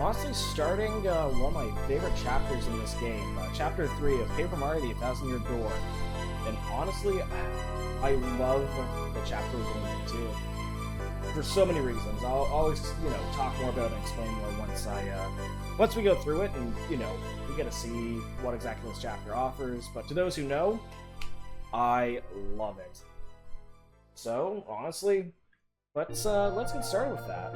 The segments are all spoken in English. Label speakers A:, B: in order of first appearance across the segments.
A: honestly starting one of my favorite chapters in this game, Chapter 3 of Paper Mario: The 1,000-Year Door. And honestly, I love the chapter we're going into for so many reasons. I'll always, talk more about it and explain more once we go through it, and we get to see what exactly this chapter offers. But to those who know, I love it. So honestly, let's get started with that.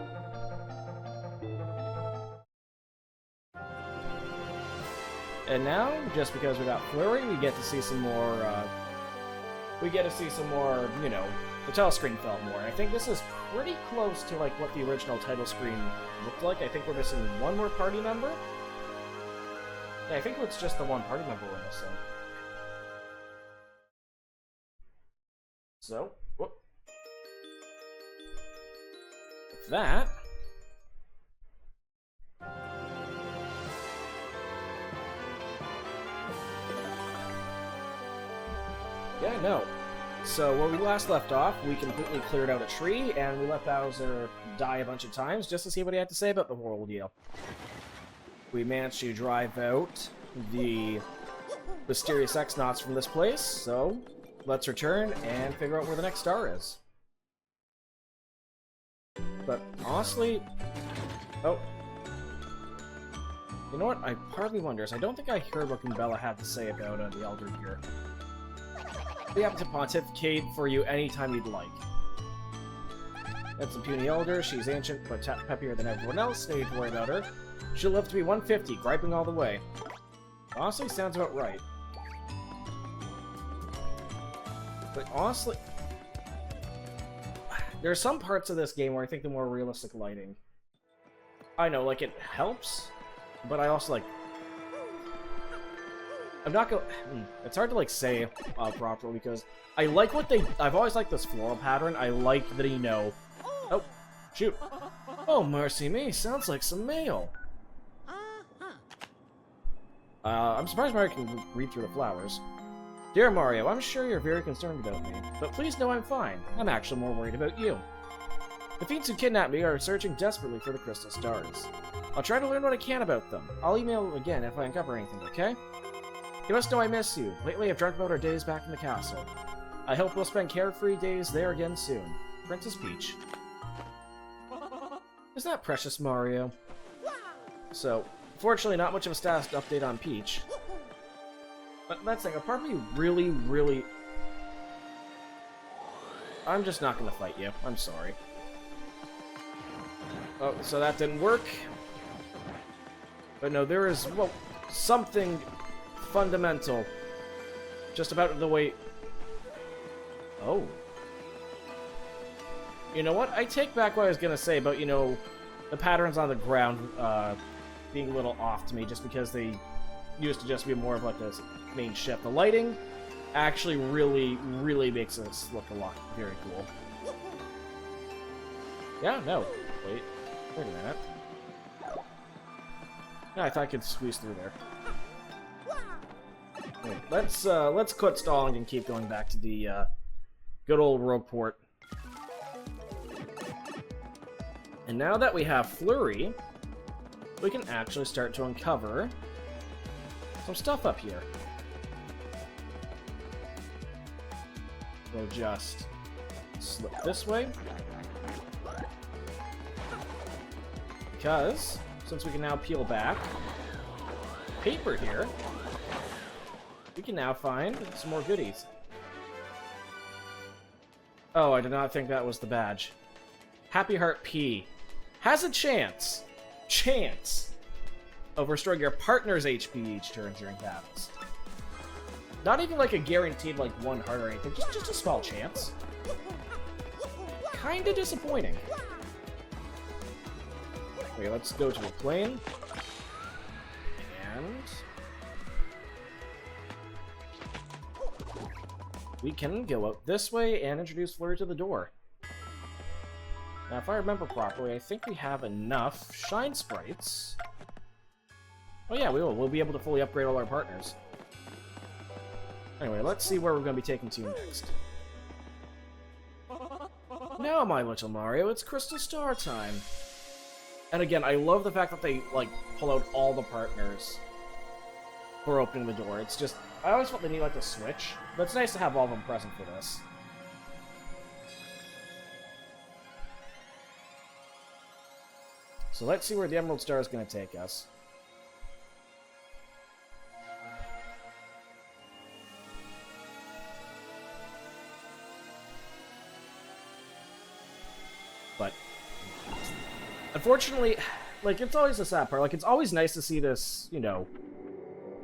A: And now, just because we got Flurry, we get to see some more, the title screen felt more. I think this is pretty close to, like, what the original title screen looked like. I think we're missing one more party member. Yeah, I think it's just the one party member we're missing. So, whoop. With that... Yeah, no. So, where we last left off, we completely cleared out a tree, and we let Bowser die a bunch of times just to see what he had to say about the whole deal. We managed to drive out the mysterious X-Nauts from this place, so let's return and figure out where the next star is. But, honestly... Oh. You know what? I partly wonder, I don't think I heard what Goombella had to say about the Elder here. We have to pontificate for you anytime you'd like. That's a puny elder. She's ancient, but peppier than everyone else. No need to worry about her. She'll live to be 150, griping all the way. Honestly, sounds about right. But honestly... There are some parts of this game where I think the more realistic lighting... I know, like, it helps, but I also, like... I'm not gonna... It's hard to, like, say properly, because I like what they... I've always liked this floral pattern. I like that, Oh, shoot. Oh, mercy me. Sounds like some mail. I'm surprised Mario can read through the flowers. Dear Mario, I'm sure you're very concerned about me, but please know I'm fine. I'm actually more worried about you. The fiends who kidnapped me are searching desperately for the crystal stars. I'll try to learn what I can about them. I'll email again if I uncover anything, okay? You must know I miss you. Lately I've dreamt about our days back in the castle. I hope we'll spend carefree days there again soon. Princess Peach. Isn't that precious, Mario? So, fortunately not much of a status update on Peach. But that's like, a part of me really... I'm just not gonna fight you. I'm sorry. Oh, so that didn't work. But no, there is, well, something... fundamental. Just about the way... Oh. You know what? I take back what I was gonna say about, the patterns on the ground, being a little off to me, just because they used to just be more of like a main shift. The lighting actually really makes this look a lot very cool. Yeah, no. Wait a minute. Yeah, I thought I could squeeze through there. Let's quit stalling and keep going back to the good old Rogueport. And now that we have Flurry, we can actually start to uncover some stuff up here. We'll just slip this way. Because, since we can now peel back paper here, we can now find some more goodies. Oh, I did not think that was the badge. Happy Heart P has a chance of restoring your partner's HP each turn during battles. Not even like a guaranteed like 1 heart or anything, just a small chance. Kinda disappointing. Okay, let's go to the plane. And... we can go out this way and introduce Flurry to the door. Now, if I remember properly, I think we have enough Shine Sprites. Oh yeah, we will. We'll be able to fully upgrade all our partners. Anyway, let's see where we're going to be taken to next. Now, my little Mario, it's Crystal Star time. And again, I love the fact that they, like, pull out all the partners for opening the door. It's just, I always felt they need, like, a switch, but it's nice to have all of them present for this. So let's see where the Emerald Star is going to take us. But unfortunately, like, it's always a sad part. Like, it's always nice to see this, you know,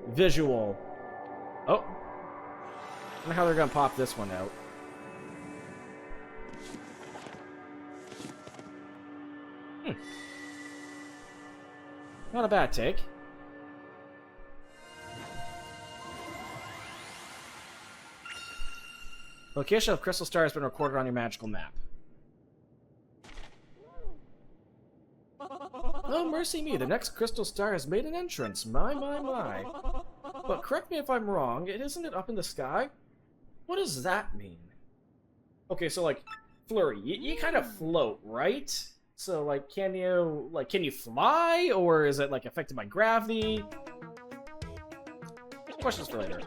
A: visual. Oh. I don't know how they're going to pop this one out. Not a bad take. Location of Crystal Star has been recorded on your magical map. Oh, mercy me, the next Crystal Star has made an entrance. My, my, my. But correct me if I'm wrong, isn't it up in the sky? What does that mean? Okay, so, like, Flurry, you kind of float, right? So, like, can you fly? Or is it, like, affected by gravity? Questions for later.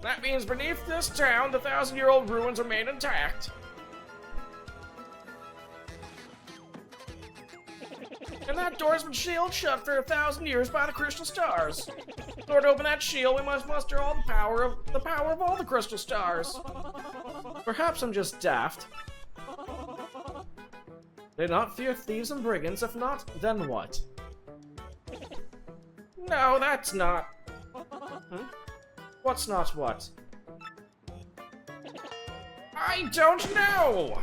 A: That means beneath this town, the 1,000-year-old ruins remain intact. And that door's been sealed shut for 1,000 years by the crystal stars. In order to open that shield, we must muster all the power of all the crystal stars. Perhaps I'm just daft. They not fear thieves and brigands. If not, then what? No, that's not. What's not what? I don't know!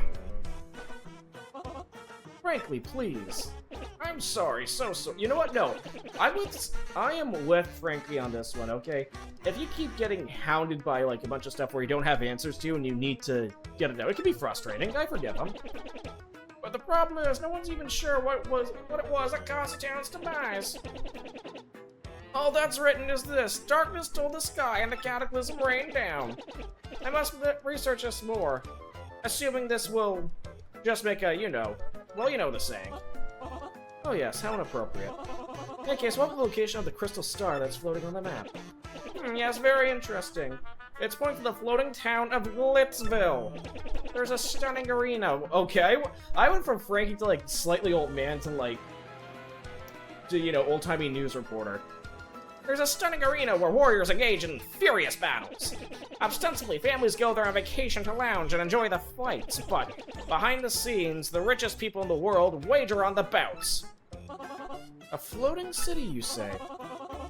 A: Frankly, please. I'm sorry, so. You know what? No. I am with Frankie on this one, okay? If you keep getting hounded by, like, a bunch of stuff where you don't have answers to and you need to get it out, it can be frustrating. I forgive him. But the problem is, no one's even sure what it was that caused the town's demise. All that's written is this: darkness stole the sky and the cataclysm rained down. I must research this more. Assuming this will just make a, you know the saying. Oh yes, how inappropriate. In any case, what's the location of the crystal star that's floating on the map? Yes, very interesting. It's pointing to the floating town of Glitzville. There's a stunning arena. Okay, I went from Frankie to, like, slightly old man to, like, old-timey news reporter. There's a stunning arena where warriors engage in furious battles. Ostensibly, families go there on vacation to lounge and enjoy the fights, but behind the scenes, the richest people in the world wager on the bouts. A floating city, you say?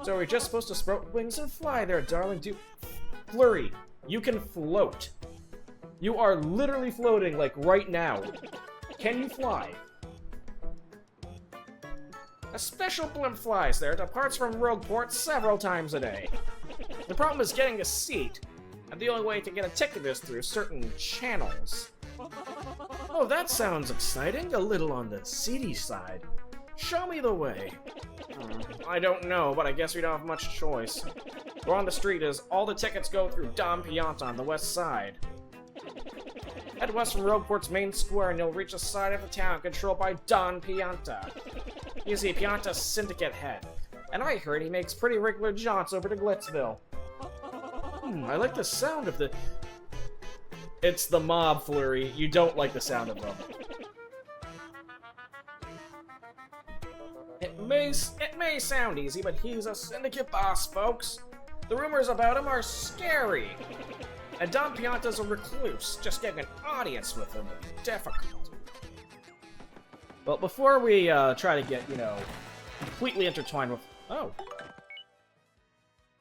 A: So we're just supposed to sprout wings and fly there, darling. Flurry, you can float. You are literally floating, like, right now. Can you fly? A special blimp flies there, departs from Rogueport several times a day. The problem is getting a seat, and the only way to get a ticket is through certain channels. Oh, that sounds exciting. A little on the seedy side. Show me the way. I don't know, but I guess we don't have much choice. We're on the street as all the tickets go through Don Pianta on the west side. Head west from Rogueport's main square and you'll reach a side of the town controlled by Don Pianta. He's the Pianta syndicate head, and I heard he makes pretty regular jaunts over to Glitzville. I like the sound of the... It's the mob, Flurry. You don't like the sound of them. It may sound easy, but he's a syndicate boss, folks. The rumors about him are scary. And Don Pianta's a recluse. Just getting an audience with him would be difficult. Well, before we try to get, completely intertwined with... Oh.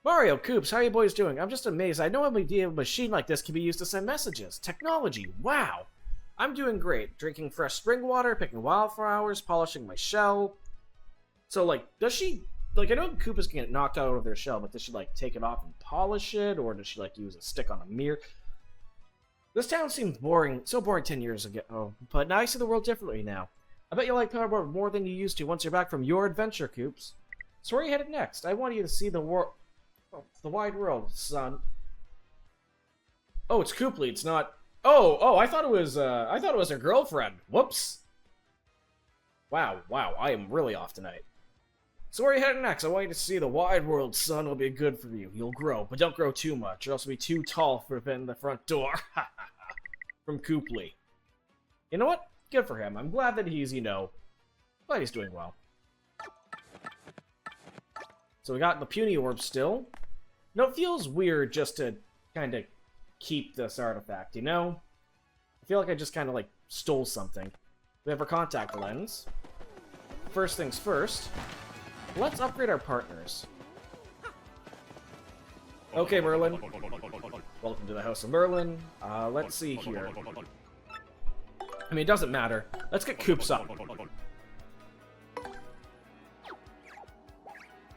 A: Mario, Koops, how are you boys doing? I'm just amazed. I know a machine like this can be used to send messages. Technology, wow. I'm doing great. Drinking fresh spring water, picking wildflowers, polishing my shell. So, like, does she... Like, I know Koopas can get knocked out of their shell, but does she, like, take it off and polish it? Or does she, like, use a stick on a mirror? This town seemed boring, so boring 10 years ago. But now I see the world differently now. I bet you like Powerboard more than you used to once you're back from your adventure, Koops. So where are you headed next? I want you to see the wide world, son. Oh, it's Kooply. It's not... Oh, I thought it was her girlfriend. Whoops. Wow, I am really off tonight. So where are you heading next? I want you to see the wide world, son. It'll be good for you. You'll grow, but don't grow too much, or else you'll be too tall for the front door. From Cooply. You know what? Good for him. I'm glad that he's, glad he's doing well. So we got the puny orb still. No, it feels weird just to kind of keep this artifact, I feel like I just kind of, stole something. We have our contact lens. First things first, let's upgrade our partners. Okay, Merlin. Welcome to the House of Merlin. Let's see here. I mean, it doesn't matter. Let's get Coops up.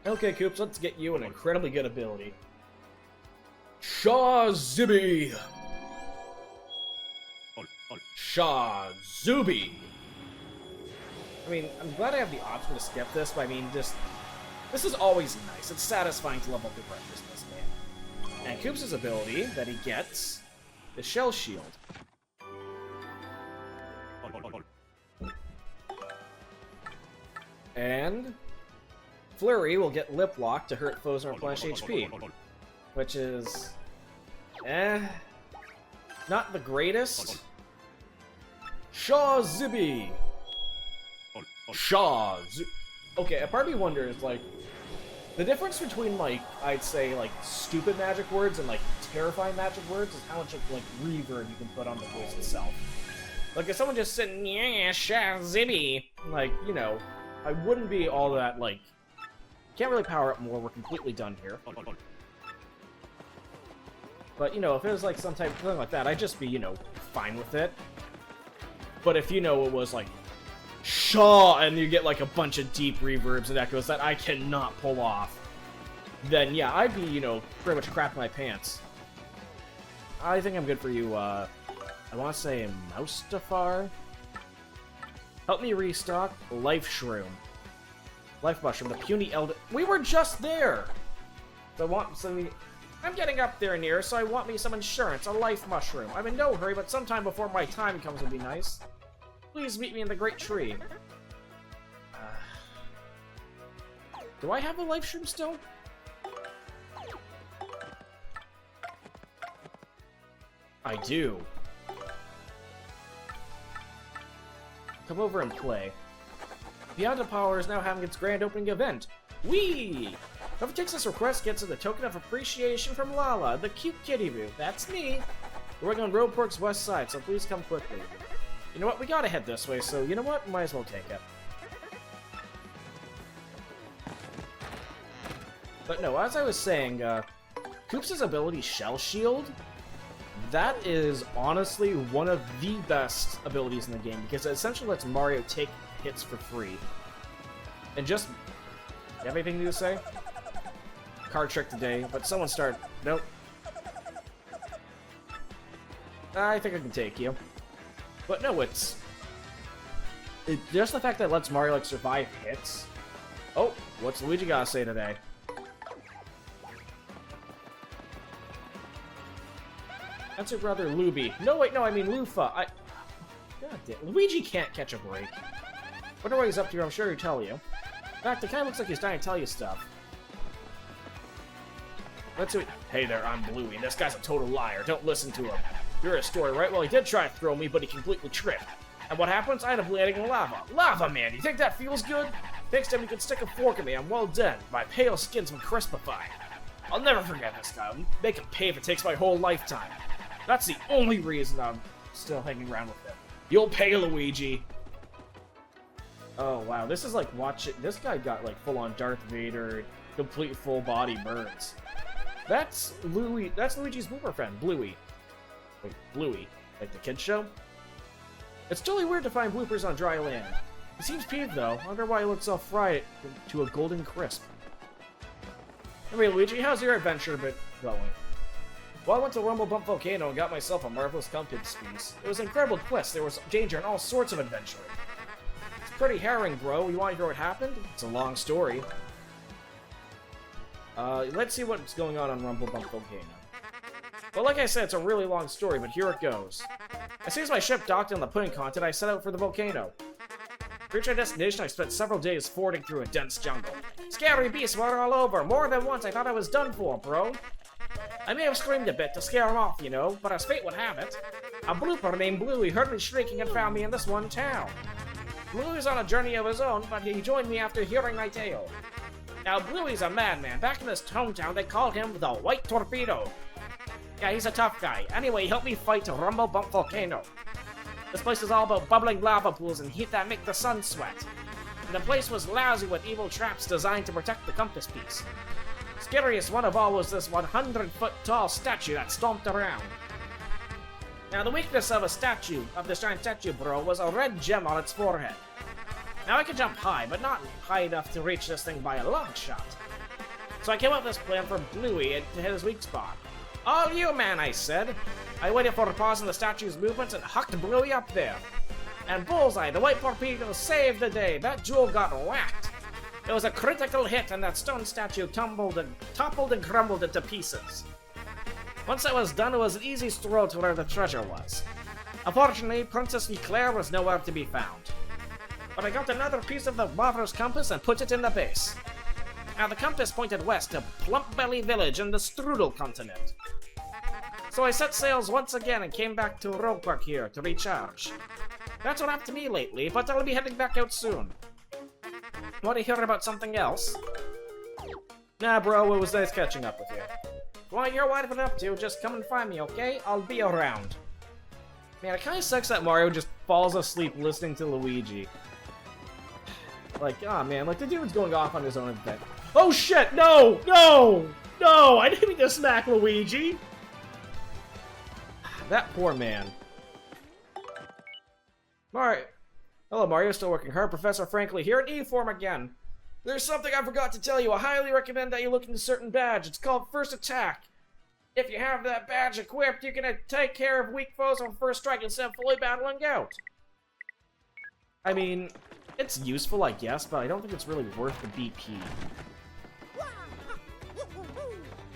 A: Okay, Coops, let's get you an incredibly good ability. Shah-Zibi! Shah-Zubi! I mean, I'm glad I have the option to skip this, but I mean, this is always nice. It's satisfying to level up your characters in this game. And Coops' ability that he gets is Shell Shield. And Flurry will get Lip Lock to hurt foes and replenish HP. Which is... not the greatest. Shah-Zibi! Okay, a part of me wonders, the difference between, I'd say, stupid magic words and, terrifying magic words is how much, reverb you can put on the voice itself. If someone just said, yeah, Shah-Zibi, I wouldn't be all that, can't really power up more, we're completely done here. But, if it was, some type of thing like that, I'd just be, fine with it. But if, it was, Shaw, and you get, a bunch of deep reverbs and echoes that I cannot pull off, then, yeah, I'd be, pretty much crap my pants. I think I'm good for you, I want to say Moustafar? Help me restock Life Shroom. Life Mushroom, the puny elder. We were just there! I'm getting up there near, so I want me some insurance, a Life Mushroom. I'm in no hurry, but sometime before my time comes would be nice. Please meet me in the Great Tree. Do I have a Life Shroom still? I do. Come over and play. Beyond the Power is now having its grand opening event. Whee! Whoever takes this request gets the token of appreciation from Lala, the cute kitty boo. That's me. We're working on Roadpork's west side, so please come quickly. You know what? We gotta head this way, so you know what? Might as well take it. But no, as I was saying, Coops' ability Shell Shield, that is honestly one of the best abilities in the game, because it essentially lets Mario take hits for free. And just... You have anything new to say? Card trick today, but someone start... Nope. I think I can take you. But no, it's just the fact that it lets Mario, survive hits. Oh, what's Luigi gotta say today? That's your brother, Luby. No, wait, no, I mean Lufa. God damn, Luigi can't catch a break. Wonder what he's up to, I'm sure he'll tell you. In fact, it kind of looks like he's trying to tell you stuff. Let's see. Hey there, I'm Bluey. This guy's a total liar. Don't listen to him. You're a story, right? Well, he did try to throw me, but he completely tripped. And what happens? I end up landing in lava. Lava, man! You think that feels good? Thanks to him, you can stick a fork in me. I'm well done. My pale skin's been crispified. I'll never forget this guy. I'll make him pay if it takes my whole lifetime. That's the only reason I'm still hanging around with him. You'll pay, Luigi. Oh, wow. This is like watching... This guy got, full-on Darth Vader, complete full-body burns. That's Luigi's boomer friend, Bluey. Wait, Bluey? Like the kids show? It's totally weird to find bloopers on dry land. He seems peeved, though. I wonder why he looks all fried to a golden crisp. Anyway, Luigi, how's your adventure been going? Well, I went to Rumble Bump Volcano and got myself a marvelous compass piece. It was an incredible quest. There was danger and all sorts of adventuring. It's pretty harrowing, bro. You want to hear what happened? It's a long story. Let's see what's going on Rumble Bump Volcano. Well, like I said, it's a really long story, but here it goes. As soon as my ship docked on the pudding continent, I set out for the volcano. Reaching our destination, I spent several days fording through a dense jungle. Scary beasts were all over. More than once I thought I was done for, bro. I may have screamed a bit to scare him off, you know, but as fate would have it, a blooper named Bluey heard me shrieking and found me in this one town. Bluey's on a journey of his own, but he joined me after hearing my tale. Now, Bluey's a madman. Back in his hometown, they called him the White Torpedo. Yeah, he's a tough guy. Anyway, he helped me fight Rumble Bump Volcano. This place is all about bubbling lava pools and heat that make the sun sweat. And the place was lousy with evil traps designed to protect the compass piece. Scariest one of all was this 100-foot-tall statue that stomped around. Now, the weakness of this giant statue, bro, was a red gem on its forehead. Now, I could jump high, but not high enough to reach this thing by a long shot. So I came up with this plan for Bluey to hit his weak spot. All you, man, I said. I waited for a pause in the statue's movements and hucked Bluey up there. And Bullseye, the White Torpedo, saved the day. That jewel got whacked. It was a critical hit, and that stone statue toppled and crumbled into pieces. Once that was done, it was an easy stroll to where the treasure was. Unfortunately, Princess Eclair was nowhere to be found. But I got another piece of the Water's compass and put it in the base. Now the compass pointed west to Plump Belly Village in the Strudel continent. So I set sails once again and came back to Rogue Park here to recharge. That's what happened to me lately, but I'll be heading back out soon. Want to hear about something else? Nah, bro, it was nice catching up with you. If you want to hear what I've been up to, just come and find me, okay? I'll be around. Man, it kinda sucks that Mario just falls asleep listening to Luigi. Like, ah, man, like the dude's going off on his own event. Oh shit, no! No! No! I didn't mean to smack Luigi! That poor man. Mario. Hello, Mario. Still working hard. Professor Frankly here in E-form again. There's something I forgot to tell you. I highly recommend that you look into a certain badge. It's called First Attack. If you have that badge equipped, you can take care of weak foes on first strike instead of fully battling out. I mean, it's useful, I guess, but I don't think it's really worth the BP.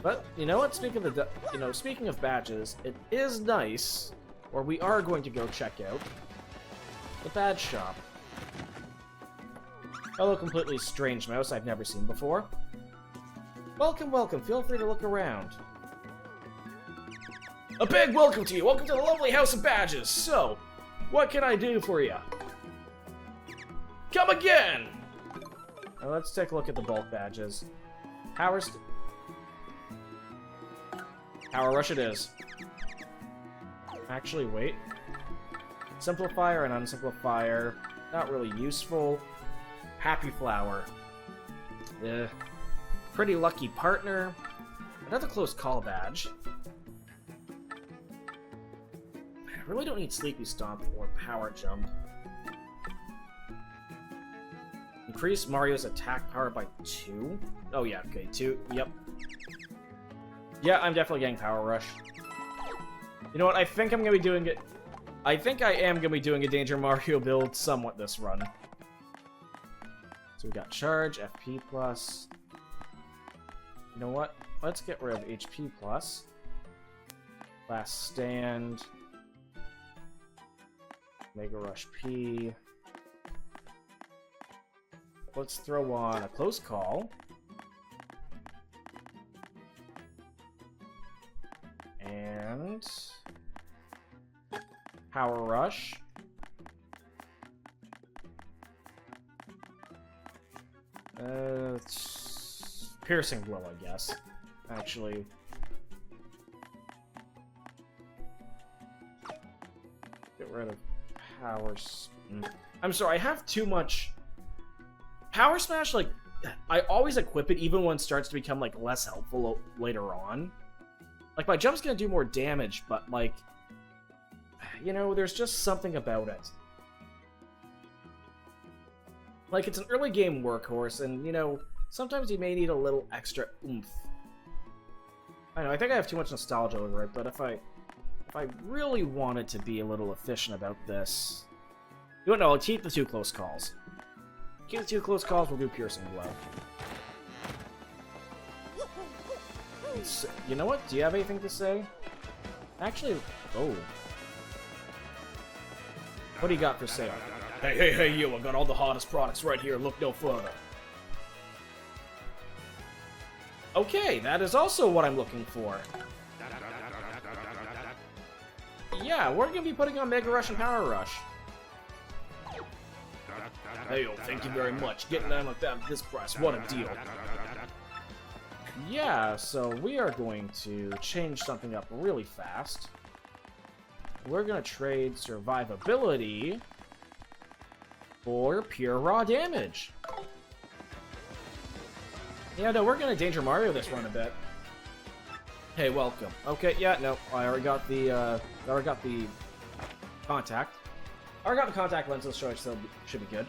A: But you know what? Speaking of badges, it is nice, or we are going to go check out the badge shop. Hello, completely strange mouse I've never seen before. Welcome, welcome. Feel free to look around. A big welcome to you. Welcome to the lovely House of Badges. So, what can I do for you? Come again! Now let's take a look at the bulk badges. Power Rush it is. Actually, wait. Simplifier and Unsimplifier. Not really useful. Happy Flower. Pretty Lucky Partner. Another Close Call badge. I really don't need Sleepy Stomp or Power Jump. Increase Mario's attack power by 2? Oh yeah, okay, 2, yep. Yeah, I'm definitely getting Power Rush. You know what, I think I'm gonna be doing it... I think I am gonna be doing a Danger Mario build somewhat this run. So we got Charge, FP+. You know what, let's get rid of HP+. Last Stand. Mega Rush P. Let's throw on a Close Call. And Power Rush. Piercing Blow, I guess. Actually. Get rid of Power... I'm sorry, I have too much... Power Smash, like, I always equip it even when it starts to become, like, less helpful later on. Like, my jump's gonna do more damage, but, like, you know, there's just something about it. Like, it's an early game workhorse, and, you know, sometimes you may need a little extra oomph. I know, I think I have too much nostalgia over it, but if I really wanted to be a little efficient about this... You know, I'll keep the 2 Close Calls. Keep the 2 Close Calls, we'll do Piercing Blow. You know what? Do you have anything to say? Actually, oh. What do you got for sale? Hey, you, I got all the hottest products right here, look no further. Okay, that is also what I'm looking for. Yeah, we're gonna be putting on Mega Rush and Power Rush. Hey, yo, thank you very much. Getting them like that at this price, what a deal. Yeah, so we are going to change something up really fast. We're gonna trade survivability for pure raw damage. Yeah, no, we're gonna Danger Mario this run a bit. Hey, welcome. Okay, yeah, no, I already got the contact. I already got the contact lenses, so it should be good.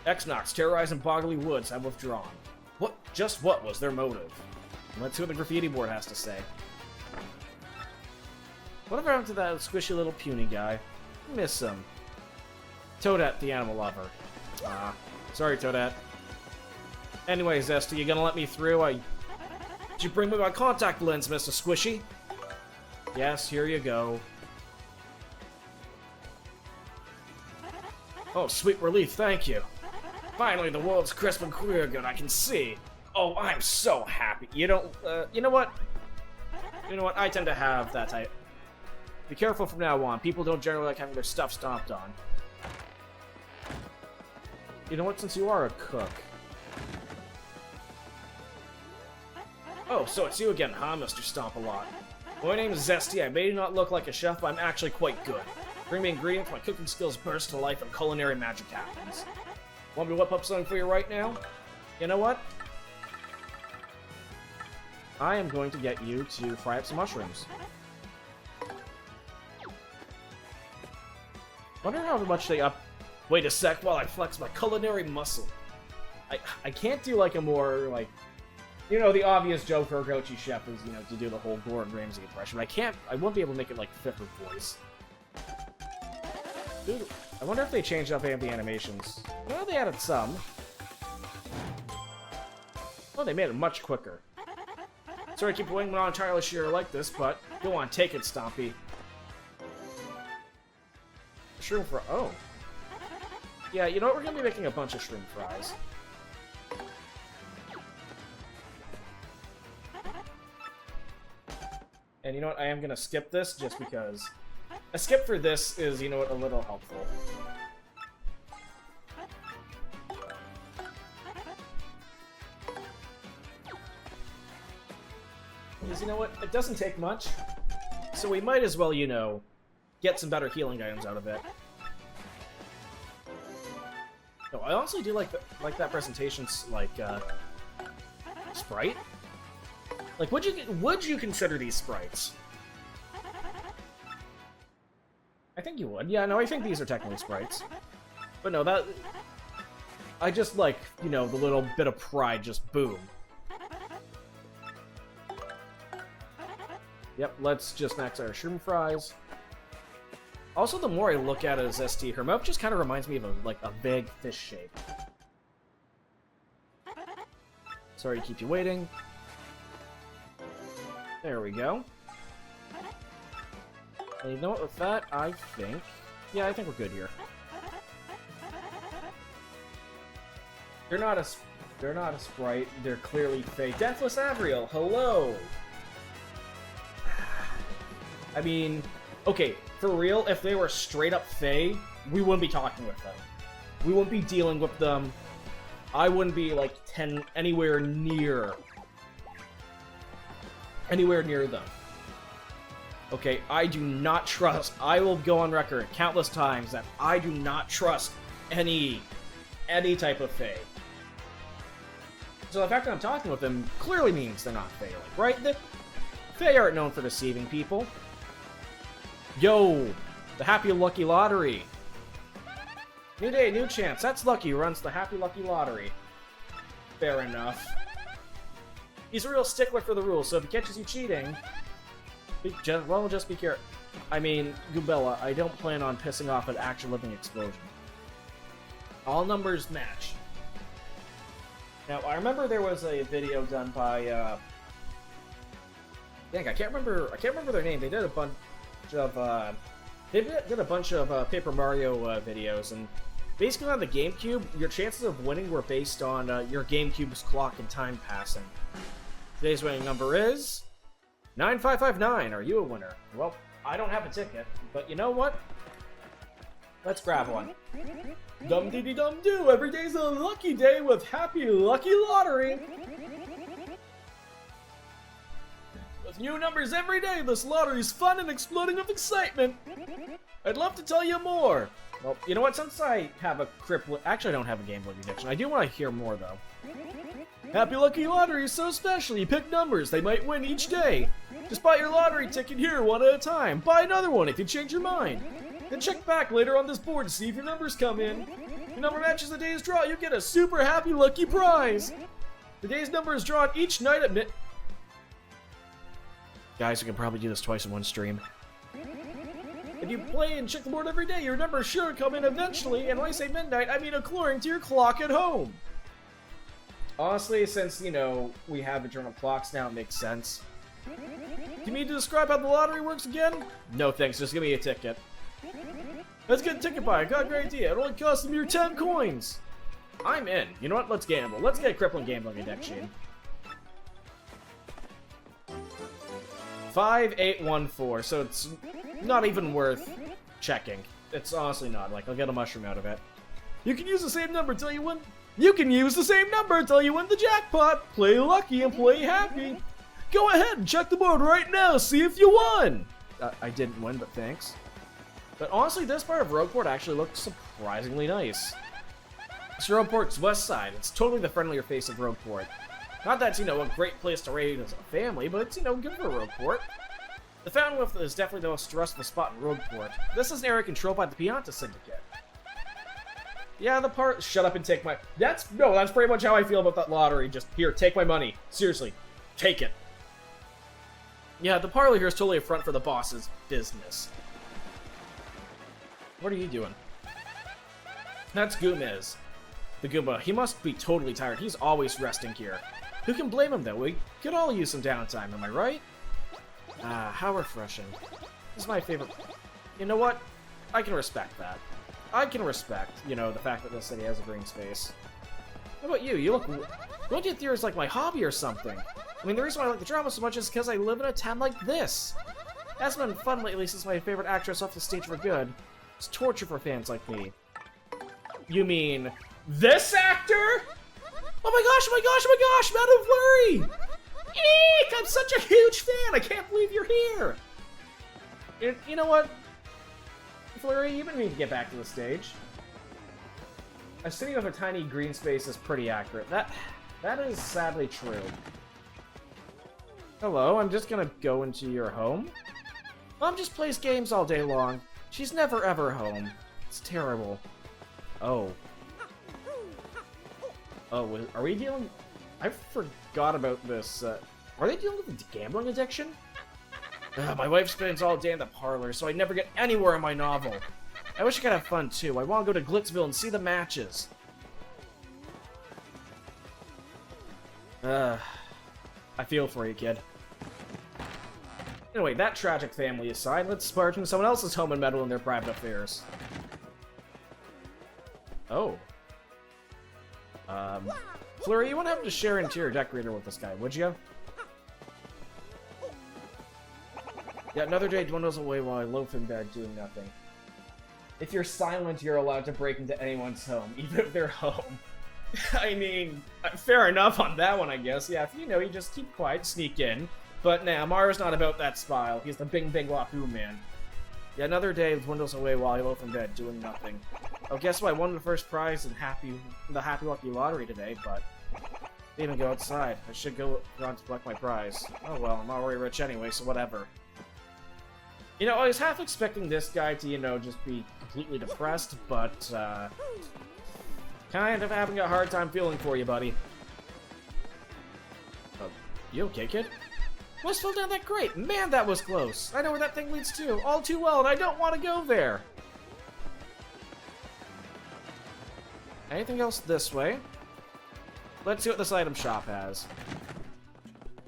A: X-Nox, terrorizing Boggly Woods have withdrawn. Just what was their motive? Let's see what the graffiti board has to say. Whatever happened to that squishy little puny guy? Miss him. Toadette, the animal lover. Sorry, Toadette. Anyway, Zesty, you gonna let me through? Did you bring me my contact lens, Mr. Squishy? Yes, here you go. Oh, sweet relief, thank you. Finally, the world's crisp and clear again, I can see. Oh, I'm so happy. You know what? You know what? I tend to have that type. Be careful from now on. People don't generally like having their stuff stomped on. You know what? Since you are a cook. Oh, so it's you again, huh, Mr. Stomp-A-Lot? My name is Zesty. I may not look like a chef, but I'm actually quite good. Bring me ingredients, my cooking skills burst to life, and culinary magic happens. Want me to whip up something for you right now? You know what? I am going to get you to fry up some mushrooms. Wonder how much they up... Wait a sec while I flex my culinary muscle. I can't do like a more, like... You know, the obvious joke for a Gochi chef is, you know, to do the whole Gordon Ramsay impression. But I won't be able to make it like fit her voice. Dude, I wonder if they changed up any of the animations. Well, they added some. Well, they made it much quicker. Sorry to keep waiting, I'm not entirely sure like this, but go on, take it, Stompy. Shroom fry. Oh. Yeah, you know what? We're gonna be making a bunch of shroom fries. And you know what? I am gonna skip this just because a skip for this is, you know what, a little helpful. Because you know what? It doesn't take much, so we might as well, you know, get some better healing items out of it. No, I honestly do like that presentation's like sprite. Like, would you consider these sprites? I think you would. Yeah, no, I think these are technically sprites. But no, that... I just like, you know, the little bit of pride just boom. Yep, let's just max our shroom fries. Also, the more I look at it as ST, her mouth just kind of reminds me of a big fish shape. Sorry to keep you waiting. There we go. And you know what, with that, I think... Yeah, I think we're good here. They're not a sprite, they're clearly fake. Deathless Avriel, hello! I mean, okay, for real, if they were straight up Fae, we wouldn't be talking with them. We wouldn't be dealing with them. I wouldn't be, like, anywhere near them. Okay, I do not trust, I will go on record countless times that I do not trust any type of Fae. So the fact that I'm talking with them clearly means they're not Fae-like, right? The Fae aren't known for deceiving people. Yo, the Happy Lucky Lottery. New day, new chance. That's Lucky who runs the Happy Lucky Lottery. Fair enough. He's a real stickler for the rules, so if he catches you cheating, just be careful. I mean, Gubella, I don't plan on pissing off an actual living explosion. All numbers match. Now, I remember there was a video done by, dang, I can't remember their name. They did a bunch of, Paper Mario videos, and Basically, on the GameCube, your chances of winning were based on your GameCube's clock and time passing. Today's winning number is 9559. Are you a winner? Well, I don't have a ticket, but you know what? Let's grab one. Dum-dee-dee-dum-doo! Every day's a lucky day with Happy Lucky Lottery! With new numbers every day, this lottery's fun and exploding with excitement! I'd love to tell you more! Well, you know what, since I have a actually I don't have a gambling addiction, I do want to hear more though. Happy Lucky Lottery is so special, you pick numbers they might win each day. Just buy your lottery ticket here one at a time, buy another one if you change your mind. Then check back later on this board to see if your numbers come in. If your number matches the day's draw, you get a super happy lucky prize! The day's number is drawn each night at Guys, I can probably do this twice in one stream. If you play and check the board every day, your number is sure to come in eventually, and when I say midnight, I mean according to your clock at home. Honestly, since, you know, we have eternal clocks now, it makes sense. Do you mean to describe how the lottery works again? No thanks, just give me a ticket. Let's get a ticket buy, I got a great idea. It only costs a mere 10 coins. I'm in. You know what? Let's gamble. Let's get a crippling gambling addiction. 5814, so it's not even worth checking. It's honestly not. Like, I'll get a mushroom out of it. You can use the same number till you win. You can use the same number until you win the jackpot. Play lucky and play happy. Go ahead and check the board right now. See if you won. I didn't win, but thanks. But honestly, this part of Rogueport actually looks surprisingly nice. It's Rogueport's west side. It's totally the friendlier face of Rogueport. Not that it's, you know, a great place to raid as a family, but it's, you know, good for Rogueport. The Fountain Wolf is definitely the most stressful spot in Rogueport. This is an area controlled by the PMTTYD Syndicate. Yeah, the part- shut up and take my- that's pretty much how I feel about that lottery. Just, here, take my money. Seriously. Take it. Yeah, the parlor here is totally a front for the boss's business. What are you doing? That's Goomiz. The Goomba, he must be totally tired. He's always resting here. Who can blame him, though? We could all use some downtime, am I right? Ah, how refreshing. This is my favorite. You know what? I can respect that. I can respect, you know, the fact that this city has a green space. How about you? You look... Don't you theories like my hobby or something? I mean, the reason why I like the drama so much is because I live in a town like this. It hasn't been fun lately since my favorite actress off the stage for good. It's torture for fans like me. You mean... this actor? Oh my gosh, oh my gosh, oh my gosh, Madame Flurry! Eek! I'm such a huge fan! I can't believe you're here! You know what? Flurry, you've been meaning to get back to the stage. A city with a tiny green space is pretty accurate. That is sadly true. Hello, I'm just gonna go into your home? Mom just plays games all day long. She's never ever home. It's terrible. Oh. Oh, are we dealing... I forgot about this. Are they dealing with a gambling addiction? My wife spends all day in the parlor, so I never get anywhere in my novel. I wish I could have fun, too. I want to go to Glitzville and see the matches. I feel for you, kid. Anyway, that tragic family aside, let's barge into someone else's home and meddle in their private affairs. Oh. Flurry, you wouldn't have to share interior decorator with this guy, would you? Yeah, another day dwindles away while I loaf in bed doing nothing. If you're silent, you're allowed to break into anyone's home, even if they're home. I mean, fair enough on that one, I guess. Yeah, if you know, you just keep quiet, sneak in. But nah, Mario's not about that style. He's the Bing Bing Wahoo man. Yeah, another day dwindles away while I loaf in bed doing nothing. Oh, guess what? I won the first prize in the Happy Lucky Lottery today, but didn't even go outside. I should go on to collect my prize. Oh well, I'm already rich anyway, so whatever. You know, I was half expecting this guy to, you know, just be completely depressed, but, kind of having a hard time feeling for you, buddy. You okay, kid? Must fell down that grate. Man, that was close. I know where that thing leads to, all too well, and I don't want to go there. Anything else this way? Let's see what this item shop has.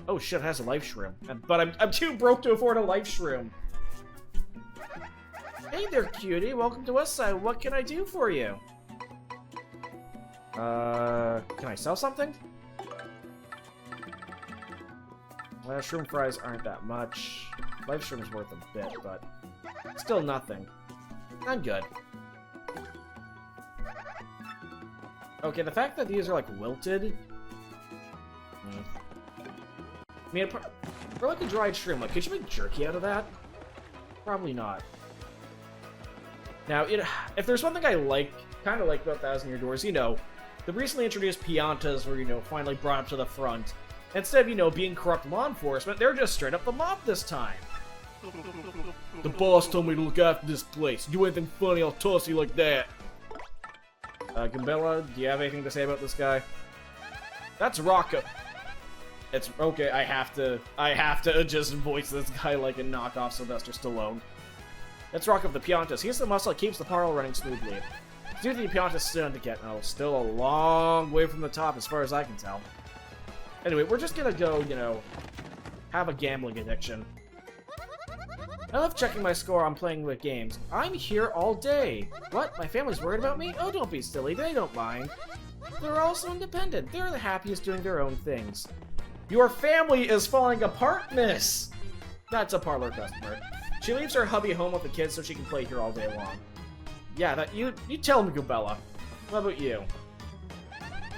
A: Oh shit, it has a life shroom. But I'm too broke to afford a life shroom. Hey there, cutie. Welcome to Westside. What can I do for you? Can I sell something? Shroom fries aren't that much. Life shroom's worth a bit, but still nothing. I'm good. Okay, the fact that these are, like, wilted... I mean, for, like, a dried shroom, like, could you make jerky out of that? Probably not. Now, if there's one thing I like, kind of like about Thousand Year Doors, you know, the recently introduced Piantas were, you know, finally brought up to the front. Instead of, you know, being corrupt law enforcement, they're just straight up the mob this time. The boss told me to look after this place. Do anything funny, I'll toss you like that. Gambella, do you have anything to say about this guy? That's Rocco. It's okay, I have to just voice this guy like a knockoff Sylvester Stallone. That's Rocco of the Piantas. He's the muscle that keeps the parlor running smoothly. Do the Piantas still to get? Oh, still a long way from the top as far as I can tell. Anyway, we're just gonna go, you know, have a gambling addiction. I love checking my score on playing with games. I'm here all day. What? My family's worried about me? Oh, don't be silly. They don't mind. They're also independent. They're the happiest doing their own things. Your family is falling apart, miss! That's a parlor customer. She leaves her hubby home with the kids so she can play here all day long. Yeah, that you tell me, Gubella. What about you?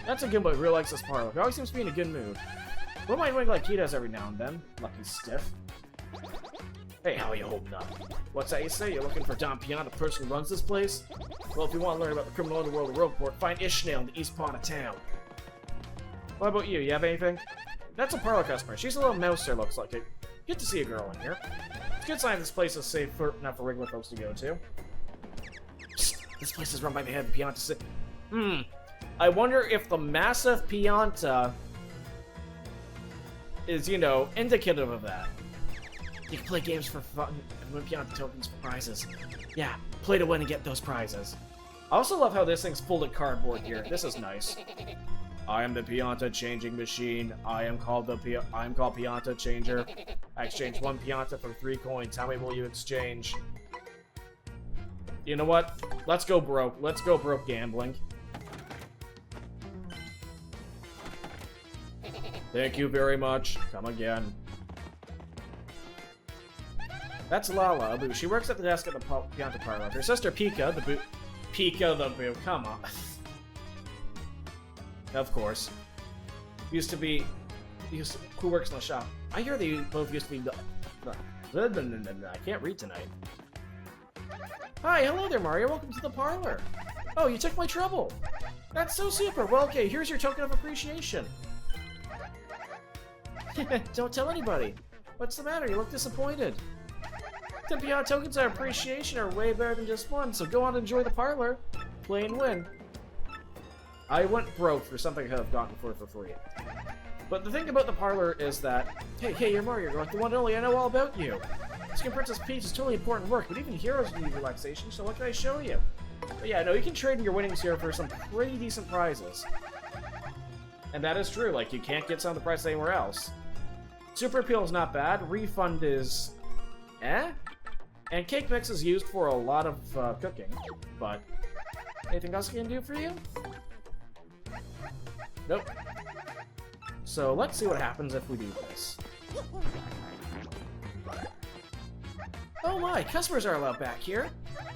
A: That's a good boy who really likes this parlor. He always seems to be in a good mood. What am I doing like he does every now and then? Lucky stiff. Hey, how are you holding up? What's that you say? You're looking for Don Pion, the person who runs this place? Well, if you want to learn about the criminal underworld of Rogueport, find Ishnail in the east part of town. What about you? You have anything? That's a parlor customer. She's a little mouse there, looks like it. Good to see a girl in here. It's a good sign this place is safe enough for regular folks to go to. Psst, this place is run by the head of the Pianta. I wonder if the massive Pianta is, you know, indicative of that. You can play games for fun and win Pianta tokens for prizes. Yeah, play to win and get those prizes. I also love how this thing's folded cardboard here. This is nice. I am the Pianta changing machine. I am called Pianta Changer. I exchange 1 Pianta for 3 coins. How many will you exchange? You know what? Let's go broke. Let's go broke gambling. Thank you very much. Come again. That's Lala, Boo. She works at the desk at the Pianta parlor. Her sister Pika, the Boo. Pika the Boo. Come on. Of course. Who works in the shop? I hear they both used to be I can't read tonight. Hi, hello there, Mario. Welcome to the parlor. Oh, you took my trouble. That's so super. Well, okay, here's your token of appreciation. Don't tell anybody. What's the matter? You look disappointed. 10 Pianta tokens of appreciation are way better than just 1, so go on and enjoy the parlor. Play and win. I went broke for something I could have gotten for free. But the thing about the parlor is that, hey, you're Mario, you're like the one and only, I know all about you. Skin Princess Peach is totally important work, but even heroes need relaxation, so what can I show you? But yeah, no, you can trade in your winnings here for some pretty decent prizes. And that is true, like, you can't get some of the prizes anywhere else. Super Appeal is not bad, Refund is... eh? And Cake Mix is used for a lot of cooking, but... anything else I can do for you? Nope. So let's see what happens if we do this. Oh my, customers are allowed back here.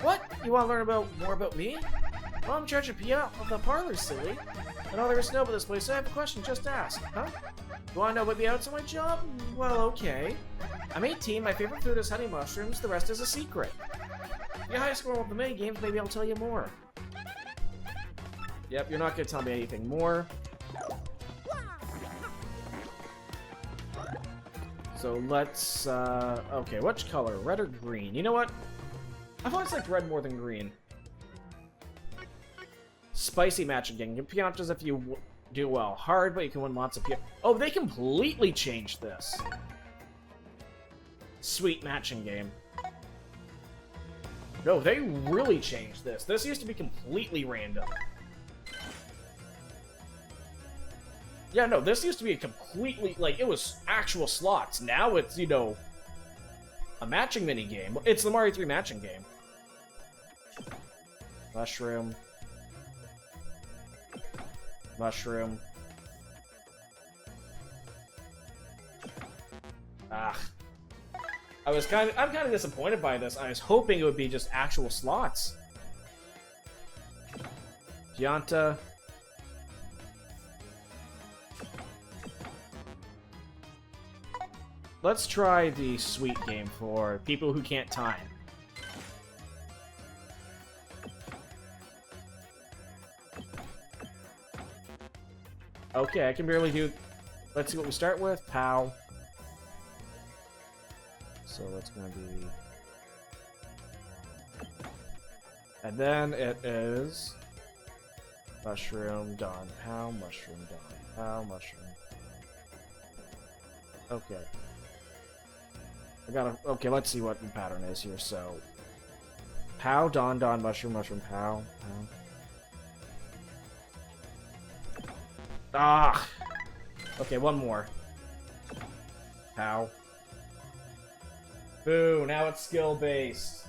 A: What? You want to learn more about me? Well, I'm in charge of the parlor, silly. And all there is to know about this place, so I have a question, just ask. Huh? You want to know what the outs of my job? Well, okay. I'm 18, my favorite food is honey mushrooms, the rest is a secret. If you high score with the mini games, maybe I'll tell you more. Yep, you're not going to tell me anything more. So let's, okay, which color? Red or green? You know what? I've always liked red more than green. Spicy matching game. You can Piantas if you do well. Hard, but you can win lots of Piantas. Oh, they completely changed this. Sweet matching game. No, they really changed this. This used to be completely random. Yeah, no, this used to be a completely, like, it was actual slots. Now it's, you know, a matching mini-game. It's the Mario 3 matching game. Mushroom. Mushroom. Ah. I'm kind of disappointed by this. I was hoping it would be just actual slots. Gianta. Let's try the sweet game for people who can't time. Okay, I can barely do... Let's see what we start with. Pow. So it's gonna be... And then it is... Mushroom, Dawn, Pow, Mushroom, Dawn, Pow, Mushroom. Okay. I gotta... Okay, let's see what the pattern is here, so... Pow, Dawn, Dawn, Mushroom, Mushroom, Pow, Pow. Ah! Okay, one more. Pow. Boo, now it's skill-based.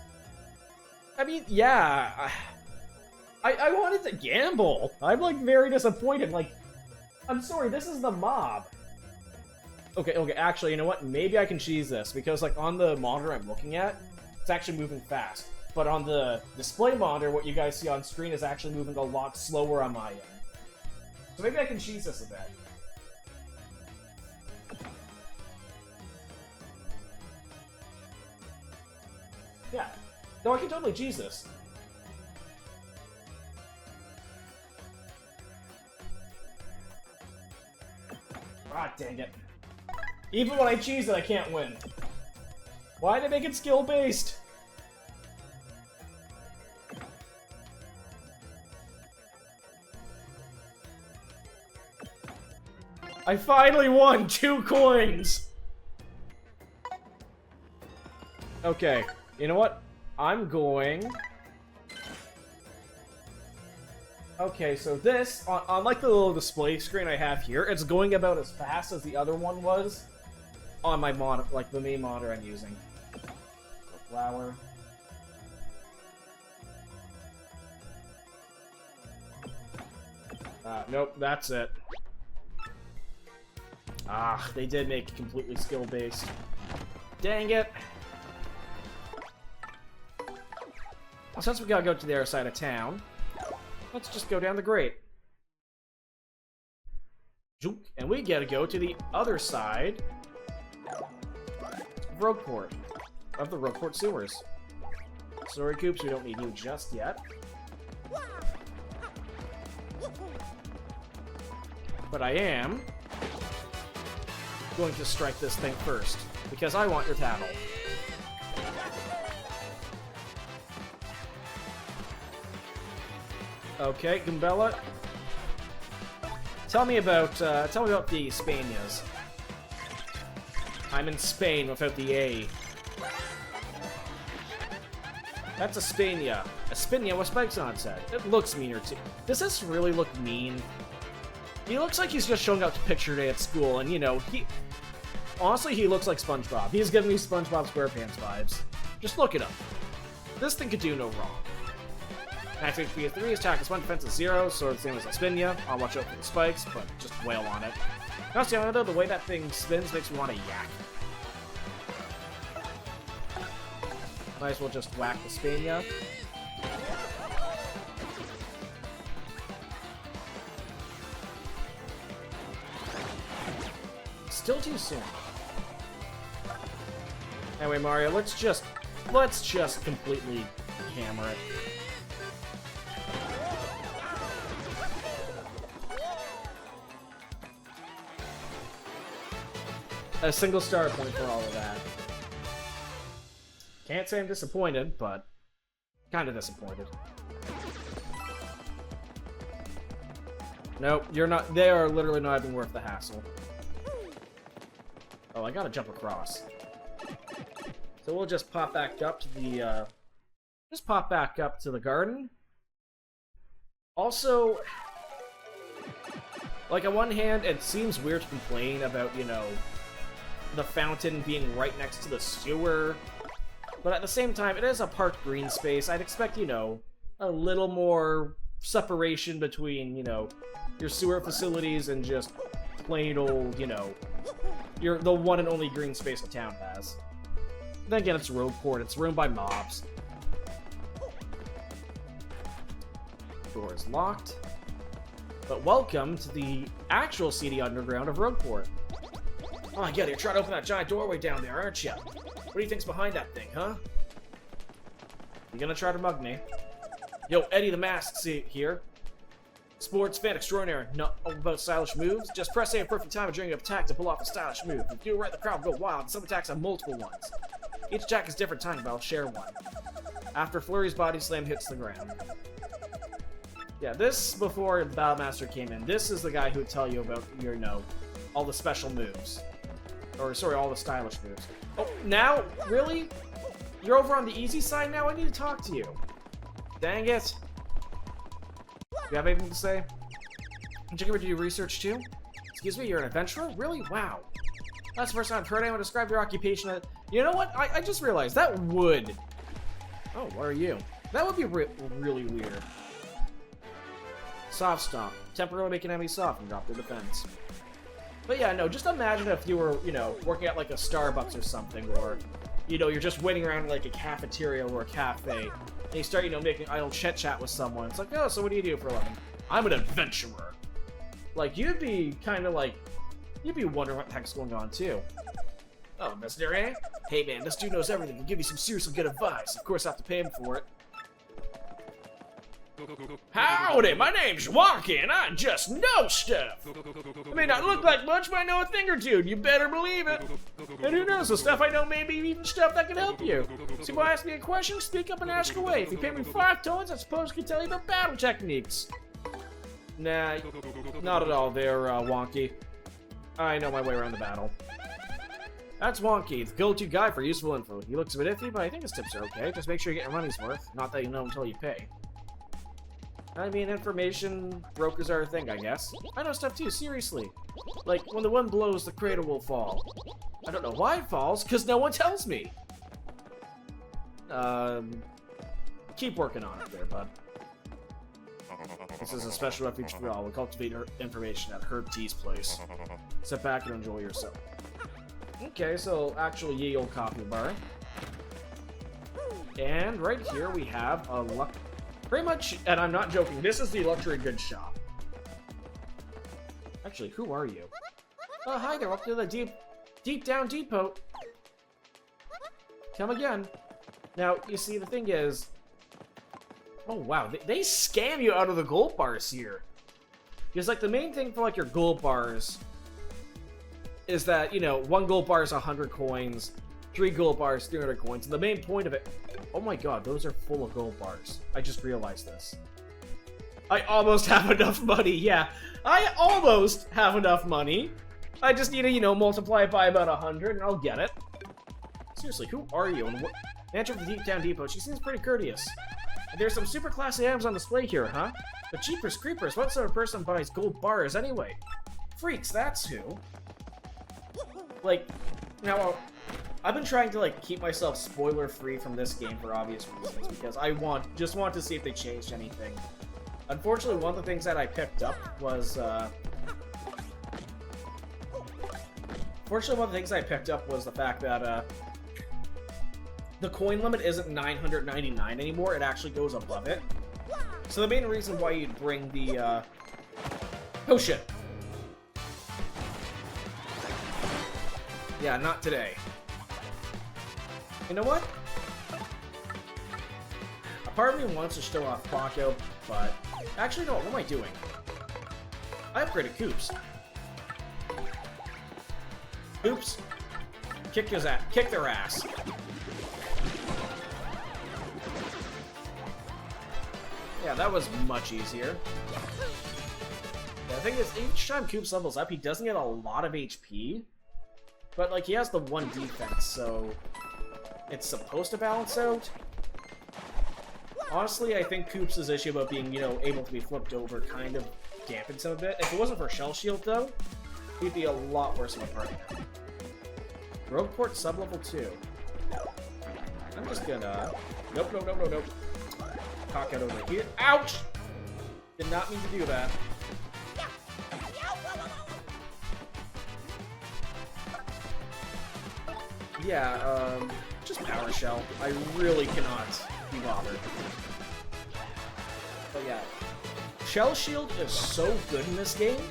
A: I mean, yeah... I wanted to gamble! I'm, like, very disappointed, like... I'm sorry, this is the mob. Okay, actually, you know what? Maybe I can cheese this, because, like, on the monitor I'm looking at, it's actually moving fast. But on the display monitor, what you guys see on screen is actually moving a lot slower on my end. So maybe I can cheese this a bit. Yeah. No, I can totally cheese this. Ah, dang it. Even when I cheese it, I can't win. Why did they make it skill-based? I finally won 2 coins! Okay, you know what? I'm going... Okay, so this, on like the little display screen I have here, it's going about as fast as the other one was on my monitor, like the main monitor I'm using. Flower. Nope, that's it. Ah, they did make it completely skill-based. Dang it! Well, since we gotta go to the other side of town, let's just go down the grate. And we gotta go to the other side of Rogueport. Of the Rogueport sewers. Sorry, Coops, we don't need you just yet. But I am going to strike this thing first, because I want your tattle. Okay, Goombella. Tell me about the Spanias. I'm in Spain without the A. That's a Spania. A Spania with spikes on its head. It looks meaner too. Does this really look mean? He looks like he's just showing up to picture day at school, and you know, honestly, he looks like SpongeBob. He's giving me SpongeBob SquarePants vibes. Just look it up. This thing could do no wrong. Max HP is 3, attack is 1, defense is 0, so the same as Espinia. I'll watch out for the spikes, but just wail on it. Now, the way that thing spins makes me want to yak. Might as well just whack the Spania. Still too soon. Anyway, Mario, let's just completely hammer it. A single star point for all of that. Can't say I'm disappointed, but kind of disappointed. Nope, you're not. They are literally not even worth the hassle. Oh, I gotta jump across. So we'll just pop back up to the, garden. Also, like, on one hand, it seems weird to complain about, you know, the fountain being right next to the sewer, but at the same time, it is a park green space. I'd expect, you know, a little more separation between, you know, your sewer facilities and just plain old, you know, the one and only green space the town has. Then again, it's Rogueport. It's ruined by mobs. Door is locked. But welcome to the actual seedy underground of Rogueport. Oh, I get it. You're trying to open that giant doorway down there, aren't you? What do you think's behind that thing, huh? You gonna try to mug me? Yo, Eddie the Masked here. Sports fan extraordinaire, not all about stylish moves. Just press A at perfect time during an attack to pull off a stylish move. If you do it right, the crowd will go wild. Some attacks have multiple ones. Each attack is different time, but I'll share one. After Flurry's body slam hits the ground. Yeah, this, before Battlemaster came in, this is the guy who would tell you about, you know, all the special moves. Or, sorry, all the stylish moves. Oh, now? Really? You're over on the easy side now? I need to talk to you. Dang it. You have anything to say? Did you ever do research too? Excuse me, you're an adventurer? Really? Wow. That's the first time I've heard anyone describe your occupation as... You know what? I just realized that would... Oh, what are you? That would be really weird. Soft Stomp. Temporarily make an enemy soft and drop their defense. But yeah, no, just imagine if you were, you know, working at like a Starbucks or something, or, you know, you're just waiting around like a cafeteria or a cafe, and you start, you know, making idle chit-chat with someone. It's like, oh, so what do you do for a living? I'm an adventurer. Like, you'd be kind of like, you'd be wondering what the heck's going on, too. Oh, Mr. A? Hey, man, this dude knows everything. He'll give you some seriously good advice. Of course, I have to pay him for it. Howdy, my name's Wonky, and I just know stuff. I may not look like much, but I know a thing or two, and you better believe it. And who knows, the stuff I know may be even stuff that can help you. So if you want to ask me a question, speak up and ask away. If you pay me 5 tones, I suppose I can tell you about battle techniques. Nah, not at all there, Wonky. I know my way around the battle. That's Wonky, the go-to guy for useful info. He looks a bit iffy, but I think his tips are okay. Just make sure you get your money's worth. Not that you know until you pay. I mean, information brokers are a thing, I guess. I know stuff too, seriously. Like, when the wind blows, the crater will fall. I don't know why it falls, because no one tells me. Keep working on it there, bud. This is a special refuge for all. We'll cultivate information at Herb T's place. Sit back and enjoy yourself. Okay, so actually ye old coffee bar. And right here we have a pretty much, and I'm not joking, this is the luxury goods shop. Actually, who are you? Oh, hi there, welcome to the deep down depot. Come again. Now, you see, the thing is... Oh, wow, they scam you out of the gold bars here. Because, like, the main thing for, like, your gold bars is that, you know, 1 gold bar is 100 coins, 3 gold bars, 300 coins, and the main point of it... Oh my god, those are full of gold bars. I just realized this. I almost have enough money, yeah. I almost have enough money. I just need to, you know, multiply it by about 100 and I'll get it. Seriously, who are you? And what... Manager of the Deep Down Depot, she seems pretty courteous. There's some super classy items on display here, huh? But Jeepers Creepers, what sort of person buys gold bars anyway? Freaks, that's who. Like, now... I've been trying to, like, keep myself spoiler-free from this game for obvious reasons, because I just want to see if they changed anything. Unfortunately, one of the things that I picked up was, the fact that, the coin limit isn't 999 anymore, it actually goes above it. So the main reason why you'd bring the, oh shit! Yeah, not today. You know what? A part of me wants to show off Paco, but... Actually, no, what am I doing? I upgraded Coops. Coops, kick their ass. Yeah, that was much easier. The thing is, each time Coops levels up, he doesn't get a lot of HP. But, like, he has the 1 defense, so... It's supposed to balance out. Honestly, I think Coops' issue about being, you know, able to be flipped over kind of dampened some a bit. If it wasn't for Shell Shield, though, he'd be a lot worse of a party now. Rogueport sub-level 2. I'm just gonna... Nope. Cock out over here. Ouch! Did not mean to do that. Yeah, just Power Shell. I really cannot be bothered. But yeah, Shell Shield is so good in this game.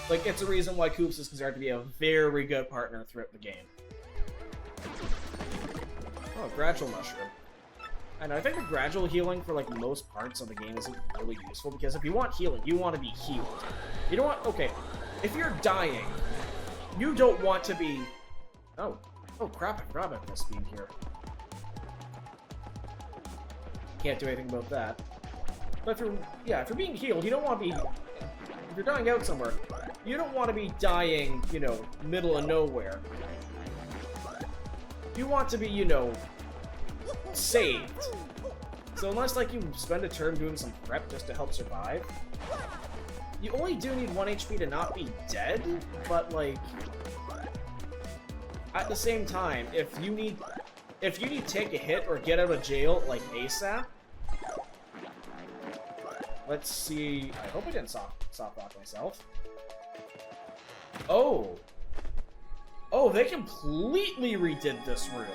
A: Like, it's a reason why Koops is considered to be a very good partner throughout the game. Oh, Gradual Mushroom. And I think the gradual healing for, like, most parts of the game isn't really useful, because if you want healing, you want to be healed. You don't want... Okay, if you're dying, you don't want to be... Oh crap, I forgot about this being here. Can't do anything about that. But if you're being healed, you don't want to be... If you're dying out somewhere, you don't want to be dying, you know, middle of nowhere. You want to be, you know, saved. So unless, like, you spend a turn doing some prep just to help survive, you only do need 1 HP to not be dead, but, like, at the same time, if you need to take a hit or get out of jail, like, ASAP, let's see, I hope I didn't softlock myself. Oh, they completely redid this room.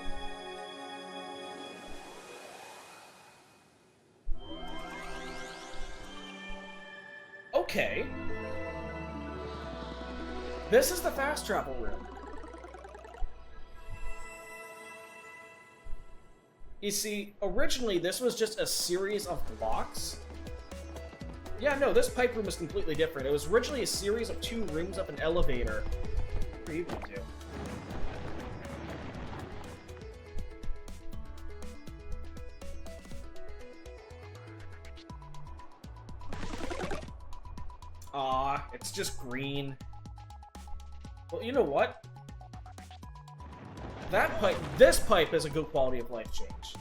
A: Okay. This is the fast travel room. You see, originally this was just a series of blocks. Yeah, no, this pipe room is completely different. It was originally a series of 2 rooms up an elevator. What are you gonna do? Aw, it's just green. Well, you know what? This pipe is a good quality of life change.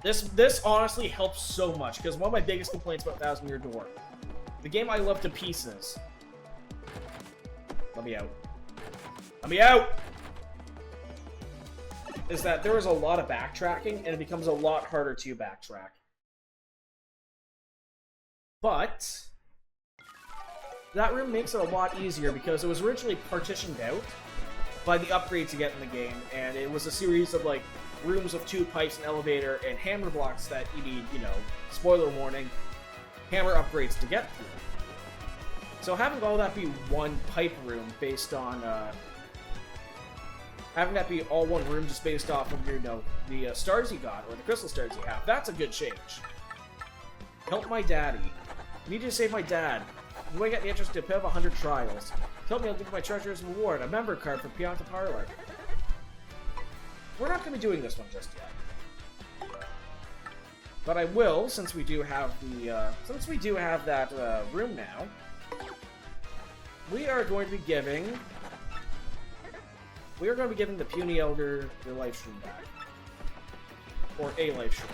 A: This honestly helps so much, because one of my biggest complaints about 1000 Year Door, the game I love to pieces. Let me out. Let me out! Is that there is a lot of backtracking, and it becomes a lot harder to backtrack. But that room makes it a lot easier, because it was originally partitioned out by the upgrades you get in the game, and it was a series of, like, rooms with 2 pipes, an elevator, and hammer blocks that you need, you know, spoiler warning, hammer upgrades to get through. So having all that be one pipe room based on, having that be all one room just based off of your, you know, the stars you got, or the crystal stars you have, that's a good change. Help my daddy. I need you to save my dad. You might get the interest to pay off 100 trials. Tell me I'll give my treasure as a reward, a member card for Pianta Parlor. We're not going to be doing this one just yet. But I will, since we do have the, that room now, we are going to be giving the Puny Elder their life stream back. Or a life stream.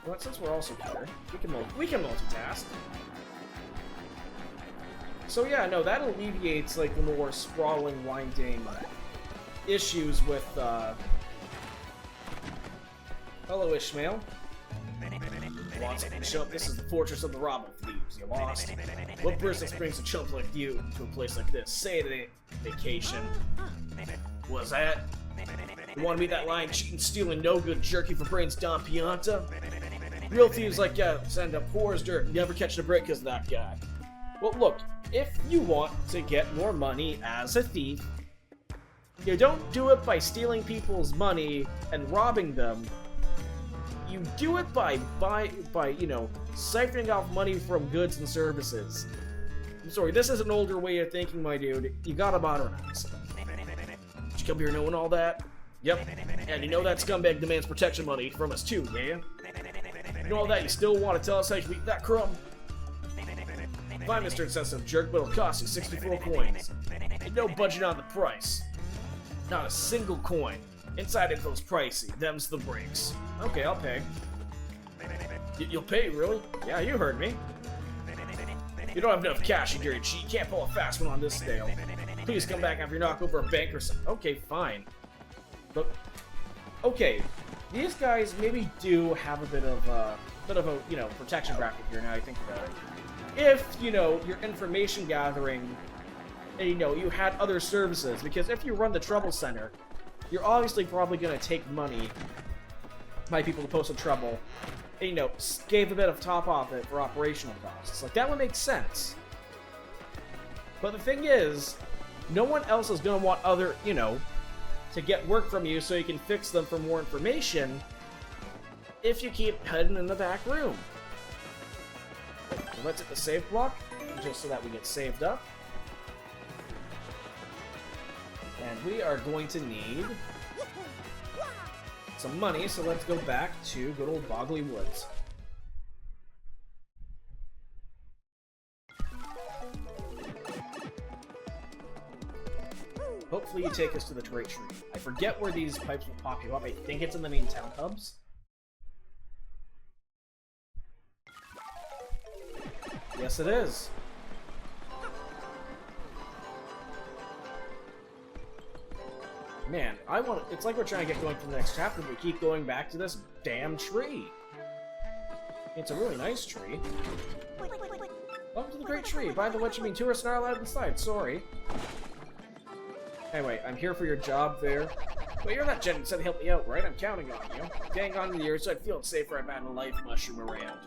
A: But since we're also here, we can multitask. So yeah, no, that alleviates, like, the more sprawling, winding issues with, Hello, Ishmael. You want something to show up? This is the fortress of the robber thieves. You lost? What business brings a chump like you to a place like this? Say it ain't vacation. What's that? You want to meet that lying, cheating, stealing, no-good jerky for brains Don Pianta? Real thieves like you send up poor as dirt and never catching a break because of that guy. Well, look, if you want to get more money as a thief, you don't do it by stealing people's money and robbing them. You do it by you know, siphoning off money from goods and services. I'm sorry, this is an older way of thinking, my dude. You gotta modernize. Did you come here knowing all that? Yep. And you know that scumbag demands protection money from us too, yeah? You know all that, you still want to tell us how you eat that crumb? Fine, Mr. Insensitive Jerk, but it'll cost you 64 coins. And no budget on the price. Not a single coin. Inside info's pricey. Them's the breaks. Okay, I'll pay. You'll pay, really? Yeah, you heard me. You don't have enough cash in your cheat. You can't pull a fast one on this sale. Please come back after you knock over a bank or something. Okay, fine. But, okay, these guys maybe do have a bit of, bit of a, protection bracket here, now I think about it. If, your information gathering, and, you had other services, because if you run the Trouble Center, you're obviously probably going to take money by people to post a trouble, and, gave a bit of top off it for operational costs. Like, that would make sense. But the thing is, no one else is going to want other, to get work from you so you can fix them for more information if you keep heading in the back room. So let's hit the save block, just so that we get saved up. And we are going to need some money, so let's go back to good old Boggly Woods. Hopefully you take us to the Great Tree. I forget where these pipes will pop you up. I think it's in the main town hubs. Yes, it is. Man, it's like we're trying to get going to the next chapter, but we keep going back to this damn tree. It's a really nice tree. Welcome to the Great Tree. By the way, you mean tourists are not allowed inside. Sorry. Anyway, I'm here for your job there. Well, you're that gent who said to help me out, right? I'm counting on you. Gang on the years, so I'd feel safer if I had a life mushroom around.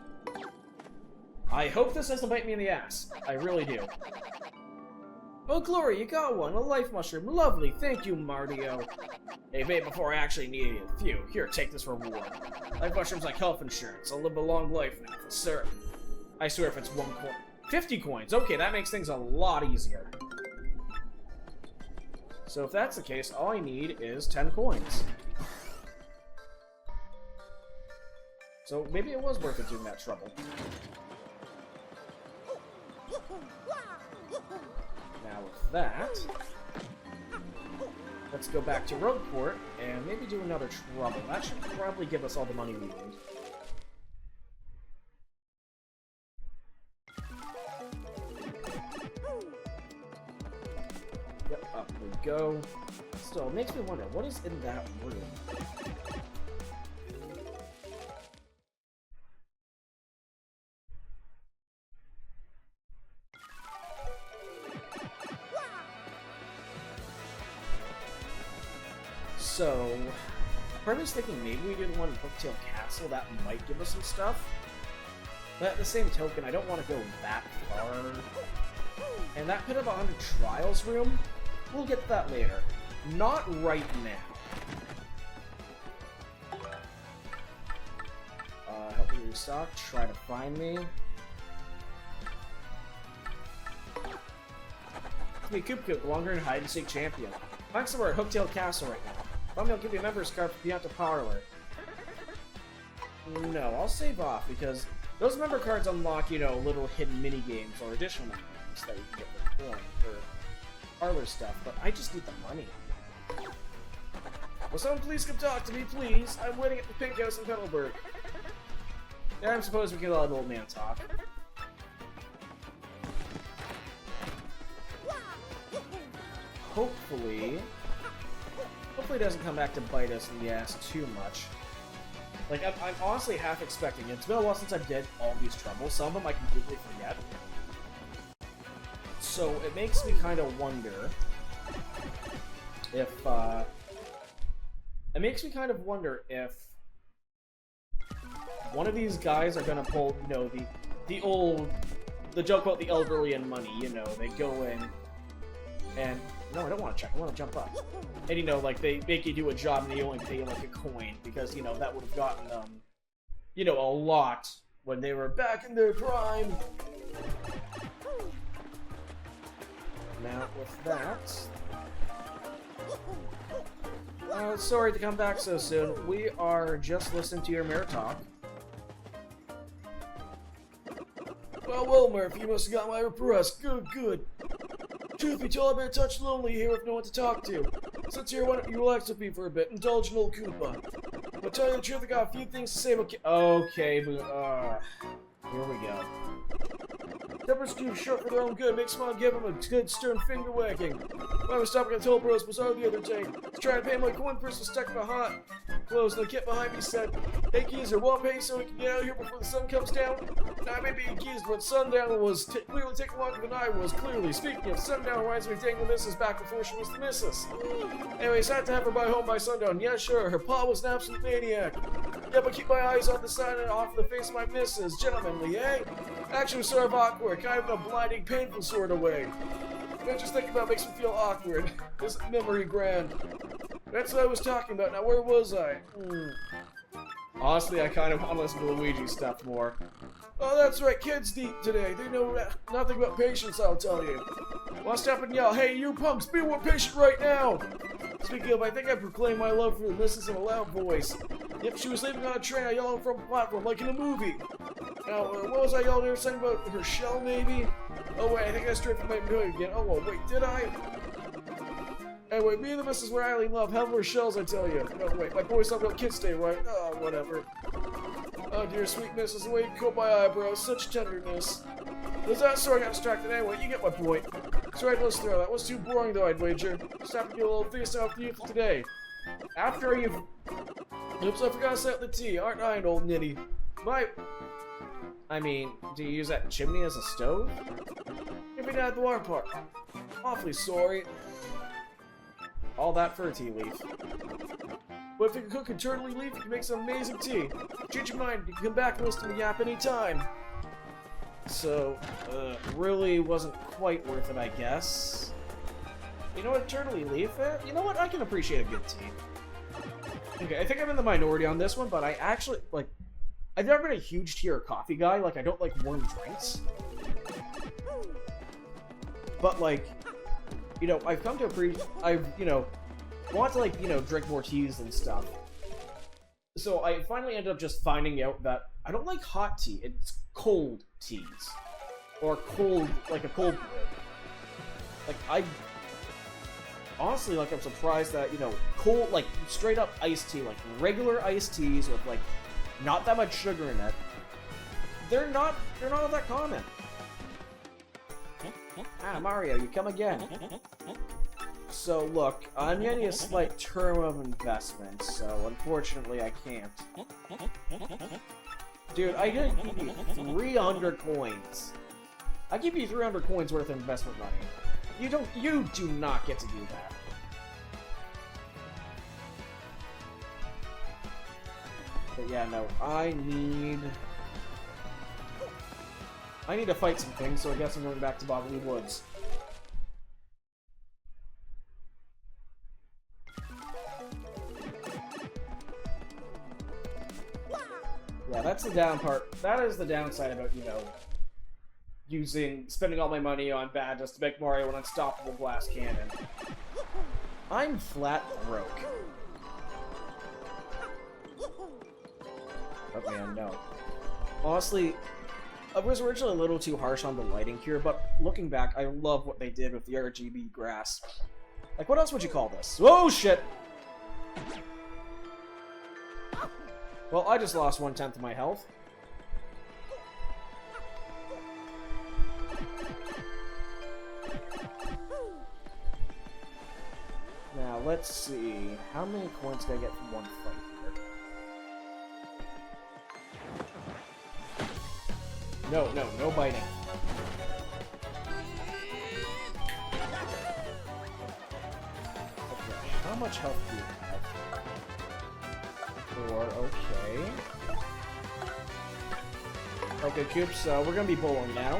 A: I hope this doesn't bite me in the ass. I really do. Oh, Glory, you got one. A life mushroom. Lovely. Thank you, Mardio. Hey, babe, before I actually needed it. Phew. Here, take this reward. Life mushrooms like health insurance. I'll live a long life now, for certain. I swear if it's 1 coin. 50 coins. Okay, that makes things a lot easier. So if that's the case, all I need is 10 coins. So maybe it was worth it doing that trouble. Now with that, let's go back to Rogueport and maybe do another trouble. That should probably give us all the money we need. Yep, up we go. Still, it makes me wonder, what is in that room? So, part of me is thinking maybe we do the one in Hooktail Castle, that might give us some stuff. But at the same token, I don't want to go that far. And that pit of 100 trials room, we'll get to that later. Not right now. Help me restock, try to find me. It's me, Coop Coop, longer and hide-and-seek champion. Find somewhere at Hooktail Castle right now. Probably I'll give you a member's card for Beyond the Parlor. No, I'll save off, because those member cards unlock, little hidden mini-games or additional mini-games that you can get with coin for parlor stuff, but I just need the money. Will someone please come talk to me, please? I'm waiting at the Pink House in Petalburg. Yeah, I'm supposed we can let an old man talk. Hopefully it doesn't come back to bite us in the ass too much. Like, I'm honestly half expecting it. It's been a while since I've did all these troubles. Some of them I completely forget. So it makes me kind of wonder if, one of these guys are gonna pull, the joke about the elderly and money, they go in and, no, I don't want to check, I want to jump up. And, they make you do a job and they only pay you, a coin, because, that would have gotten them, a lot when they were back in their prime. Now, with that... sorry to come back so soon. We are just listening to your mayor talk. Well, Murph, you must have got my request. Good. Truth be told, I've been a touch lonely here with no one to talk to. Since you're one, you relax with me for a bit. Indulge in old Koopa. But tell you the truth, I got a few things to say about... Okay, but, here we go. Temper's too short for their own good. Make Smile give him a good stern finger wagging. When I was stopping at Toll Bros Bazaar the other day, I was trying to pay my coin person stuck behind. Closed, and the kid behind me said, "Hey geezer, won't pay so we can get out of here before the sun comes down?" Now I may be accused, but sundown was clearly taking longer than I was. Clearly, speaking of sundown, reminds me of taking the missus back before she was the missus. Anyways, I had to have her by home by sundown. Yeah, sure, her pa was an absolute maniac. Yeah, but keep my eyes on the sign and off the face of my missus. Gentlemanly, eh? Actually, it was sort of awkward, kind of in a blinding, painful sort of way. But just thinking about it makes me feel awkward. This memory grand. That's what I was talking about. Now, where was I? Honestly, I kind of want to listen to Luigi stuff more. Oh, that's right, kids deep today. They know nothing about patience, I'll tell you. Well, I'll stop and yell, "Hey, you punks, be more patient right now!" Speaking of, I think I proclaimed my love for the missus in a loud voice. Yep, she was leaving on a train, I yelled from a platform, like in a movie. Now, what was I yelling there? Something about her shell, maybe? Oh, wait, I think I strayed from my million again. Oh, well, wait, did I? Anyway, me and the missus were highly in love. Hell of her shells, I tell you. No, wait, my boy's talking about kids day, right? Oh, whatever. Oh, dear sweet missus, the way you coat my eyebrows, such tenderness. Was that so I got distracted anyway? You get my point. So right, let's throw that. Was too boring, though, I'd wager. Stop and get a little face off to you for today. After you've... Oops, I forgot to set the tea. Aren't I an old nitty? I mean, do you use that chimney as a stove? Maybe not at the water park. Awfully sorry. All that for a tea leaf. But if you can cook a turtley leaf, you can make some amazing tea. Change your mind, you can come back and listen to me yap anytime. So, really wasn't quite worth it, I guess. You know what, turtley leaf? You know what, I can appreciate a good tea. Okay, I think I'm in the minority on this one, but I actually, like, I've never been a huge tea or coffee guy. Like, I don't like warm drinks. But, like, you know, I've come to appreciate, want to, like, you know, drink more teas and stuff. So I finally ended up just finding out that I don't like hot tea. It's cold teas. Or cold, like a cold brew. Like, honestly, like, I'm surprised that, you know, cold, like, straight up iced tea, like, regular iced teas with, like, not that much sugar in it. They're not all that common. Ah, Mario, you come again. So, look, I'm getting a slight term of investment, so unfortunately I can't. Dude, I gotta give you 300 coins. I give you 300 coins worth of investment money. You do not get to do that. But yeah, no, I need to fight some things, so I guess I'm going back to Bobbly Woods. Yeah, that's the down part. That is the downside about, you know, spending all my money on badges to make Mario an unstoppable glass cannon. I'm flat broke. Oh man, no. Honestly, I was originally a little too harsh on the lighting here, but looking back, I love what they did with the RGB grass. Like, what else would you call this? Oh, shit! Well, I just lost 1/10 of my health. Now, let's see. How many coins can I get from one fight here? No biting. Okay, how much health do you have? 4, okay. Okay, Coops, we're gonna be bowling now.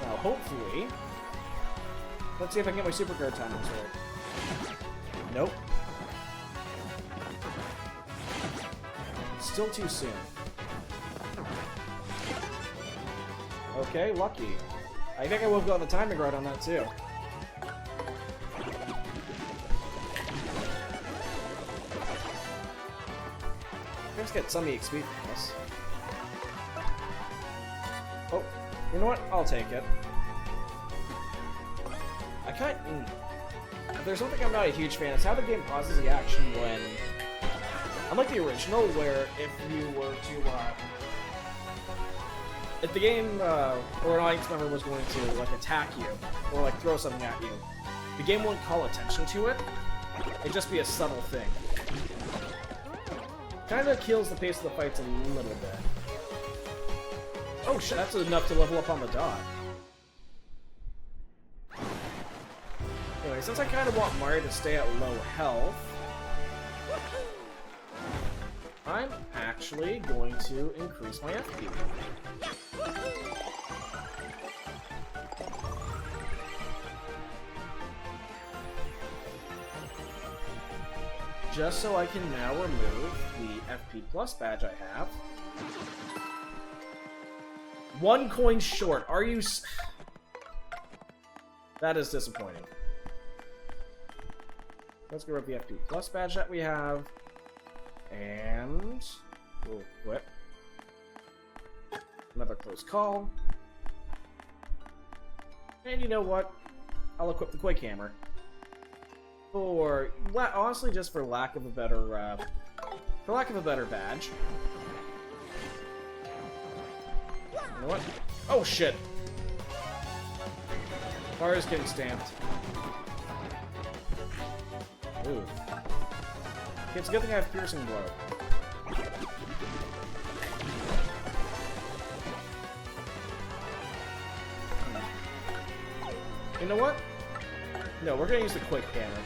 A: Now, hopefully... Let's see if I can get my supercard timings right. Nope. Still too soon. Okay, lucky. I think I would have gotten the timing right on that, too. Let's get some EXP from this. Oh, you know what? I'll take it. I can't... If there's something I'm not a huge fan, it's how the game pauses the action when Unlike the original, where if you were to, if the game, or an audience member was going to, like, attack you, or, like, throw something at you, the game wouldn't call attention to it. It'd just be a subtle thing. Kinda kills the pace of the fights a little bit. Oh shit, that's enough to level up on the dot. Anyway, since I kinda want Mario to stay at low health, I'm actually going to increase my FP. Just so I can now remove the FP Plus badge I have. 1 coin short. Are you That is disappointing. Let's get rid of the FP Plus badge that we have. And we'll equip. Another close call. And you know what? I'll equip the Quake Hammer. Honestly, just for lack of a better, badge. You know what? Oh shit! Fire's getting stamped. Ooh. Okay, it's a good thing I have Piercing Blow. You know what? No, we're gonna use the Quick Hammer.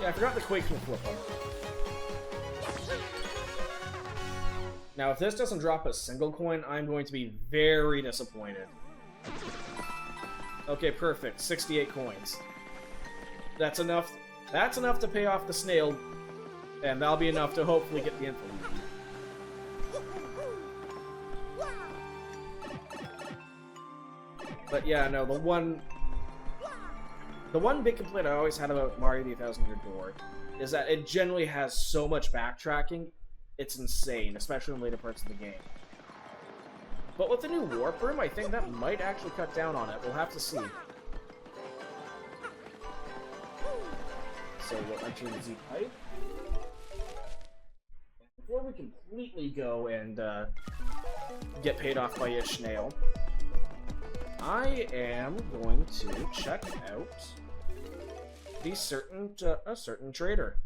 A: Yeah, I forgot the Quake can flip them. Now, if this doesn't drop a single coin, I'm going to be very disappointed. Okay, perfect. 68 coins. That's enough. That's enough to pay off the snail, and that'll be enough to hopefully get the info. But yeah, no, the one big complaint I always had about Mario the 1000-Year Door is that it generally has so much backtracking, it's insane, especially in later parts of the game. But with the new Warp Room, I think that might actually cut down on it. We'll have to see. So we'll enter the Z pipe. Before we completely go and get paid off by Ishnail, I am going to check out a certain trader.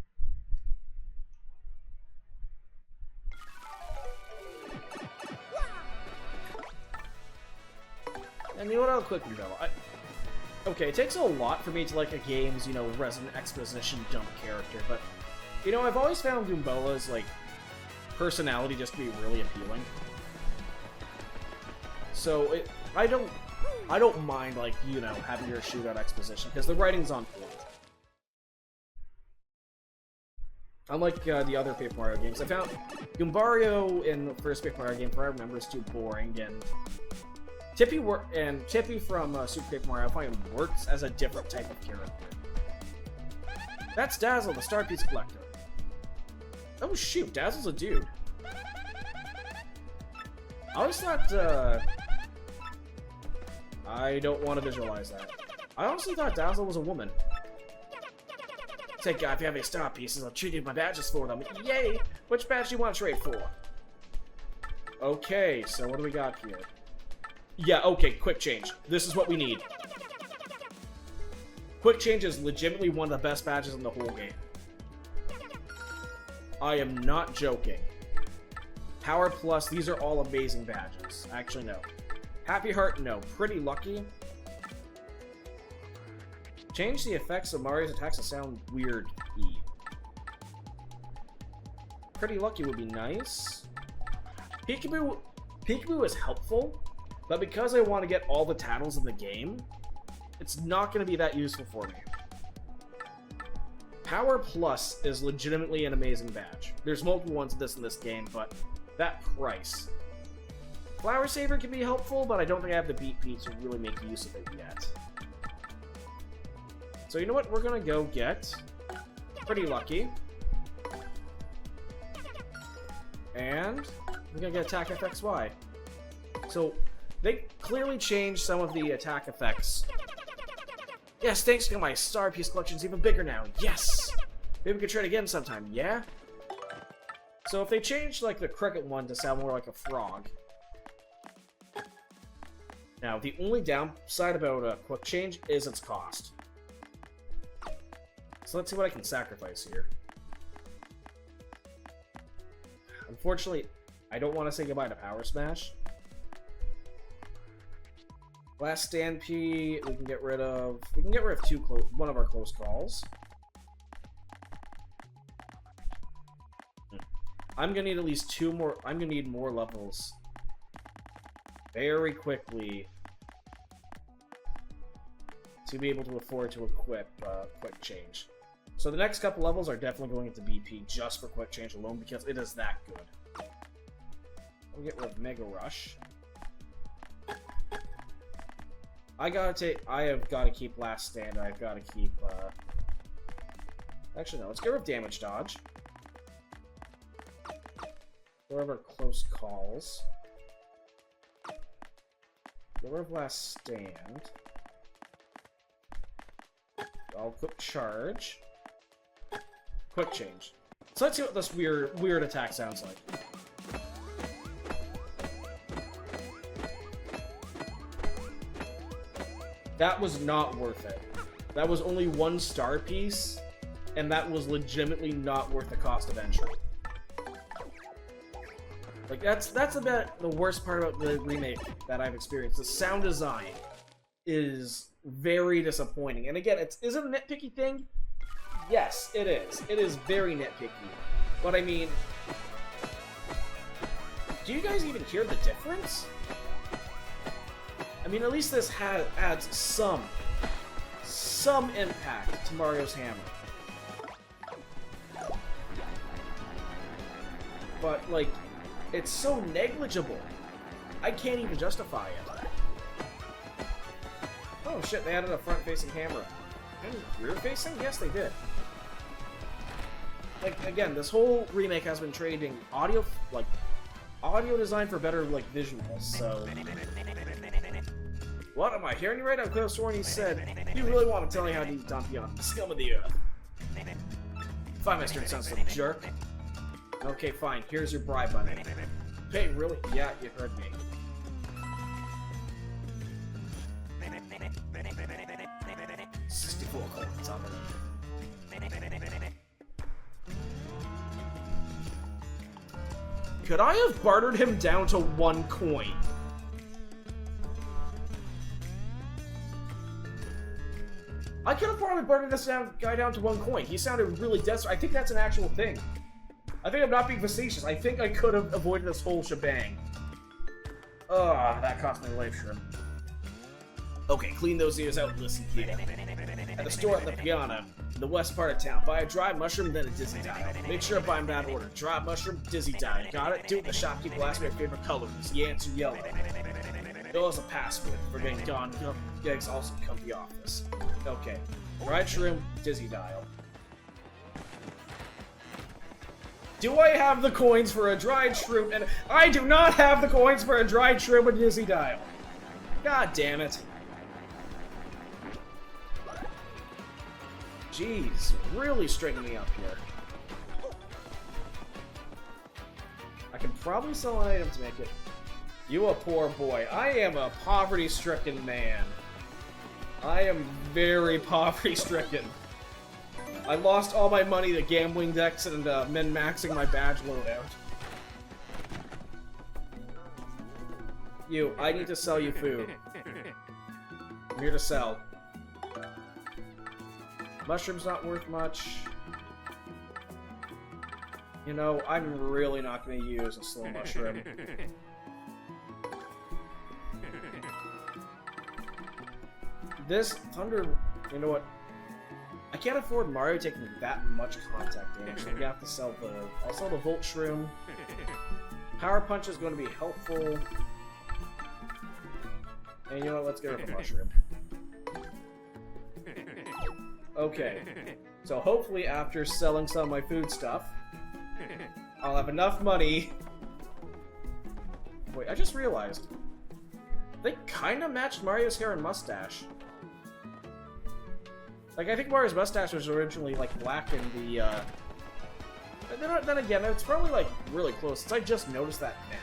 A: And you know what, I'll quickly go. Okay, it takes a lot for me to like a game's, resident exposition dump character, but, I've always found Goombola's, personality just to be really appealing. So, I don't mind, having your shootout exposition, because the writing's on point. Unlike the other Paper Mario games, I found Goombario in the first Paper Mario game, if I remember, is too boring, and Tippy from Super Paper Mario, I find works as a different type of character. That's Dazzle, the Star Piece Collector. Oh shoot, Dazzle's a dude. I always thought, I don't want to visualize that. I honestly thought Dazzle was a woman. Say, God, if you have any star pieces, I'll trade you my badges for them. Yay! Which badge do you want to trade for? Okay, so what do we got here? Yeah, okay, Quick Change. This is what we need. Quick Change is legitimately one of the best badges in the whole game. I am not joking. Power Plus, these are all amazing badges. Actually, no. Happy Heart, no. Pretty Lucky. Change the effects of Mario's attacks to sound weird-y. Pretty Lucky would be nice. Peekaboo is helpful, but because I want to get all the titles in the game, it's not going to be that useful for me. Power Plus is legitimately an amazing badge. There's multiple ones of this in this game, but that price. Flower Saver can be helpful, but I don't think I have the Beat P to really make use of it yet. So you know what? We're going to go get Pretty Lucky. And we're going to get Attack FXY. So they clearly changed some of the attack effects Yes, thanks to my star piece collection's even bigger now. Yes! Maybe we could trade again sometime, yeah? So if they change, like, the cricket one to sound more like a frog... Now, the only downside about a quick change is its cost. So let's see what I can sacrifice here. Unfortunately, I don't want to say goodbye to Power Smash. Last Stand P, we can get rid of... We can get rid of one of our close calls. I'm gonna need at least 2 more... I'm gonna need more levels. Very quickly. To be able to afford to equip Quick Change. So the next couple levels are definitely going into BP just for Quick Change alone because it is that good. We'll get rid of Mega Rush. I have got to keep Last Stand. I've got to keep, Actually, no. Let's get rid of Damage Dodge. Get rid of our Close Calls. Get rid of Last Stand. I'll Quick Charge. Quick Change. So let's see what this weird attack sounds like. That was not worth it. That was only 1 star piece, and that was legitimately not worth the cost of entry. Like, that's about the worst part about the remake that I've experienced. The sound design is very disappointing. And again, is it a nitpicky thing? Yes, it is. It is very nitpicky. But I mean, do you guys even hear the difference? I mean, at least this adds some impact to Mario's hammer. But, like, it's so negligible. I can't even justify it. Oh shit, they added a front-facing camera. And rear-facing? Yes, they did. Like, again, this whole remake has been trading audio design for better, like, visuals, so... What, am I hearing you right? I could have sworn he said, you really want to tell me how to dump you on the scum of the earth. Fine, Mr. Insensitive Jerk. Okay, fine, here's your bribe money. Hey, really? Yeah, you heard me. Coins on it. Could I have bartered him down to 1 coin? I could have probably bartered this guy down to 1 coin. He sounded really desperate. I think that's an actual thing. I think I'm not being facetious. I think I could have avoided this whole shebang. Ugh, that cost me life shrimp. Okay, clean those ears out and listen here. At the store at the piano, in the west part of town, buy a dry mushroom, then a dizzy dial. Make sure to buy them that order. Dry mushroom, dizzy dial. Got it? Do it. The shopkeeper will ask me your favorite color is. You answer yellow. Go as a password. For getting gone, gigs also come to the office. Okay. Dried shroom, dizzy dial. Do I have the coins for a dried shroom? And I do not have the coins for a dried shroom and dizzy dial. God damn it. Jeez, really straightening me up here. I can probably sell an item to make it. You a poor boy. I am a poverty-stricken man. I am very poverty-stricken. I lost all my money to gambling decks and min-maxing my badge loadout. You, I need to sell you food. I'm here to sell. Mushroom's not worth much. You know, I'm really not going to use a slow mushroom. This Thunder... You know what? I can't afford Mario taking that much contact damage, so we have to sell the... I'll sell the Volt Shroom. Power Punch is going to be helpful. And you know what? Let's get rid of the Mushroom. Okay. So hopefully after selling some of my food stuff, I'll have enough money... Wait, I just realized. They kinda matched Mario's hair and mustache. Like, I think Mario's mustache was originally, like, black in the, then again, it's probably, like, really close, since I just noticed that now.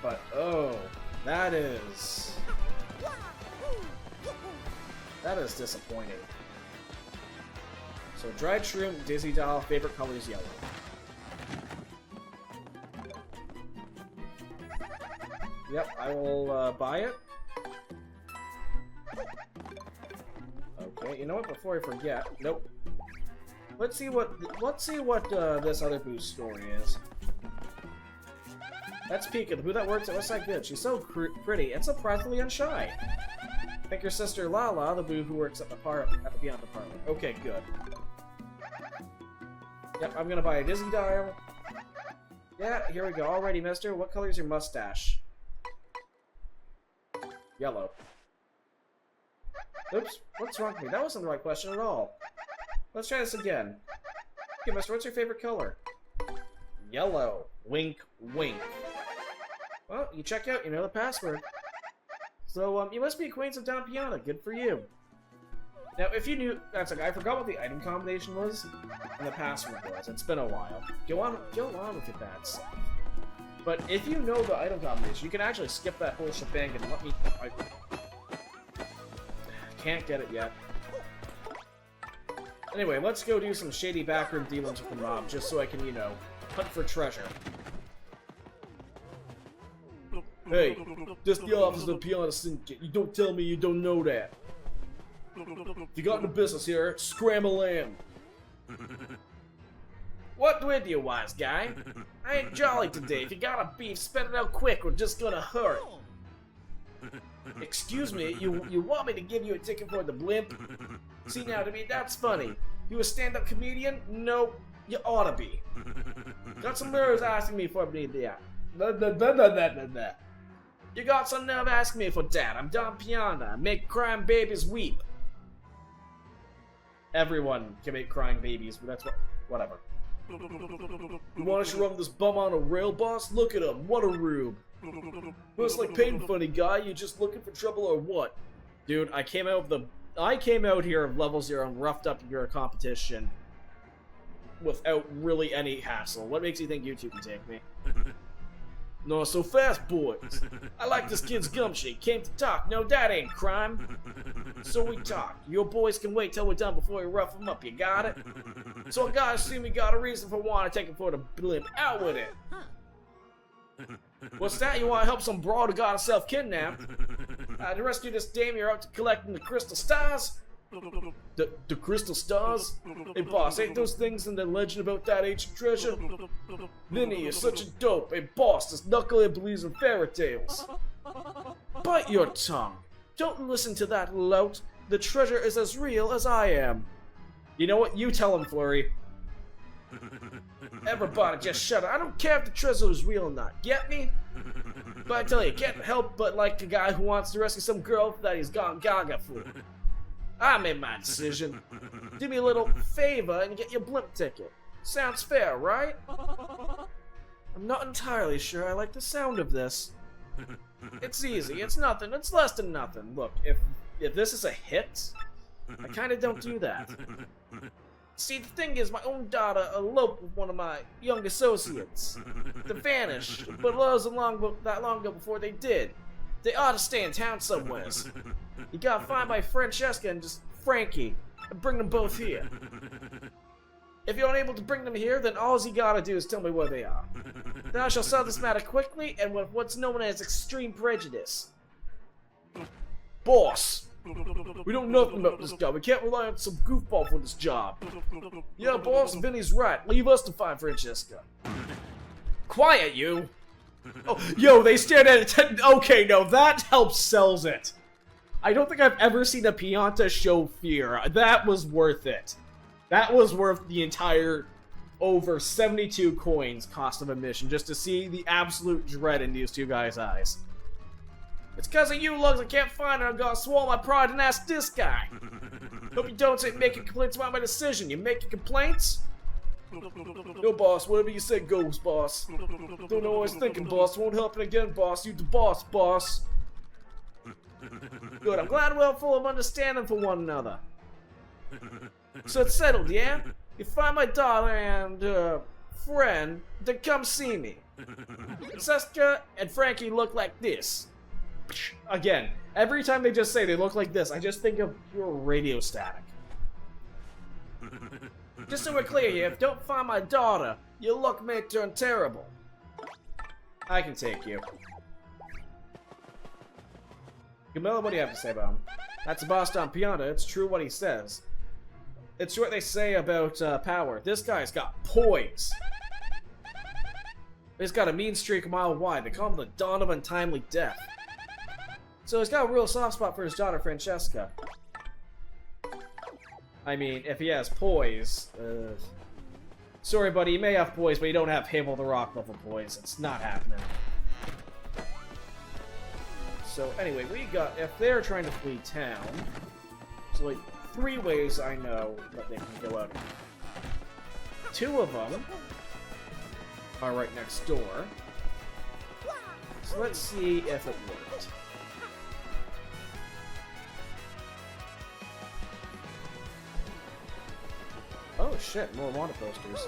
A: But, oh, that is disappointing. So, dried shroom, Dizzy doll, favorite color is yellow. Yep, I will, buy it. Okay, you know what? Before I forget, nope. Let's see what this other boo's story is. That's Pika, the boo that works at Westside Good. She's so pretty and surprisingly unshy. Think your sister Lala, the boo who works at the Beyond department. Okay, good. Yep, I'm gonna buy a Disney dial. Yeah, here we go. Alrighty, mister. What color is your mustache? Yellow. Oops, what's wrong with me? That wasn't the right question at all. Let's try this again. Okay, mister, what's your favorite color? Yellow. Wink, wink. Well, you check out, you know the password. So, you must be acquainted with Don Piana. Good for you. Now, if you knew... That's okay, I forgot what the item combination was, and the password was. It's been a while. Go on with your bad stuff. But if you know the item combination, you can actually skip that whole shebang and let me... I can't get it yet. Anyway, let's go do some shady backroom dealings with the mob, just so I can, you know, hunt for treasure. Hey, this the office of the Piana Syndicate. You don't tell me you don't know that. If you got no business here, scramble in. What with you, wise guy? I ain't jolly today. If you got a beef, spit it out quick. We're just gonna hurt. Excuse me, you want me to give you a ticket for the blimp? See now, to me, that's funny. You a stand-up comedian? Nope, you ought to be. Got some nerves asking me for me there. You got some nerve asking me for that. I'm Don Piana. I make crying babies weep. Everyone can make crying babies, but that's whatever. You want us to run this bum on a rail, boss? Look at him. What a rube. Looks like pain, funny guy. You just looking for trouble or what? Dude, I came out here of level 0 and roughed up your competition without really any hassle. What makes you think you two can take me? Not so fast, boys. I like this kid's gumshoe. Came to talk. No, that ain't crime. So we talk. Your boys can wait till we're done before you rough them up. You got it? So I gotta assume you got a reason for wanting to take it for the blimp. Out with it. What's that? You want to help some broad who got herself kidnapped? To rescue this dame, you're out to collecting the crystal stars? The crystal stars? Hey boss, ain't those things in the legend about that ancient treasure? Vinny, you're such a dope. Hey boss, this knucklehead believes in fairy tales. Bite your tongue. Don't listen to that lout. The treasure is as real as I am. You know what? You tell him, Flurry. Everybody just shut up. I don't care if the treasure is real or not. Get me? But I tell you, can't help but like a guy who wants to rescue some girl that he's gone gaga for. I made my decision. Do me a little favor and get your blimp ticket. Sounds fair, right? I'm not entirely sure I like the sound of this. It's easy. It's nothing. It's less than nothing. Look, if this is a hit, I kind of don't do that. See, the thing is, my own daughter eloped with one of my young associates. They vanished, but it wasn't that long ago before they did. They ought to stay in town somewhere. You gotta find my Francesca and just Frankie, and bring them both here. If you're unable to bring them here, then all you gotta do is tell me where they are. Then I shall settle this matter quickly and with what's known as extreme prejudice. Boss! We don't know nothing about this guy. We can't rely on some goofball for this job. Yeah, boss, Vinny's right. Leave us to find Francesca. Quiet, you! Oh, yo, they stared at it. Okay, no, that helps sells it. I don't think I've ever seen a Pianta show fear. That was worth it. That was worth the entire over 72 coins cost of admission just to see the absolute dread in these two guys' eyes. It's cause of you, Lugs. I can't find her. I'm gonna swallow my pride and ask this guy. Hope you don't say making complaints about my decision. You making complaints? No, boss. Whatever you say goes, boss. Don't know what I was thinking, boss. Won't happen again, boss. You the boss, boss. Good, I'm glad we're full of understanding for one another. So it's settled, yeah? You find my daughter and, friend, then come see me. Seska and Frankie look like this. Again, every time they just say they look like this, I just think of pure radio static. Just so we're clear here, if you don't find my daughter, your luck may turn terrible. I can take you. Camilla, what do you have to say about him? That's the boss Don Pianta. It's true what he says. It's what they say about power. This guy's got poise. He's got a mean streak a mile wide. They call him the Dawn of Untimely Death. So he's got a real soft spot for his daughter, Francesca. I mean, if he has poise... sorry, buddy, you may have poise, but you don't have Hable the Rock level poise. It's not happening. So anyway, we got... If they're trying to flee town... So like, 3 ways I know that they can go out. 2 of them are right next door. So let's see if it worked. Oh shit, more Wanda posters.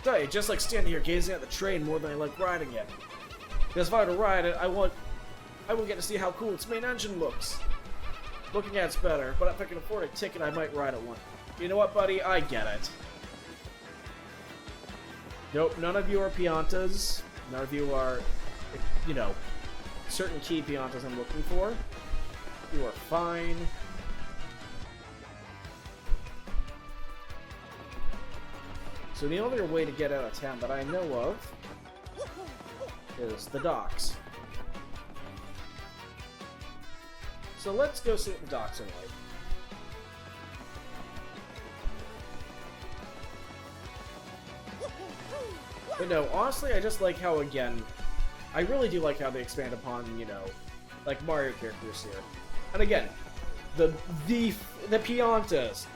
A: Hey, just like standing here gazing at the train more than I like riding it. Because if I were to ride it, I will get to see how cool its main engine looks. Looking at it's better, but if I can afford a ticket, I might ride it one. You know what, buddy? I get it. Nope, none of you are Piantas. None of you are, you know, certain key Piantas I'm looking for. You are fine. So the only way to get out of town that I know of is the docks. So let's go see what the docks are like. But no, honestly, I just like how, again, I really do like how they expand upon, you know, like Mario characters here. And again, the Piantas,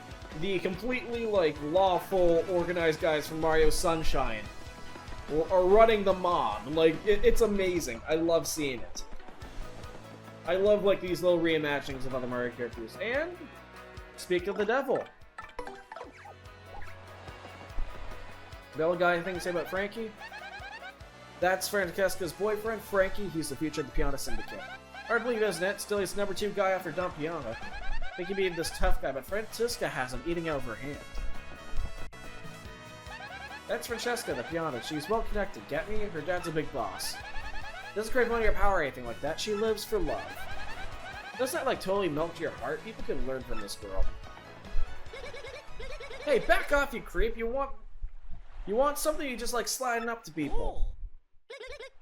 A: the completely, like, lawful, organized guys from Mario Sunshine are running the mob. Like, it's amazing. I love seeing it. I love, like, these little reimaginings of other Mario characters. And, speak of the devil. Bella guy, anything to say about Frankie? That's Francesca's boyfriend, Frankie. He's the future of the Pianta Syndicate. Hard to believe, isn't it? Still, he's number 2 guy after Don Pianta. I think he'd be this tough guy, but Francesca has him eating out of her hand. That's Francesca, the Pianta. She's well connected, get me? Her dad's a big boss. Doesn't crave money or power or anything like that. She lives for love. Doesn't that, like, totally melt your heart? People can learn from this girl. Hey, back off, you creep. You want something, you just like sliding up to people.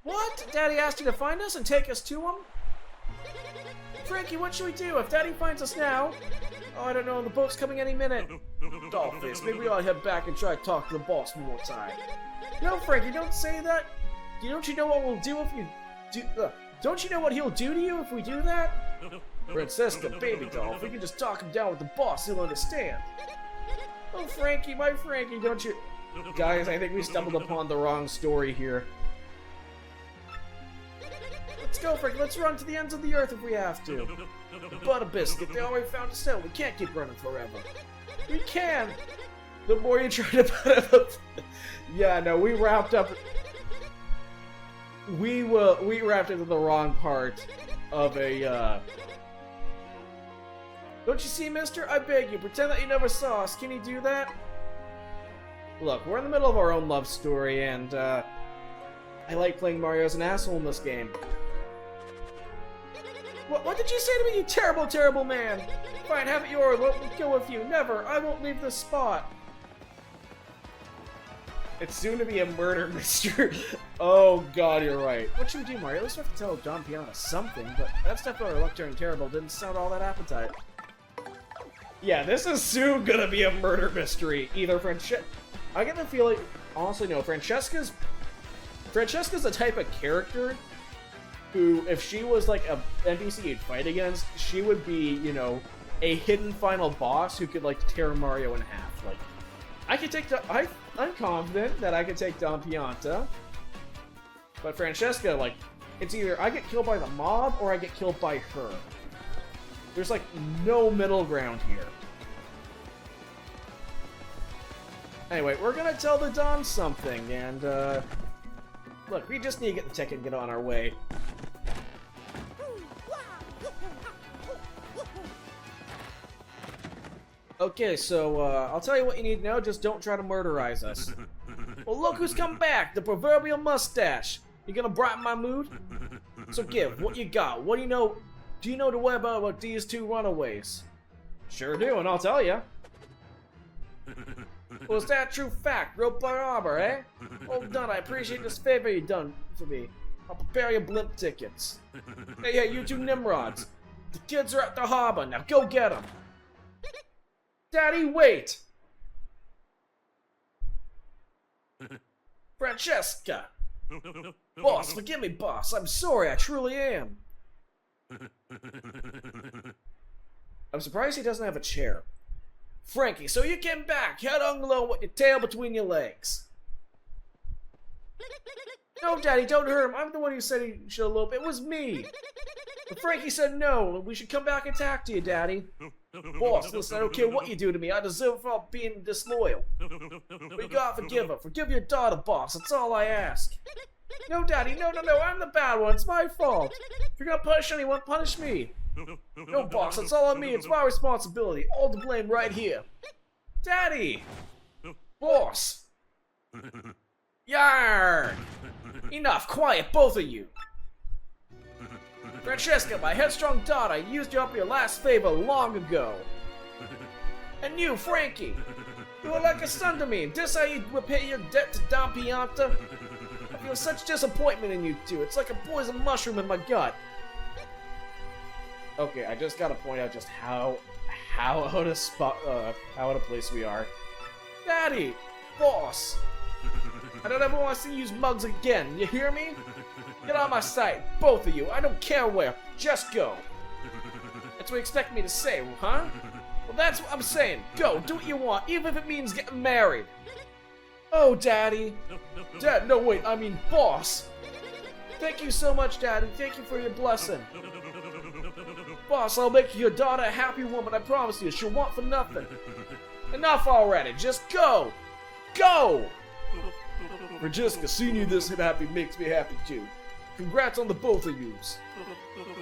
A: What? Daddy asked you to find us and take us to him? Frankie, what should we do? If Daddy finds us now... Oh, I don't know, the boat's coming any minute. Dollface, maybe we ought to head back and try to talk to the boss one more time. No, Frankie, don't say that. Don't you know what we'll do if you do... don't you know what he'll do to you if we do that? Francesca, baby doll, if we can just talk him down with the boss, he'll understand. Oh, Frankie, my Frankie, don't you... Guys, I think we stumbled upon the wrong story here. Let's go, Frankie. Let's run to the ends of the earth if we have to. But a biscuit, they already found us out. We can't keep running forever. We can! The more you try to put it... Yeah, no, we wrapped up... We wrapped into the wrong part of a, Don't you see, mister? I beg you, pretend that you never saw us. Can you do that? Look, we're in the middle of our own love story, and, I like playing Mario as an asshole in this game. What did you say to me, you terrible, terrible man? Fine, have it yours. Let me go with you. Never. I won't leave this spot. It's soon to be a murder mystery. Oh, God, you're right. What should we do, Mario? At least we have to tell Don Pianta something, but that stuff about our luck turning terrible didn't sound all that appetite. Yeah, this is soon gonna be a murder mystery. Either I get the feeling, honestly, no, Francesca's the type of character who, if she was like a NPC you'd fight against, she would be, you know, a hidden final boss who could like tear Mario in half. Like, I could take I'm confident that I could take Don Pianta, but Francesca, like, It's either I get killed by the mob or I get killed by her. There's like no middle ground here. Anyway, we're gonna tell the Don something, and look, we just need to get the ticket and get on our way. Okay, so I'll tell you what you need to know, just don't try to murderize us. Well, look who's come back, the proverbial mustache. You gonna brighten my mood? So give, what you got? What do you know? Do you know the web about these two runaways? Sure do, and I'll tell you. Well, is that a true fact? Rope by arbor, eh? Well done, I appreciate this favor you done for me. I'll prepare your blimp tickets. Hey, you two Nimrods. The kids are at the harbor, now go get them. Daddy, wait! Francesca! Boss, forgive me, boss. I'm sorry, I truly am. I'm surprised he doesn't have a chair. Frankie, so you came back, head on low with your tail between your legs. No, Daddy, don't hurt him. I'm the one who said he should elope. It was me. But Frankie said no, we should come back and talk to you, Daddy. Boss, listen, I don't care what you do to me. I deserve it for being disloyal. But you gotta forgive her. Forgive your daughter, boss. That's all I ask. No, Daddy, no, I'm the bad one. It's my fault. If you're gonna punish anyone, punish me. No, boss, it's all on me. It's my responsibility. All to blame right here. Daddy! Boss! Yarr! Enough, quiet, both of you. Francesca, my headstrong daughter, I used you up for your last favor long ago. And you, Frankie, you were like a son to me. This how you repay your debt to Don Pianta? I feel such disappointment in you two. It's like a poison mushroom in my gut. Okay, I just gotta point out just how out of place we are. Daddy! Boss! I don't ever want to see you use mugs again, you hear me? Get out of my sight, both of you, I don't care where, just go! That's what you expect me to say, huh? Well, that's what I'm saying, go, do what you want, even if it means getting married! Oh, Daddy! Dad, no wait, I mean boss! Thank you so much, Daddy, thank you for your blessing. Boss, I'll make your daughter a happy woman, I promise you, she'll want for nothing. Enough already, just go! Go! Francesca, seeing you this happy makes me happy too. Congrats on the both of yous.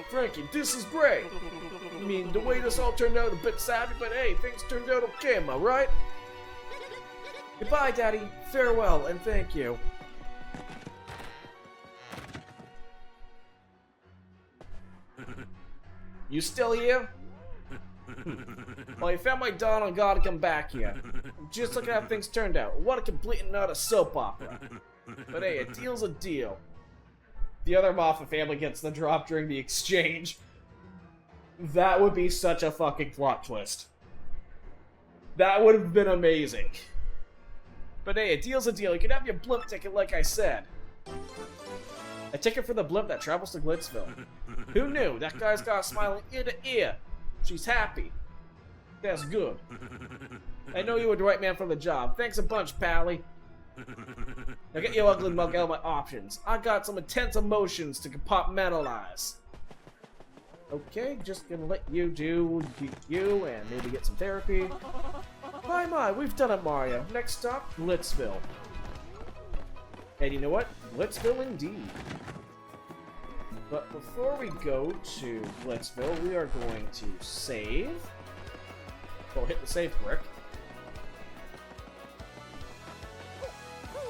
A: Frankie, this is great. I mean, the way this all turned out a bit savvy, but hey, things turned out okay, am I right? Goodbye, Daddy. Farewell, and thank you. You still here? Well, you found my daughter and gotta come back here. Just look at how things turned out. What a complete and utter soap opera. But hey, a deal's a deal. The other Moffat family gets the drop during the exchange. That would be such a fucking plot twist. That would have been amazing. But hey, a deal's a deal. You can have your blimp ticket like I said. A ticket for the blimp that travels to Glitzville. Who knew? That guy's got a smiling ear to ear. She's happy. That's good. I know you were the right man for the job. Thanks a bunch, Pally. Now get your ugly mug out of my options. I got some intense emotions to compartmentalize. Okay, just gonna let you do you and maybe get some therapy. My, we've done it, Mario. Next stop, Glitzville. And you know what? Glitzville indeed. But before we go to Glitzville, we are going to save. We'll hit the save brick.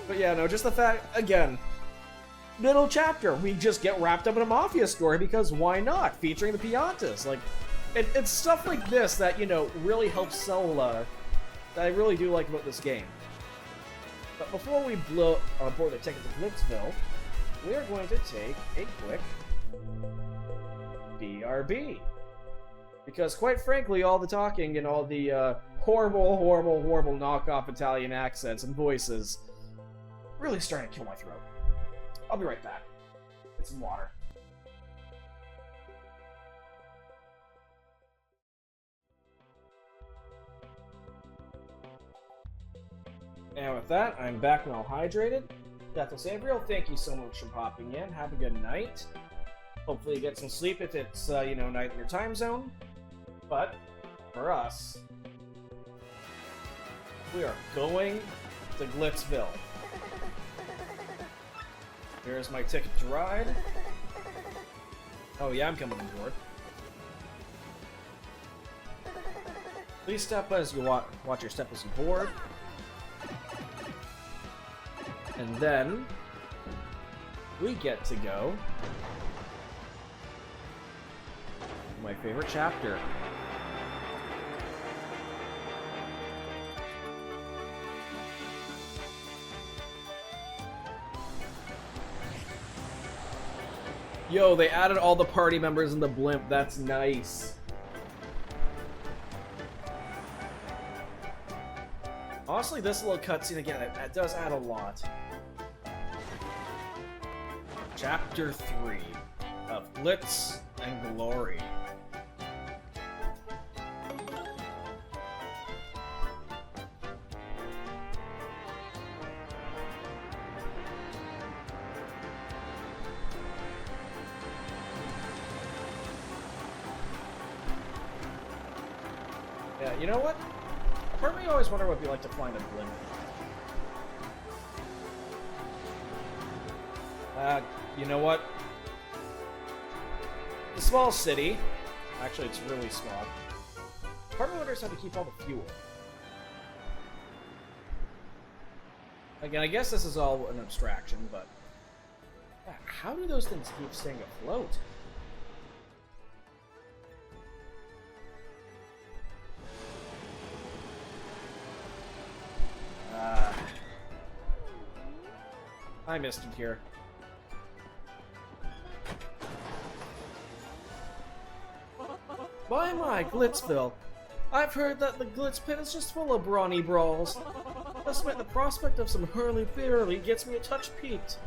A: But yeah, no, just the fact, again, middle chapter, we just get wrapped up in a Mafia story because why not? Featuring the Piantas. Like, it's stuff like this that, you know, really helps sell, that I really do like about this game. But before we blow aboard the ticket to Glitzville, we are going to take a quick BRB. Because quite frankly, all the talking and all the horrible knockoff Italian accents and voices really starting to kill my throat. I'll be right back. Get some water. And with that, I'm back and all hydrated. Death Sabriel, thank you so much for popping in. Have a good night. Hopefully you get some sleep if it's, you know, night in your time zone. But, for us, we are going to Glitzville. Here's my ticket to ride. Oh yeah, I'm coming on board. Please step as you watch your step as you board. And then we get to go to my favorite chapter. Yo, they added all the party members in the blimp. That's nice. Honestly, this little cutscene again, it does add a lot. Chapter 3 of Glitz and Glory. Yeah, you know what? Part of me always wonder what it'd be like to fly in a blimp. You know what? The small city. Actually, it's really small. Part of me wonders how to keep all the fuel. Again, I guess this is all an abstraction, but yeah, how do those things keep staying afloat? I missed it here. My, Glitzville. I've heard that the Glitz pit is just full of brawny brawls. Thus, the prospect of some hurly-burly gets me a touch peaked.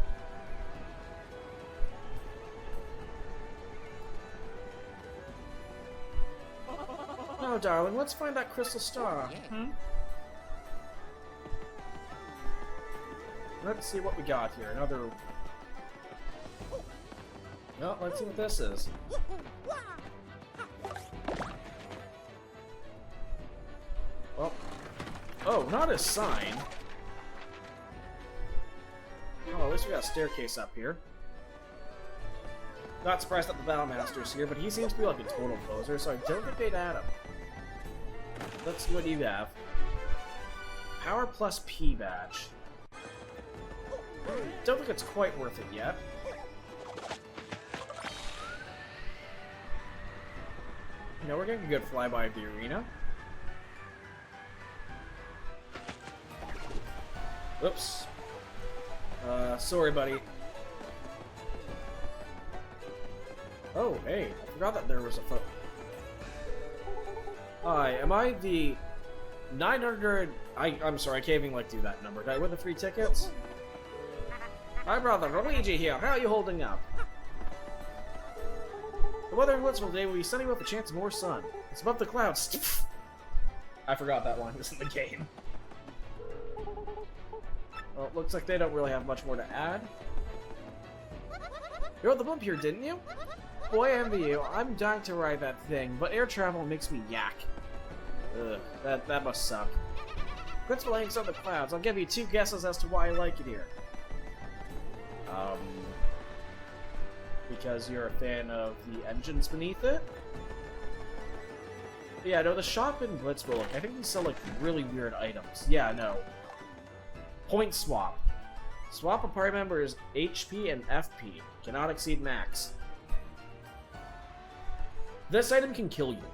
A: Now, darling, let's find that crystal star. Let's see what we got here. Another... No, let's see what this is. Well, oh, not a sign. Oh, at least we got a staircase up here. Not surprised that the Battlemaster's here, but he seems to be like a total poser, so I don't think they'd add him. Let's see what you have. Power plus P badge. Don't think it's quite worth it yet. You know, we're getting a good flyby of the arena. Oops. Sorry, buddy. Oh, hey, I forgot that there was a foot. Hi, am I the 900... I'm sorry, I can't even, like, do that number. Did I win the free tickets? Hi, brother, Luigi here. How are you holding up? The weather in Glitzville today will be sunny with a chance of more sun. It's above the clouds. I forgot that line was in the game. Well, it looks like they don't really have much more to add. You rode the blimp here, didn't you? Boy, I envy you. I'm dying to ride that thing, but air travel makes me yak. Ugh, that must suck. Glitzville hangs on the clouds. I'll give you 2 guesses as to why I like it here. Because you're a fan of the engines beneath it? Yeah, no, the shop in Glitzville, I think they sell, like, really weird items. Yeah, no. Point swap. Swap a party member's HP and FP. Cannot exceed max. This item can kill you.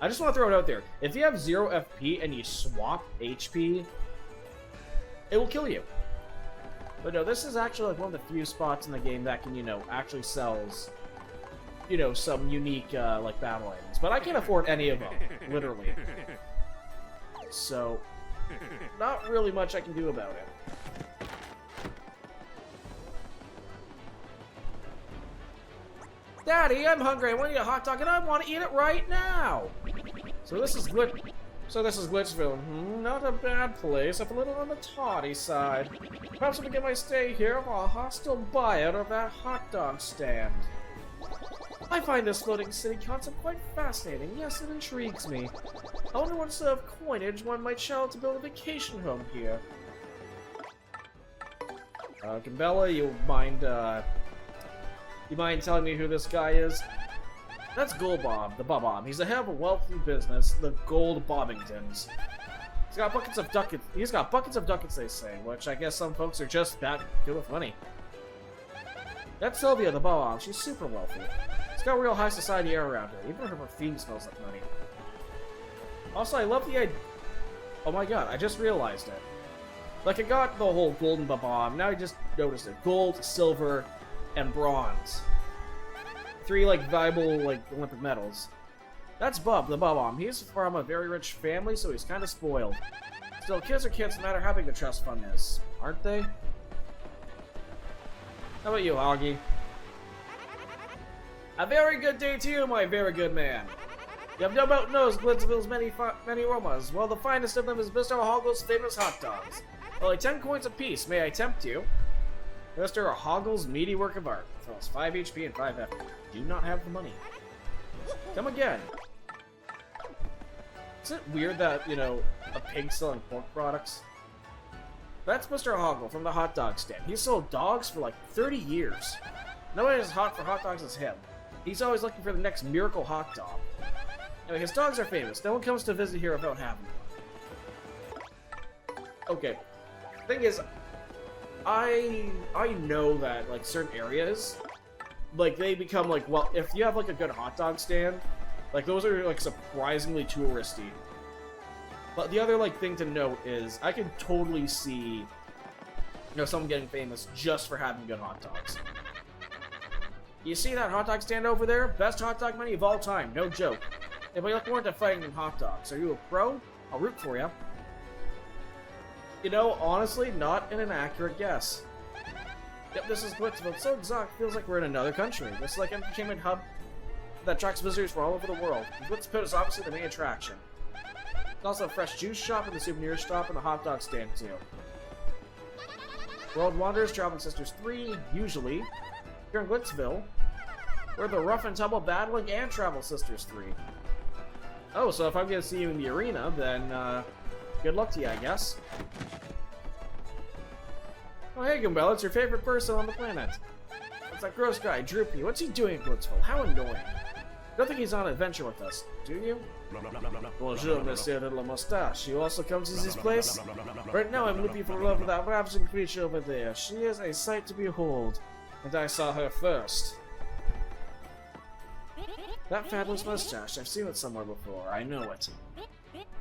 A: I just want to throw it out there. If you have 0 FP and you swap HP, it will kill you. But no, this is actually like one of the few spots in the game that can, you know, actually sells, you know, some unique, like, battle items. But I can't afford any of them, literally. So, not really much I can do about it. Daddy, I'm hungry. I want to eat a hot dog, and I want to eat it right now. So this is So this is Glitchville. Not a bad place, if a little on the tawdy side. Perhaps I begin my stay here while a hostile buyer of that hot dog stand. I find this floating city concept quite fascinating. Yes, it intrigues me. I wonder what sort of coinage one might shell to build a vacation home here. Gambella, you mind telling me who this guy is? That's Gold Bob, the Bob-Omb. He's the head of a wealthy business, the Gold Bobbingtons. He's got buckets of ducats, they say, which I guess some folks are just that good with money. That's Sylvia, the Bob-Omb. She's super wealthy. She's got real high society air around her. Even her perfume smells like money. Also, I love the idea. Oh my god, I just realized it. Like, I got the whole golden Bob-Omb, now I just noticed it. Gold, silver, and bronze. 3, like, valuable, like, Olympic medals. That's Bub, the Bob-Omb. He's from a very rich family, so he's kind of spoiled. Still, kids are kids no matter how big the trust fund is, aren't they? How about you, Hoggy? A very good day to you, my very good man. You have no doubt knows Glitchville's many aromas. Well, the finest of them is Mr. Hoggle's famous hot dogs. Only 10 coins apiece. May I tempt you? Mr. Hoggle's meaty work of art. Throws 5 HP and 5 effort. Do not have the money. Come again. Is it weird that, you know, a pig selling pork products? That's Mr. Hoggle from the hot dog stand. He sold dogs for like 30 years. Nobody is hot for hot dogs as him. He's always looking for the next miracle hot dog. Anyway, his dogs are famous. No one comes to visit here without having them. Okay. Thing is, I know that, like, certain areas, like, they become, like, well, if you have, like, a good hot dog stand, like, those are, like, surprisingly touristy. But the other, like, thing to note is, I can totally see, you know, someone getting famous just for having good hot dogs. You see that hot dog stand over there? Best hot dog menu of all time, no joke. If you look more into fighting than hot dogs, are you a pro? I'll root for you. You know, honestly, not an inaccurate guess. Yep, this is Glitchville. It's so exotic, feels like we're in another country. This is like an entertainment hub that attracts visitors from all over the world. Glitchville is obviously the main attraction. There's also a fresh juice shop and a souvenir shop and a hot dog stand, too. World Wanderers, Traveling Sisters 3, usually. Here in Glitchville, we're the Rough and Tumble Battling and Travel Sisters 3. Oh, so if I'm gonna see you in the arena, then, good luck to you, I guess. Oh, hey, Gumbel, it's your favorite person on the planet. It's that gross guy, Droopy. What's he doing in Glitchville? How annoying. Don't think he's on an adventure with us, do you? Bonjour, Monsieur de la Moustache. You also come to this place? Right now, I'm looking for love with that ravaging creature over there. She is a sight to behold. And I saw her first. That fabulous mustache, I've seen it somewhere before. I know it.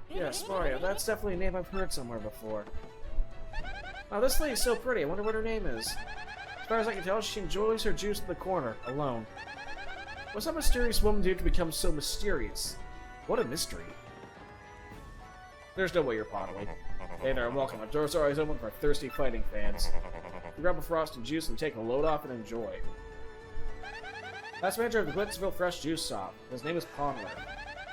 A: Yes, Mario, that's definitely a name I've heard somewhere before. Wow, this lady's so pretty. I wonder what her name is. As far as I can tell, she enjoys her juice in the corner, alone. What's that mysterious woman do to become so mysterious? What a mystery. There's no way you're Potterly. Hey there, welcome. The doors are always open for thirsty fighting fans. You grab a frosted juice and take a load off and enjoy. That's manager of the Glitchville Fresh Juice Shop. His name is Conway.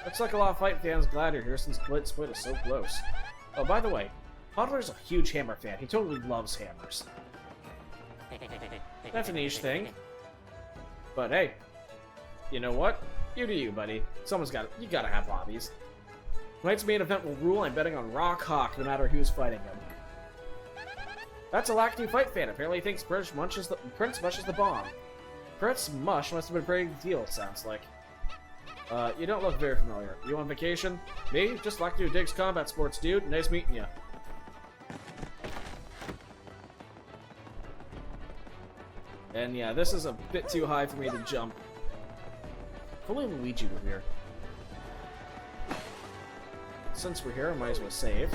A: Looks like a lot of fight fans glad you're here since Glitchville is so close. Oh, by the way, Podler's a huge hammer fan. He totally loves hammers. That's a niche thing. But hey, you know what? You do you, buddy. You gotta have hobbies. Tonight's main event will rule. I'm betting on Rock Hawk, no matter who's fighting him. That's a Lackey fight fan. Apparently he thinks Prince mushes the bomb. Prince Mush must have been a pretty big deal, it sounds like. You don't look very familiar. You on vacation? Me? Just Lackey who digs combat sports, dude. Nice meeting you. And yeah, this is a bit too high for me to jump. If only Luigi were here. Since we're here, I might as well save.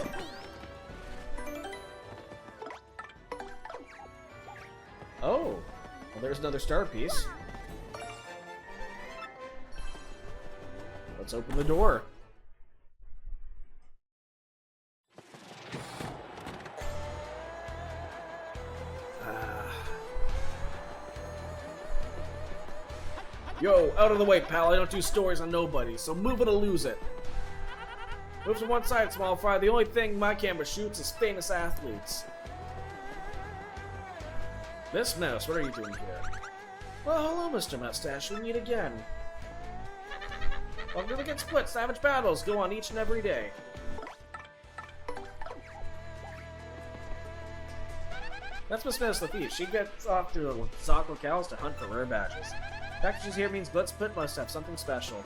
A: Oh! Well, there's another star piece. Let's open the door. Yo, out of the way, pal. I don't do stories on nobody, so move it or lose it. Move to one side, small fry. The only thing my camera shoots is famous athletes. Miss Mouse, what are you doing here? Well, hello, Mr. Mustache. We meet again. Welcome to the Get Split. Savage battles go on each and every day. That's Miss Mouse the Thief. She gets off to Zoc locales to hunt for rare badges. The fact that she's here means Get Split must have something special.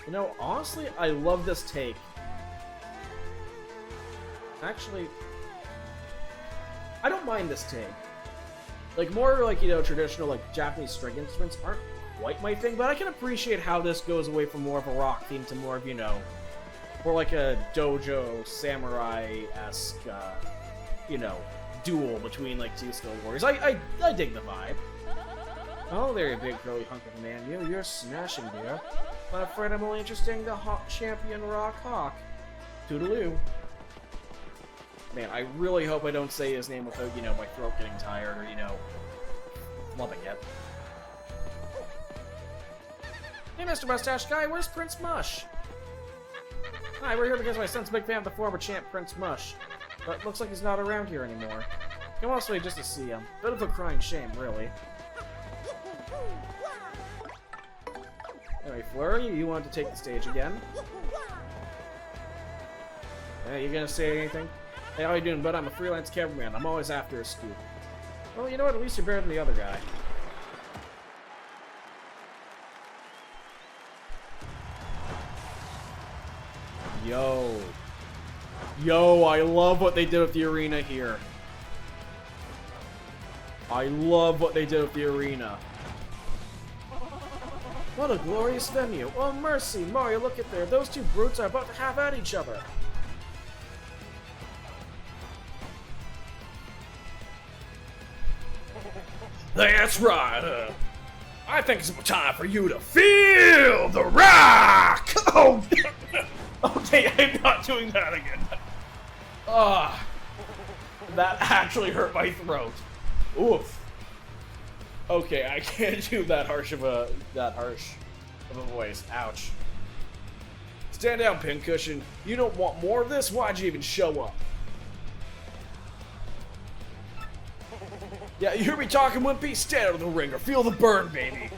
A: You know, honestly, I love this take. Actually, I don't mind this take. Like, more like, you know, traditional, like, Japanese string instruments aren't quite my thing, but I can appreciate how this goes away from more of a rock theme to more of, you know, more like a dojo samurai-esque, you know, duel between, like, two skilled warriors. I dig the vibe. Oh, there, you big curly hunk of a man. You're smashing, dear. But I'm afraid I'm only interested in the Hawk Champion Rock Hawk. Toodaloo. Man, I really hope I don't say his name without, you know, my throat getting tired or, you know, flubbing it. Hey, Mr. Mustache Guy, where's Prince Mush? Hi, we're here because my son's a big fan of the former champ, Prince Mush. But looks like he's not around here anymore. Come all this way just to see him. Bit of a crying shame, really. Anyway, Flurry, you want to take the stage again? Hey, you gonna say anything? Hey, how you doing, bud? I'm a freelance cameraman. I'm always after a scoop. Well, you know what? At least you're better than the other guy. Yo. Yo, I love what they did with the arena here. I love what they did with the arena. What a glorious venue. Oh, mercy, Mario, look at there. Those two brutes are about to have at each other. That's right. I think it's time for you to feel the rock. Oh, okay, I'm not doing that again. That actually hurt my throat. Oof. Okay, I can't do that harsh of a voice. Ouch. Stand down, Pincushion. You don't want more of this? Why'd you even show up? Yeah, you hear me talking, Wimpy? Stand out of the ring or feel the burn, baby.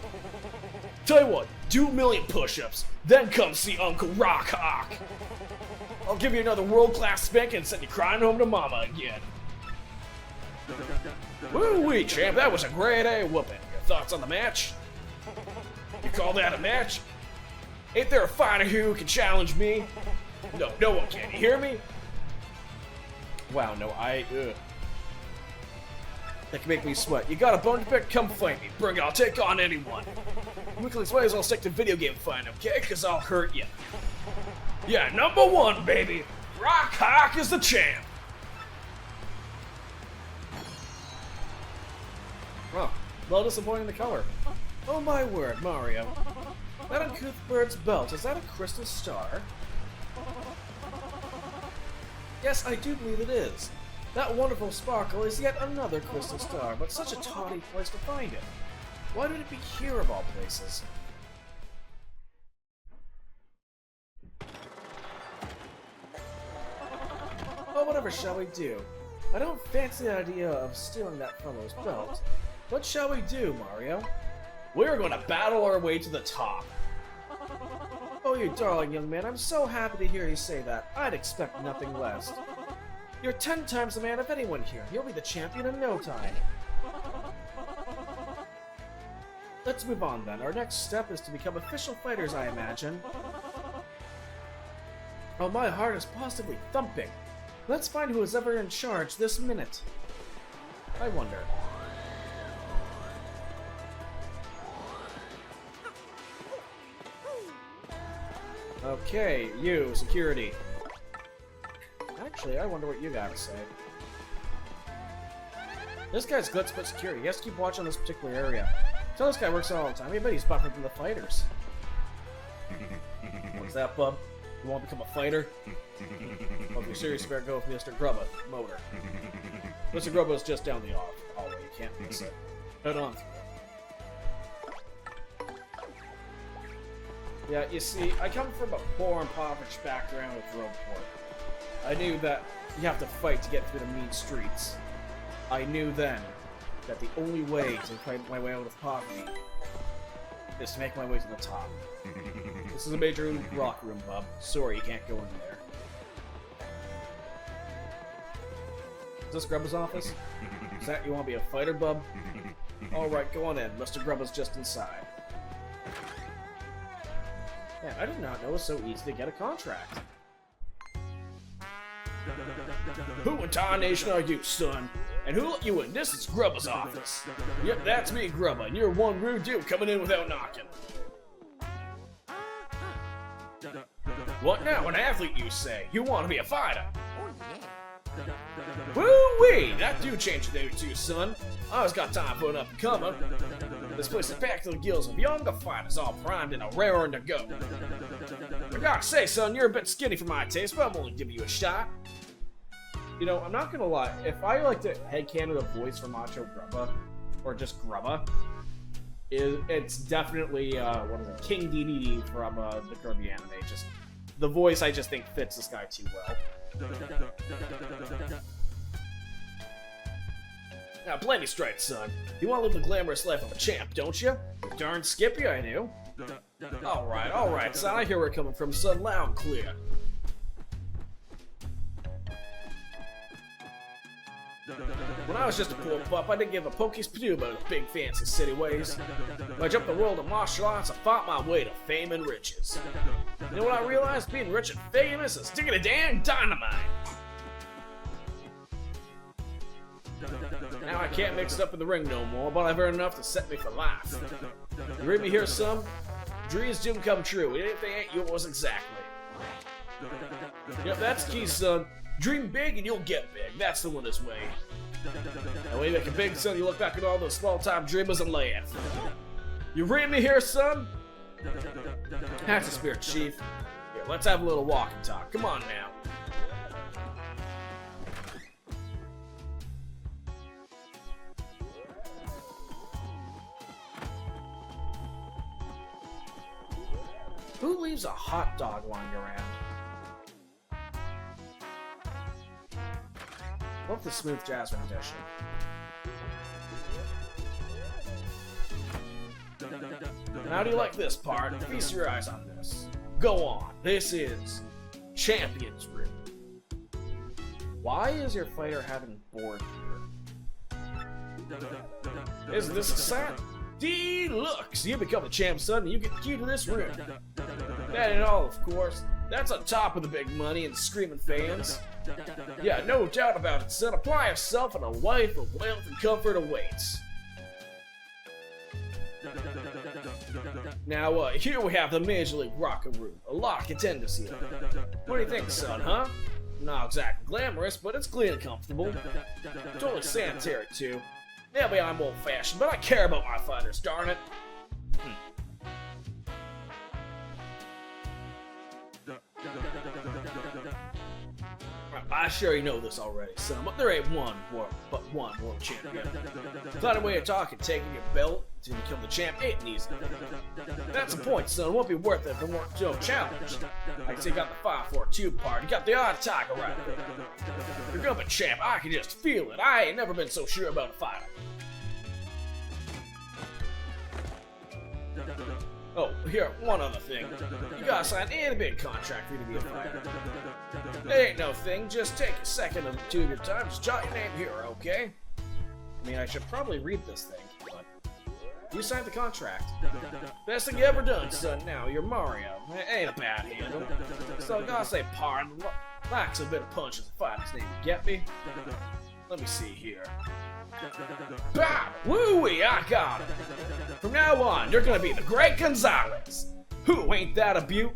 A: Tell you what, do 1,000,000 push-ups, then come see Uncle Rock Hawk. I'll give you another world-class spank and send you crying home to Mama again. Woo-wee, champ, that was a great A whooping. Your thoughts on the match? You call that a match? Ain't there a fighter here who can challenge me? No, no one can. You hear me? Wow, no, that can make me sweat. You got a bone to pick? Come fight me. Bring it, I'll take on anyone. Weaklings might as well stick to video game fighting, okay? Cause I'll hurt you. Yeah, #1, baby. Rock Hawk is the champ. Oh, well disappointing the color. Oh my word, Mario. That uncouth bird's belt, is that a crystal star? Yes, I do believe it is. That wonderful sparkle is yet another crystal star, but such a tawdry place to find it. Why would it be here of all places? Oh, whatever shall we do? I don't fancy the idea of stealing that fellow's belt. What shall we do, Mario? We're going to battle our way to the top. Oh, you darling young man, I'm so happy to hear you say that. I'd expect nothing less. You're 10 times the man of anyone here. You'll be the champion in no time. Let's move on then. Our next step is to become official fighters, I imagine. Oh, my heart is positively thumping. Let's find who is ever in charge this minute. I wonder. Okay, you, security. Actually, I wonder what you gotta say. This guy's guts but security. He has to keep watch on this particular area. So this guy works all the time. I bet he's buffered from the fighters. What's that, bub? You want to become a fighter? Well, if you're serious, you better go with Mr. Grubba, motor. Mr. Grubba is just down the hallway. You can't miss it. Head on through. Yeah, you see, I come from a poor, impoverished background with Rogueport. I knew that you have to fight to get through the mean streets. I knew then that the only way to fight my way out of poverty is to make my way to the top. This is a major rock room, bub. Sorry, you can't go in there. Is this Grubba's office? Is that you want to be a fighter, bub? Alright, go on in. Mr. Grubba's just inside. Man, I did not know it was so easy to get a contract. Who in tarnation are you, son? And who let you in? This is Grubba's office. Yep, that's me, Grubba, and you're one rude dude coming in without knocking. What now? An athlete, you say? You want to be a fighter? Woo-wee! That do change the day too, son. I always got time for an up-and-comer. This place is packed to the gills of younger fighters, all primed and raring to go. I gotta say, son, you're a bit skinny for my taste, but I'm only giving you a shot. You know, I'm not gonna lie, if I like to headcanon the voice for Macho Grubba, or just Grubba, it's definitely, what is it, King DDD from the Kirby anime. Just, the voice I just think fits this guy too well. Now, plenty straight, son. You want to live the glamorous life of a champ, don't you? Darn skippy, I do. Alright, son, I hear where you're coming from, son, loud and clear. When I was just a poor pup, I didn't give a poke's poo about his big fancy city ways. When I jumped the world of martial arts, I fought my way to fame and riches. You know what I realized? Being rich and famous is sticking a damn dynamite. Now I can't mix it up in the ring no more, but I've earned enough to set me for life. You read me here, son? Dreams do come true, and if they ain't yours exactly. Yep, that's the key, son. Dream big and you'll get big. That's the one this way. And when you make it big, son, you look back at all those small-time dreamers and laugh. You read me here, son? That's the spirit, Chief. Here, let's have a little walk and talk. Come on now. Who leaves a hot dog lying around? Love the smooth jazz rendition. And how do you like this part? Feast your eyes on this. Go on. This is Champion's Room. Why is your fighter having board here? Isn't this exciting? Deluxe! You become the champ, son, and you get the key to this room. That ain't all, of course. That's on top of the big money and screaming fans. Yeah, no doubt about it, son. Apply yourself and a life of wealth and comfort awaits. Now, here we have the Major League Rocker Room. A lot of contenders here. What do you think, son, huh? Not exactly glamorous, but it's clean and comfortable. Totally sanitary, too. Maybe I'm old-fashioned, but I care about my fighters, darn it. I sure you know this already, son, but there ain't one world champion. Clever way of talking, taking your belt to become the champ ain't easy. That's the point, son. It won't be worth it if there weren't no challenge. I can take out the 5-4-2 part. You got the odd tiger right there. You're gonna be champ. I can just feel it. I ain't never been so sure about a fighter. Oh, here, one other thing. You gotta sign any big contract for you to be a fighter. It ain't no thing, just take a second or two of your time, just jot your name here, okay? I mean, I should probably read this thing, but you signed the contract. Best thing you ever done, son. Now, you're Mario. It ain't a bad handle. So I gotta say, pardon, lacks a bit of punch as a fighter's name, you get me? Let me see here. Bow! Woo-wee, I got it! From now on, you're gonna be the Great Gonzalez! Who, ain't that a beaut?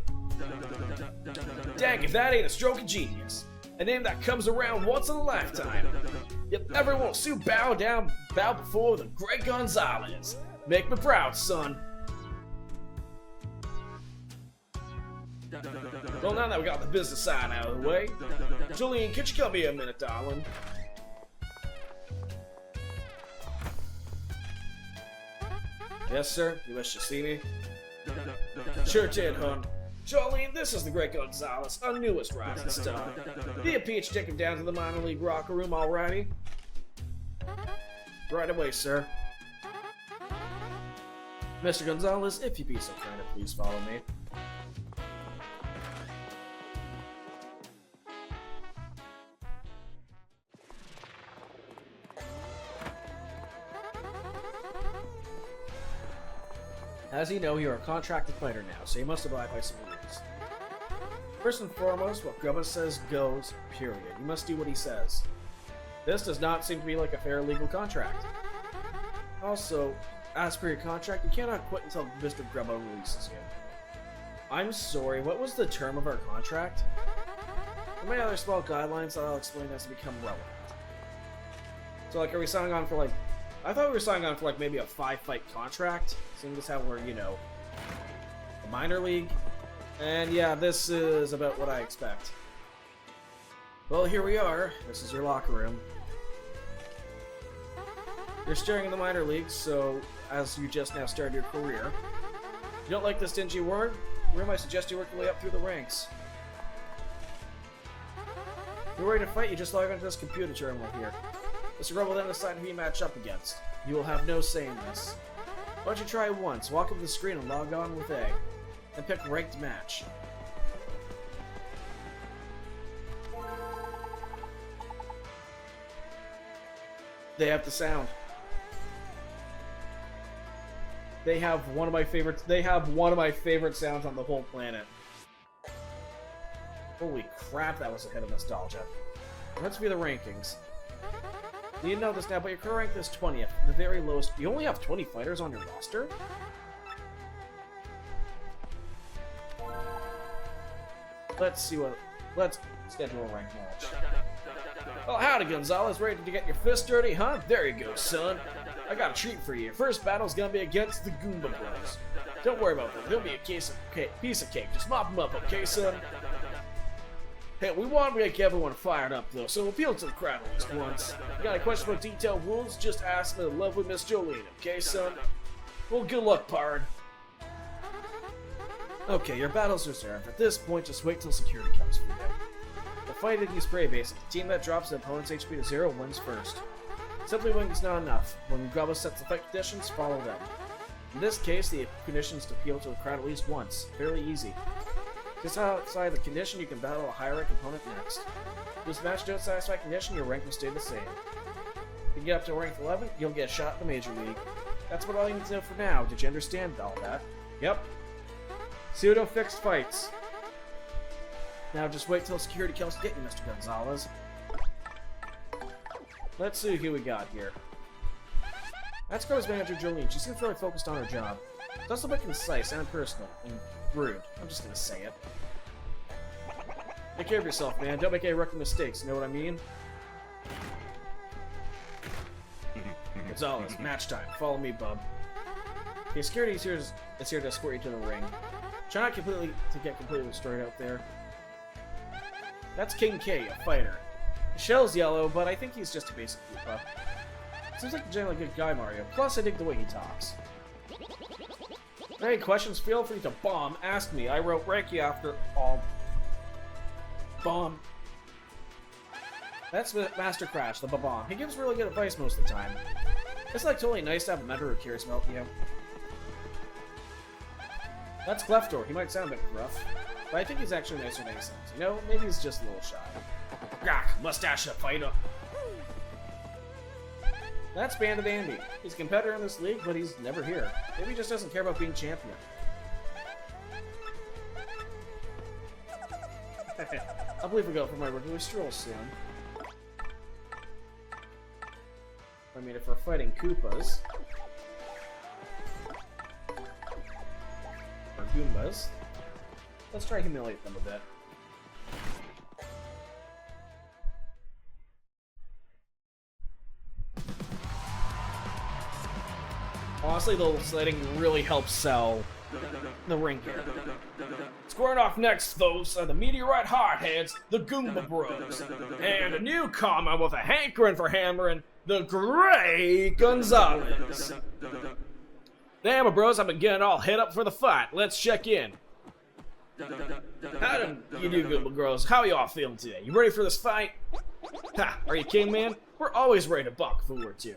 A: Dang, if that ain't a stroke of genius. A name that comes around once in a lifetime. Yet everyone will soon bow before the Great Gonzalez. Make me proud, son. Well, now that we got the business side out of the way, Jolene, could you come here a minute, darling? Yes, sir. You wish to see me? Sure did, hon. Jolene, this is the Great Gonzalez, our newest rising star. Be a peach, take him down to the minor league locker room, alrighty? Right away, sir. Mr. Gonzalez, if you be so kind to please follow me. As you know, you are a contracted fighter now, so you must abide by some rules. First and foremost, what Grubba says goes, period. You must do what he says. This does not seem to be like a fair legal contract. Also, as per your contract, you cannot quit until Mr. Grubba releases you. I'm sorry, what was the term of our contract? There may be other small guidelines that I'll explain as to become relevant. So, like, are we signing on for, like... I thought we were signing on for, like, maybe a 5-fight contract, seeing as how we're, you know, a minor league. And, yeah, this is about what I expect. Well, here we are. This is your locker room. You're starting in the minor leagues, so as you just now started your career. If you don't like this dingy room, I suggest you work your way up through the ranks. If you're ready to fight, you just log onto this computer terminal here. Mr. Grubba will then decide who you match up against. You will have no say in this. Why don't you try it once, walk up to the screen and log on with A, and pick ranked match. They have the sound. They have one of my favorites. They have one of my favorite sounds on the whole planet. Holy crap, that was a hit of nostalgia. Let's view the rankings. You know this now, but your current rank is 20th, the very lowest. You only have 20 fighters on your roster? Let's see what... Let's schedule a ranked match. Well, howdy, Gonzalez. Ready to get your fist dirty, huh? There you go, son. I got a treat for you. Your first battle's gonna be against the Goomba Bros. Don't worry about them. They'll be a piece of cake. Just mop them up, okay, son? Hey, we want to make everyone fired up, though, so appeal to the crowd at least once. You got any questions about detailed rules? Just ask me the lovely Miss Jolene, okay, son? Well, good luck, pard. Okay, your battle's reserved. At this point, just wait till security comes for you. The fight is pretty basic. The team that drops the opponent's HP to 0 wins first. Simply winning is not enough. When Grubba sets the fight conditions, follow them. In this case, the conditions to appeal to the crowd at least once. Fairly easy. Just outside the condition, you can battle a higher rank opponent next. If this match don't satisfy condition, your rank will stay the same. If you get up to rank 11, you'll get a shot in the Major League. That's what all you need to know for now. Did you understand all that? Yep. Pseudo-fixed fights. Now just wait till security kills get you, Mr. Gonzalez. Let's see who we got here. That's Grubba's manager, Jolene. She seems really focused on her job. It's also a bit concise and personal, and rude. I'm just gonna say it. Take care of yourself, man. Don't make any rookie mistakes, you know what I mean? Gonzalez, match time. Follow me, bub. Okay, security is here to escort you to the ring. Try not to get completely destroyed out there. That's King K, a fighter. His shell's yellow, but I think he's just a basic Koopa. Seems like a generally good guy, Mario. Plus, I dig the way he talks. Any questions, feel free to bomb. Ask me. I wrote Reiki after all. Bomb. That's Master Crash, the bomb. He gives really good advice most of the time. It's like totally nice to have a mentor who cares about you. That's Cleftor. He might sound a bit rough, but I think he's actually nicer than he sounds. You know, maybe he's just a little shy. Gah, mustache fighter. That's Bandit Andy. He's a competitor in this league, but he's never here. Maybe he just doesn't care about being champion. I believe we go for my regular stroll soon. I mean, if we're fighting Koopas or Goombas, let's try to humiliate them a bit. Honestly, the sledding really helps sell the ring here. Squaring off next, those are the Meteorite Hardheads, the Goomba Bros, and a newcomer with a hankering for hammering, the Great Gonzalez. Damn, bros, I've been getting all hit up for the fight. Let's check in. How do you do, good girls? How you all feeling today? You ready for this fight? Ha, are you king, man? We're always ready to buck if we were to.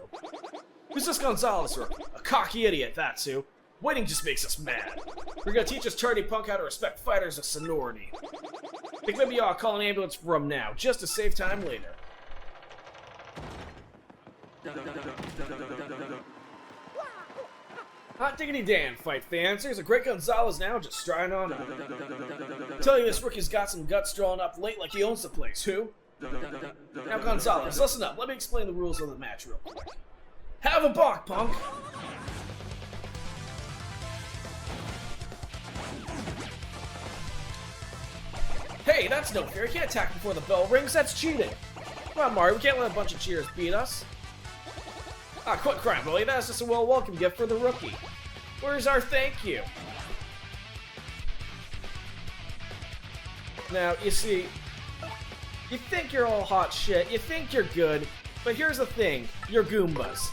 A: Who's this Gonzalez rookie? A cocky idiot, that's who. Waiting just makes us mad. We're gonna teach this tardy punk how to respect fighters of sonority. Think maybe I'll call an ambulance for him now, just to save time later. Hot diggity damn, fight fans. There's a great Gonzalez now just striding on up. Tell you this rookie's got some guts drawn up late like he owns the place. Who? Now Gonzalez, listen up. Let me explain the rules of the match real quick. Have a buck, punk! Hey, that's no fair. You can't attack before the bell rings. That's cheating. Come on, Mario. We can't let a bunch of cheers beat us. Ah, quit crying, Billy. That's just a welcome gift for the rookie. Where's our thank you? Now, you see, you think you're all hot shit. You think you're good. But here's the thing. You're Goombas.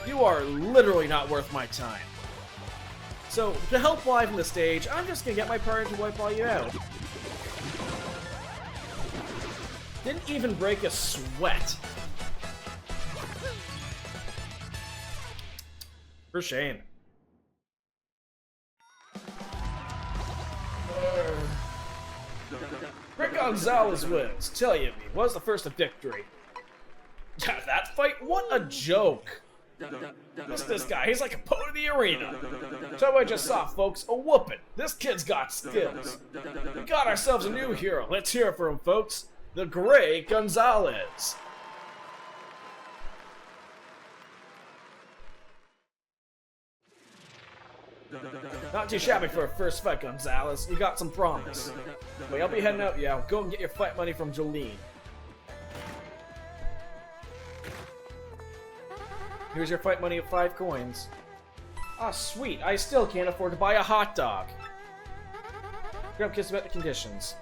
A: You are literally not worth my time. So, to help liven the stage, I'm just gonna get my partner to wipe all you out. Didn't even break a sweat. For shame. Rick Gonzalez wins. Tell you me, was the first of victory. That fight? What a joke. What's this guy? He's like a po to the arena. So I just saw, folks, a whooping. This kid's got skills. We got ourselves a new hero. Let's hear it for him, folks. The Great Gonzalez. Not too shabby for a first fight, Gonzalez. You got some promise. Wait, I'll be heading out, yeah. Go and get your fight money from Jolene. Here's your fight money of 5 coins. Ah, sweet. I still can't afford to buy a hot dog. Grab kiss about the conditions.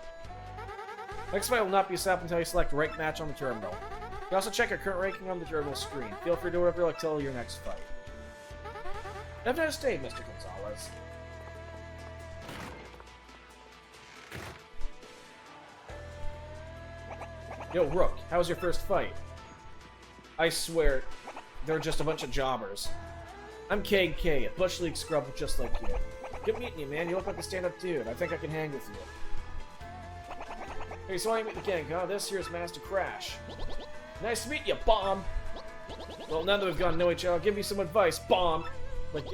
A: Next fight will not be set up until you select rank match on the terminal. You can also check your current ranking on the terminal screen. Feel free to do whatever you like till your next fight. Have a nice day, Mr. Gonzalez. Yo, Rook, how was your first fight? I swear, they're just a bunch of jobbers. I'm KK, a Bush League scrub just like you. Good meeting you, man. You look like a stand-up dude. I think I can hang with you. Hey, so I meet the gang, huh? This here's Master Crash. Nice to meet you, Bomb! Well, now that we've gotten to know each other, I'll give you some advice, Bomb! Like,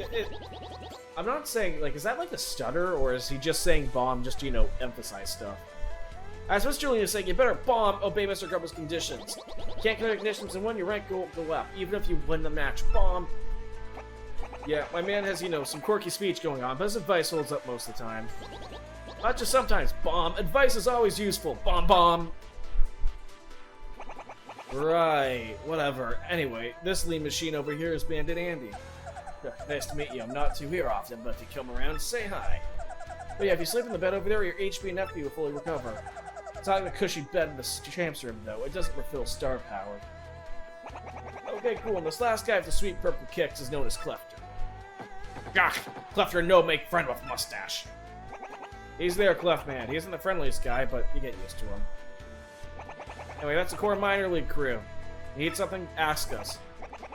A: I'm not saying, like, is that like a stutter, or is he just saying Bomb just to, you know, emphasize stuff? I suppose Julian is saying, you better Bomb, obey Mr. Grubba's conditions. You can't clear conditions, and when your rank go up, even if you win the match, Bomb! Yeah, my man has, you know, some quirky speech going on, but his advice holds up most of the time. Not just sometimes, Bomb. Advice is always useful. Bomb, bomb. Right, whatever. Anyway, this lean machine over here is Bandit Andy. Nice to meet you. I'm not too here often, but if you come around, say hi. But yeah, if you sleep in the bed over there, your HP and FP will fully recover. It's not like a cushy bed in the champ's room, though. It doesn't refill star power. Okay, cool. And this last guy with the sweet purple kicks is known as Clefter. Gah! Clefter no make friend with mustache. He's there, Clef Man. He isn't the friendliest guy, but you get used to him. Anyway, that's the core minor league crew. You need something? Ask us.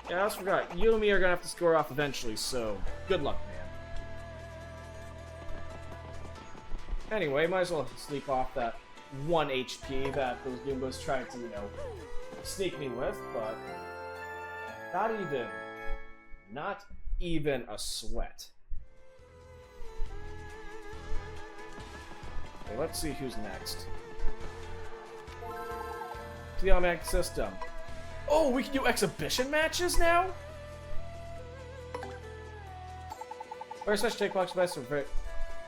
A: Yeah, I almost forgot. You and me are gonna have to score off eventually, so good luck, man. Anyway, might as well sleep off that 1 HP that those Goombas tried to, you know, sneak me with, but not even a sweat. Okay, let's see who's next. To the automatic system. Oh, we can do exhibition matches now? First match take place best for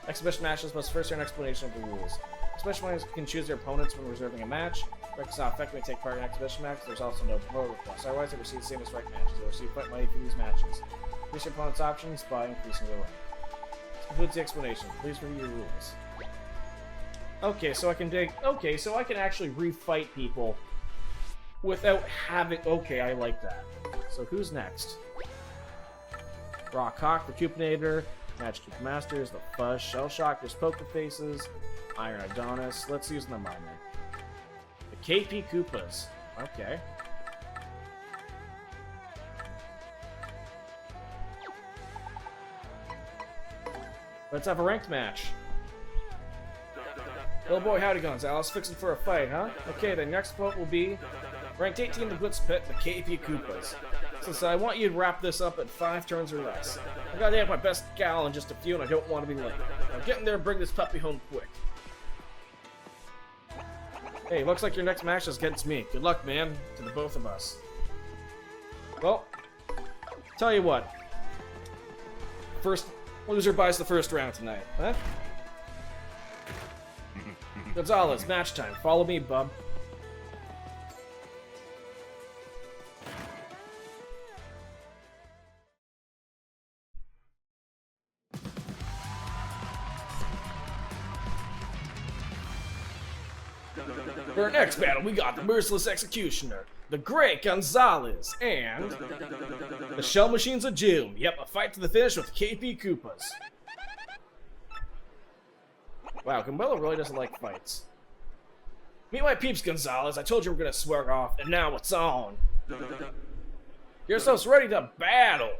A: exhibition matches must first hear an explanation of the rules. Exhibition matches can choose their opponents when reserving a match. Records not effectively take part in exhibition matches. There's also no promoter request. Otherwise, they receive the same as rank matches. They receive fight money for these matches. Increase your opponent's options by increasing their rank. This concludes the explanation. Please review your rules. Okay, so I can actually refight people without having... Okay, I like that. So who's next? Rock Hawk, the Coopinator, Magic Coop Masters, the Fuzz, Shell Shock, there's Poker Faces, Iron Adonis. Let's use the minor. The KP Koopas. Okay. Let's have a ranked match. Oh boy, howdy Gonzalez, fixing for a fight, huh? Okay, the next vote will be ranked 18 the Blitz Pit, the KP Koopas. Since I want you to wrap this up at 5 turns or less. I gotta have my best gal in just a few and I don't want to be late. Now get in there and bring this puppy home quick. Hey, looks like your next match is against me. Good luck, man, to the both of us. Well, tell you what. First loser buys the first round tonight, huh? Gonzalez, match time. Follow me, bub. For our next battle, we got the Merciless Executioner, the Great Gonzalez, and the Shell Machines of Doom. Yep, a fight to the finish with KP Koopas. Wow, Gambella really doesn't like fights. Meet my peeps, Gonzalez. I told you we're gonna swear off, and now it's on. Get yourselves ready to battle.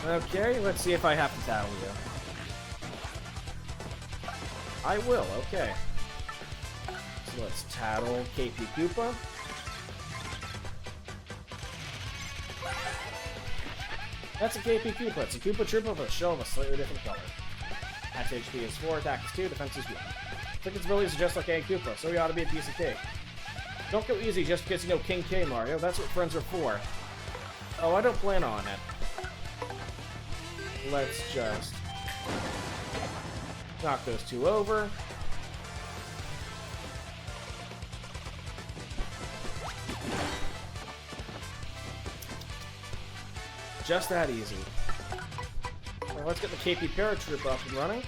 A: Okay, let's see if I have to tattle you. I will, okay. So let's tattle KP Koopa. That's a KP Koopa. It's a Koopa Troopa with a shell of a slightly different color. Max HP is 4, attack is 2, defense is 1. I think its abilities are just like a Koopa, so he ought to be a piece of cake. Don't go easy just because you know King K, Mario. That's what friends are for. Oh, I don't plan on it. Let's just knock those two over. Just that easy. Well, let's get the KP Paratroop up and running.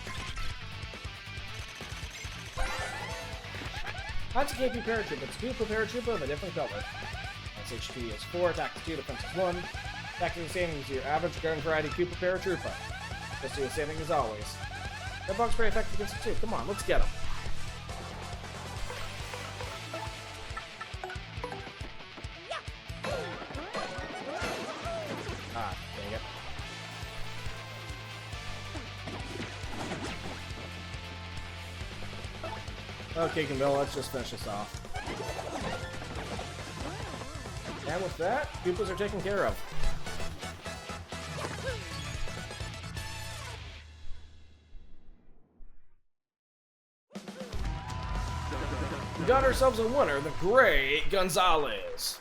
A: That's a KP Paratroop. It's a Koopa Paratroopa of a different color. Its HP is 4, attack is 2, defense is 1. Attacking the same as your average garden variety Koopa Paratroopa. Just do the same thing as always. That bug's pretty effective against it too. Come on, let's get him. Ah, dang it. Okay, Camille, let's just finish this off. And with that, Koopas are taken care of. We got ourselves a winner, the Great Gonzalez.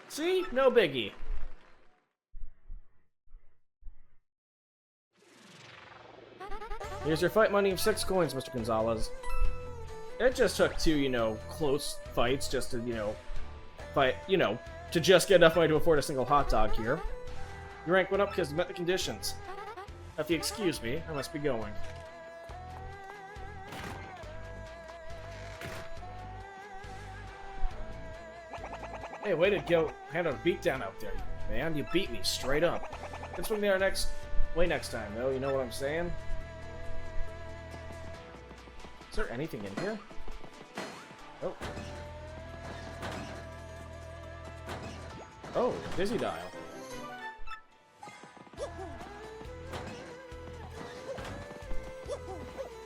A: See? No biggie. Here's your fight money of 6 coins, Mr. Gonzalez. It just took 2, close fights just to, fight, to just get enough money to afford a single hot dog here. Your rank went up because you met the conditions. If you excuse me, I must be going. Hey, way to go hand out a beatdown out there, man. You beat me straight up. Let's swing there next time, though. You know what I'm saying? Is there anything in here? Oh. Oh, Dizzy Dial.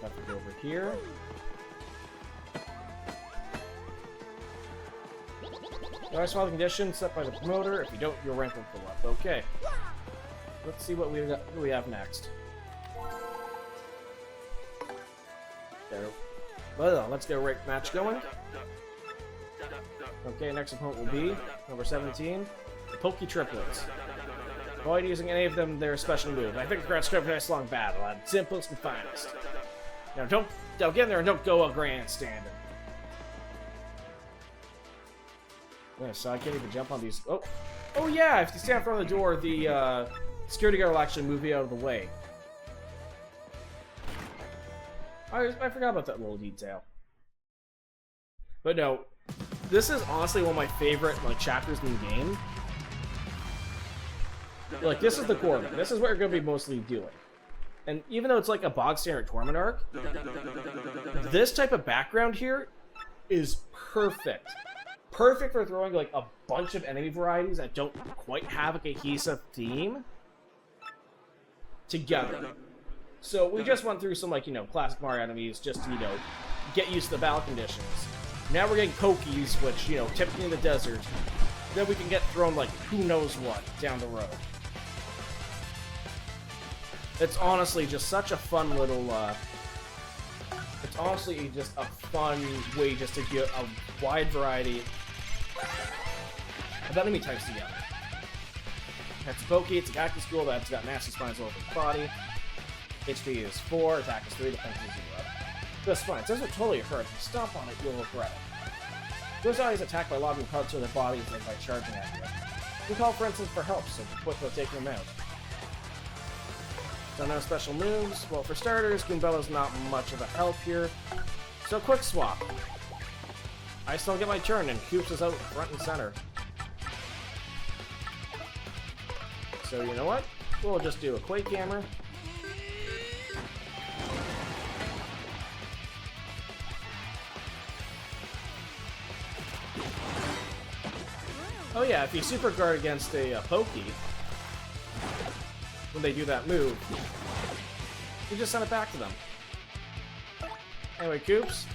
A: Have to go over here. I saw the conditions set by the promoter. If you don't, your rank will go up. Okay. Let's see what we have next. There. Well, let's get a rank match going. Okay, next opponent will be number 17, the Pokey Triplets. Avoid using any of them their special move. I think we're going to script a nice long battle at its simplest and finest. Now, don't get in there and don't go a grandstanding. Yeah, so I can't even jump on these. Oh yeah! If you stand in front of the door, the security guard will actually move you out of the way. I forgot about that little detail. But no, this is honestly one of my favorite like chapters in the game. Like, this is the core of it. This is what you're going to be mostly doing. And even though it's like a bog standard tournament arc, this type of background here is perfect. Perfect for throwing like a bunch of enemy varieties that don't quite have a cohesive theme together. So we just went through some, like, you know, classic Mario enemies just to, you know, get used to the battle conditions. Now we're getting Pokies, which, you know, typically in the desert. Then we can get thrown, like, who knows what down the road. It's honestly just such a fun little, it's honestly just a fun way just to get a wide variety of enemy types together. That's a Poke, it's a Cactus School that's got nasty spines all over the body. HP is 4, attack is 3, defense is 0. The spines doesn't totally hurt. If you stomp on it, you'll regret it. Those always attack by lobbing parts of their bodies and by charging at you. You can call, for instance, for help, so be quick about taking them out. Don't know special moves. Well, for starters, Goombella's not much of a help here. So quick swap. I still get my turn, and Koops is out front and center. So you know what? We'll just do a Quake Hammer. Oh yeah, if you super guard against a Pokey, when they do that move, you just send it back to them. Anyway, Koops.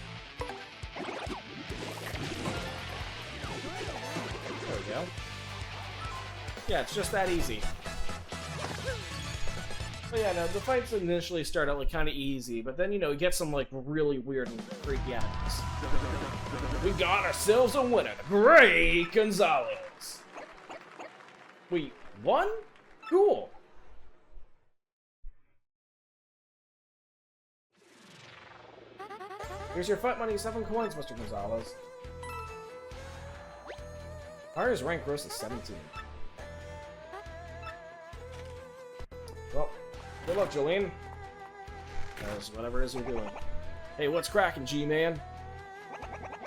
A: There we go. Yeah, it's just that easy. But yeah, no, the fights initially start out like kind of easy, but then, you know, you get some like really weird and freaky enemies. We got ourselves a winner, the Great Gonzalez. We won? Cool. Here's your fight money, 7 coins, Mr. Gonzalez. Mario's rank gross is 17. Well, good luck, Jolene. As whatever it is you're doing. Hey, what's cracking, G-Man?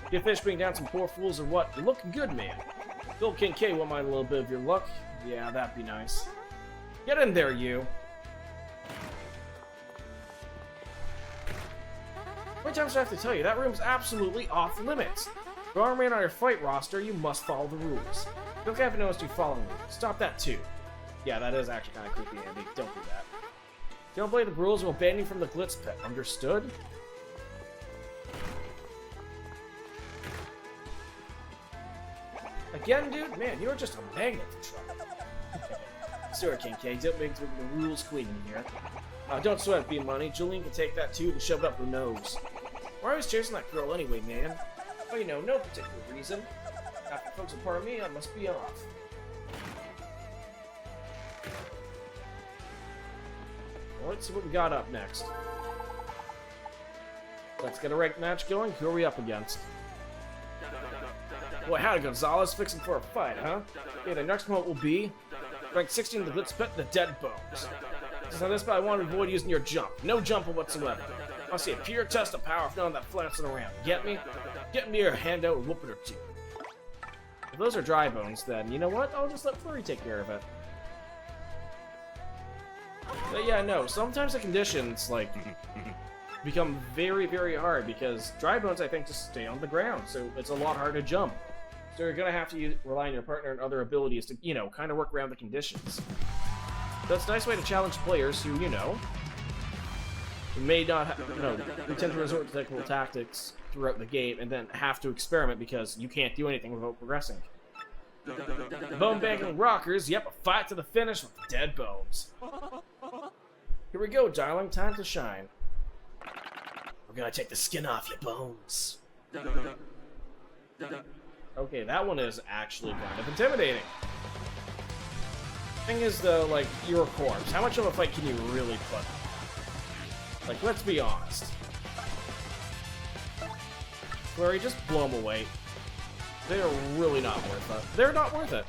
A: You fish bring down some poor fools or what? You're looking good, man. Bill Kincaid won't mind a little bit of your luck. Yeah, that'd be nice. Get in there, you. How many times do I have to tell you? That room's absolutely off limits. If you want to remain on your fight roster, you must follow the rules. You don't have to notice you following me. Stop that, too. Yeah, that is actually kind of creepy, Andy. Don't do that. If you don't play the rules, we'll ban you from the Glitz Pit. Understood? Again, dude? Man, you're just a magnet for trouble. Sorry, Kincaid. Don't make the rules queen here. Don't sweat it, B-Money. Julian can take that, too, and shove it up her nose. Why are you chasing that girl anyway, man? Oh, you know, no particular reason. After folks are part of me, I must be off. Well, let's see what we got up next. Let's get a ranked match going. Who are we up against? Boy, howdy, Gonzalez. Fixing for a fight, huh? Okay, the next opponent will be ranked 16 in the Glitz Pit, the Dead Bones. Since on this spot, I want to avoid using your jump. No jumping whatsoever. I see a pure test of power for none that flancing around. Get me? Get me a handout or whoop it or two. If those are dry bones, then you know what? I'll just let Furry take care of it. But yeah, no, sometimes the conditions, like, become very, very hard because dry bones, I think, just stay on the ground, so it's a lot harder to jump. So you're gonna have to rely on your partner and other abilities to, you know, kind of work around the conditions. So it's a nice way to challenge players who, you know, may not have, you know, who tend to resort to technical tactics throughout the game and then have to experiment because you can't do anything without progressing. Bone banking rockers, yep, a fight to the finish with the Dead Bones. Here we go, darling, time to shine. We're gonna take the skin off your bones. Okay, that one is actually kind of intimidating. Thing is, though, like, you're a corpse. How much of a fight can you really put up? Like, let's be honest. Flurry, just blow them away. They are really not worth it. They're not worth it.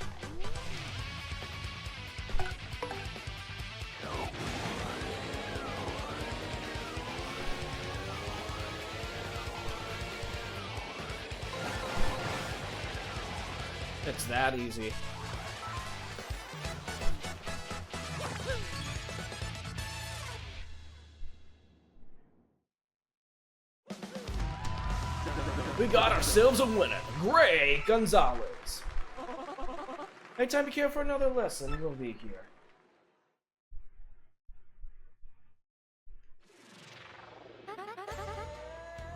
A: It's that easy. We got ourselves a winner, Gray Gonzalez. Anytime you care for another lesson, we'll be here.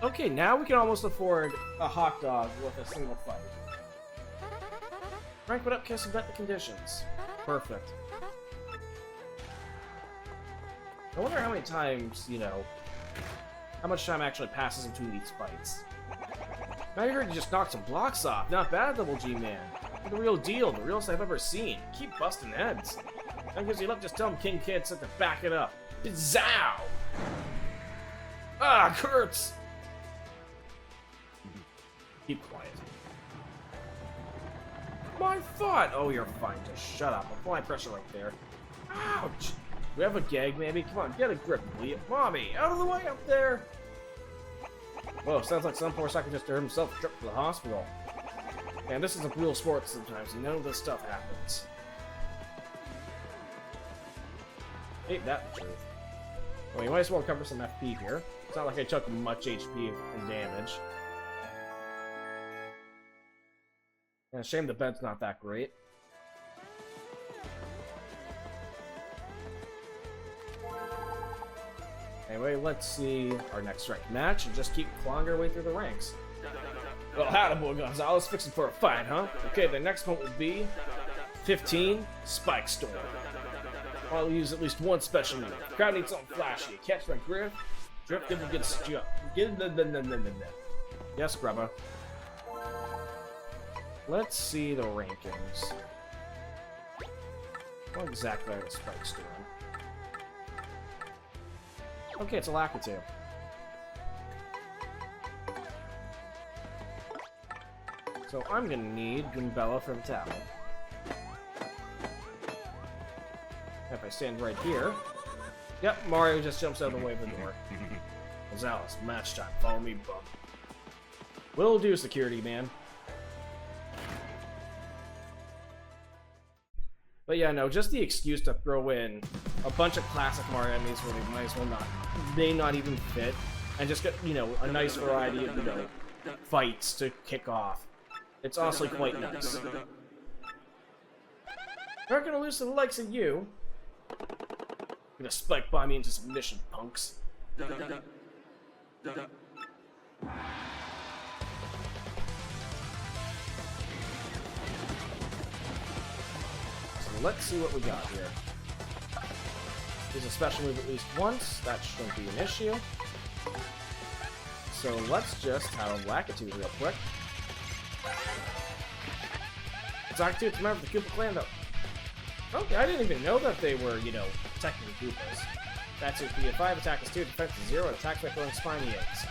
A: Okay, now we can almost afford a hot dog with a single fight. Rank it up, kiss, and bet the conditions. Perfect. I wonder how many times, you know, how much time actually passes between these fights. I heard you just knocked some blocks off. Not bad, Double G Man. You're the real deal, the realest I've ever seen. Keep busting heads. That gives you luck, just tell him King Kid said to back it up. Zow! Ah, hurts! Keep quiet. My thought! Oh, you're fine. Just shut up. Apply pressure right there. Ouch! We have a gag, maybe? Come on, get a grip, will you? Mommy, out of the way up there! Whoa, sounds like some poor sucker just heard himself trip to the hospital. Man, this is a brutal sport sometimes. You know this stuff happens. Ain't that the truth? Well, you might as well cover some FP here. It's not like I took much HP and damage. And shame the bed's not that great. Anyway, let's see our next ranked match and just keep clawing our way through the ranks. Well, howdy, boy Gonzalez, fixing for a fight, huh? Okay, the next one would be 15 Spike Storm. I'll use at least one special move. Crowd needs something flashy. Catch my drift. Drift give him get stuck. Yes, Grubba. Let's see the rankings. What exactly are the Spike Storm? Okay, it's a Lakitu. So I'm gonna need Goombella for the tower. If I stand right here... Yep, Mario just jumps out of the way of the door. Gonzalez, match time. Follow me, bum. Will do, security man. But yeah, no, just the excuse to throw in a bunch of classic Mario enemies where they might as well not, may not even fit, and just get, you know, a nice variety of, you know, fights to kick off. It's honestly quite nice. We're not gonna lose to the likes of you. Gonna spike bomb me into submission, punks. Let's see what we got here. Use a special move at least once. That shouldn't be an issue. So let's just have a Lakitu real quick. It's Lakitu, remember the Koopa clan though. Okay, I didn't even know that they were, you know, technically Koopas. That's it. Be a 5, attack is 2, defense is 0, attack by throwing spiny eggs.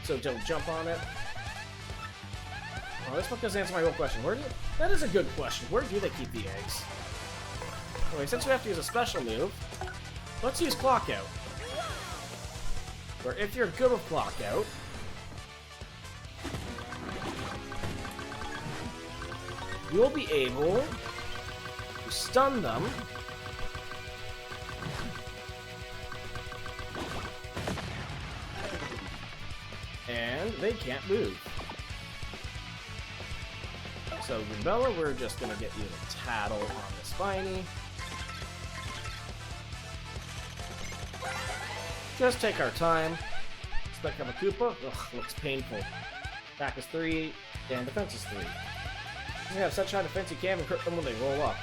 A: So don't jump on it. Oh, this one doesn't answer my real question. Where do you... That is a good question. Where do they keep the eggs? Anyway, since we have to use a special move, let's use Clock Out. Where if you're good with Clock Out, you'll be able to stun them and they can't move. So, Goombella, we're just gonna get you to tattle on the spiny. Just take our time. Spec of a Koopa. Ugh, looks painful. Attack is 3, and defense is 3. You have such high defense you can't even crit them when they roll up.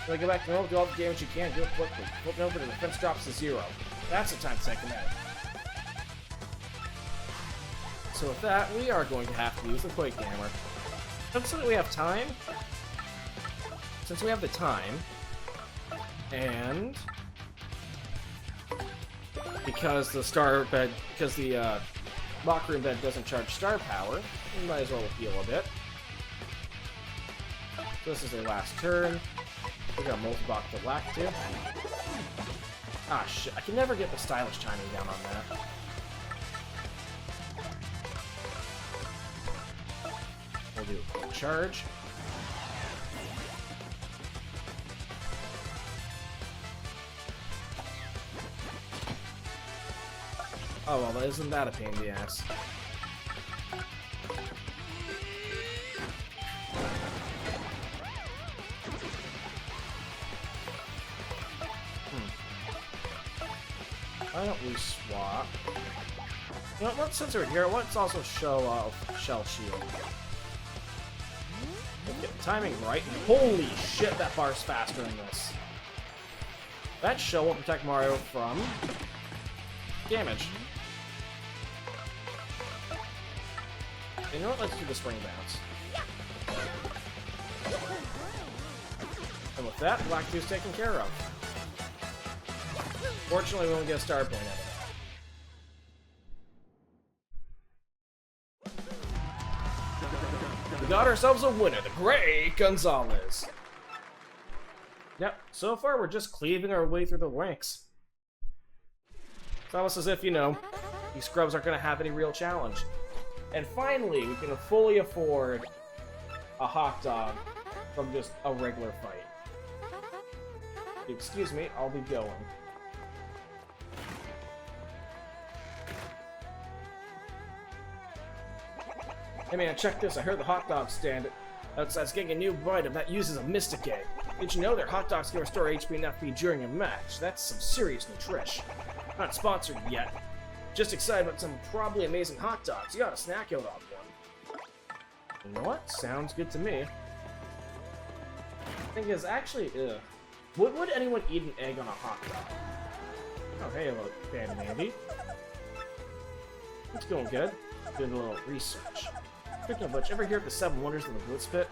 A: When they go back to normal, do all the damage you can, do it quickly. Flip over, the defense drops to 0. That's the time to take them out. So with that, we are going to have to use the Quake Hammer. So that we have time, since we have the time, and because the locker room bed doesn't charge star power, we might as well heal a bit. So this is their last turn. We got multi-block to Lakitu. Ah shit, I can never get the stylish timing down on that. We'll do a quick charge. Oh, well, isn't that a pain in the ass? Why don't we swap? You know what, since we're here, let's also show off Shell Shield. Let's get the timing right, and holy shit, that bar's faster than this. That shell will protect Mario from damage. You know what, let's do the spring bounce. And with that, Black 2's taken care of. Fortunately, we won't get a star point out of that. We got ourselves a winner, the Great Gonzalez. Yep, so far we're just cleaving our way through the ranks. It's almost as if, you know, these scrubs aren't going to have any real challenge. And finally, we can fully afford a hot dog from just a regular fight. Excuse me, I'll be going. Hey man, check this. I heard the hot dog stand outside's getting a new item that uses a Mystic Egg. Did you know their hot dogs can restore HP and FP during a match? That's some serious nutrish. Not sponsored yet. Just excited about some probably amazing hot dogs. You gotta snack out on one. You know what? Sounds good to me. Thing is, actually, would anyone eat an egg on a hot dog? Oh, hey, look, Band Andy. It's going good. Doing a little research. Speaking of which, ever hear of the 7 Wonders of the Glitz Pit?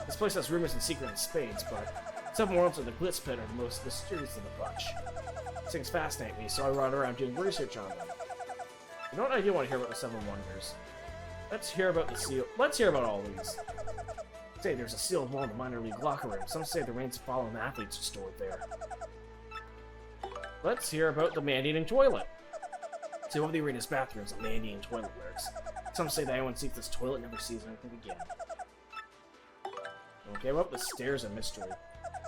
A: This place has rumors and secret in spades, but 7 Worlds of the Glitz Pit are the most mysterious of the bunch. These things fascinate me, so I run around doing research on them. You know what I do want to hear about the 7 Wonders? Let's hear about the seal. Let's hear about all these. Say there's a sealed wall in the minor league locker room. Some say the reins of fallen athletes are stored there. Let's hear about the man-eating toilet. See, one of the arena's bathrooms, a man-eating toilet works. Some say that anyone sees this toilet never sees anything again. Okay, well, the stairs are mystery.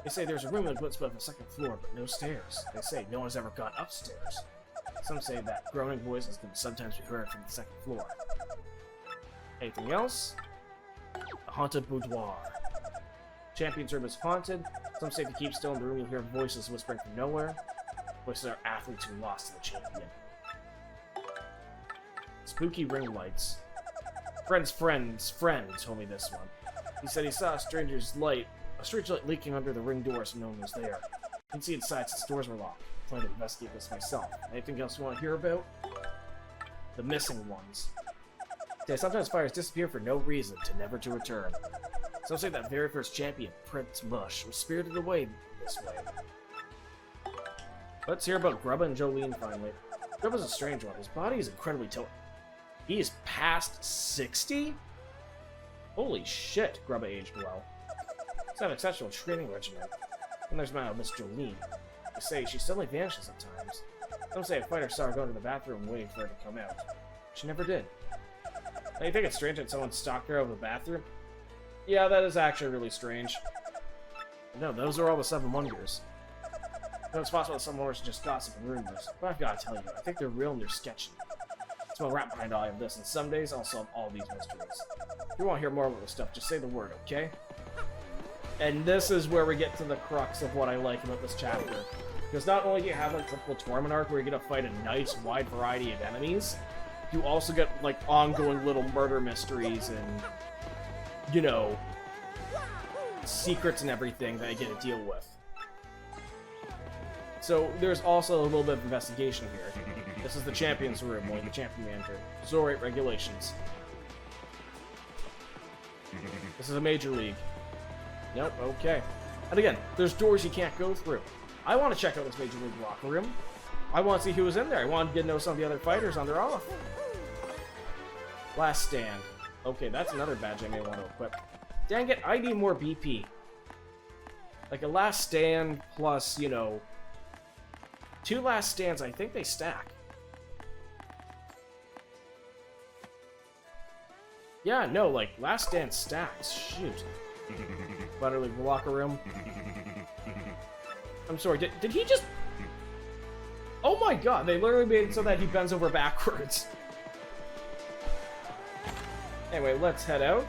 A: They say there's a room in the glitz on the 2nd floor, but no stairs. They say no one's ever gone upstairs. Some say that groaning voices can sometimes be heard from the 2nd floor. Anything else? A haunted boudoir. Champion's room is haunted. Some say if you keep still in the room, you'll hear voices whispering from nowhere. Voices are athletes who lost to the champion. Spooky ring lights. Friend's friend told me this one. He said he saw a strange light leaking under the ring door, so no one was there. You can see inside since doors were locked. I plan to investigate this myself. Anything else you want to hear about? The missing ones. They sometimes fires disappear for no reason, never to return. Some say that very first champion, Prince Mush, was spirited away this way. Let's hear about Grubba and Jolene finally. Grubba's a strange one. His body is incredibly toned. He is past 60? Holy shit, Grubba aged well. It's an exceptional training regimen. And there's my Miss Jolene. They say she suddenly vanishes at times. Some say a fighter saw her go to the bathroom waiting for her to come out. She never did. Now, you think it's strange that someone stalked her out of the bathroom? Yeah, that is actually really strange. No, those are all the 7 Wonders. No, it's possible that some wonders are just gossip and rumors. But I've got to tell you, I think they're real and they're sketchy. That's my rap behind all of this, and some days I'll solve all these mysteries. If you want to hear more about this stuff, just say the word, okay? And this is where we get to the crux of what I like about this chapter. Because not only do you have like a typical tournament arc where you get to fight a nice wide variety of enemies, you also get like ongoing little murder mysteries and, you know, secrets and everything that you get to deal with. So there's also a little bit of investigation here. This is the Champion's Room, only the Champion Manager. Zorite regulations. This is a Major League. Nope, okay. And again, there's doors you can't go through. I want to check out this Major League locker room. I want to see who was in there. I want to get to know some of the other fighters on their off. Last Stand. Okay, that's another badge I may want to equip. Dang it, I need more BP. Like a Last Stand plus, you know, 2 Last Stands, I think they stack. Yeah, no, like, Last Stand stacks. Shoot. Minor League locker room. I'm sorry, did he just... Oh my god, they literally made it so that he bends over backwards. Anyway, let's head out.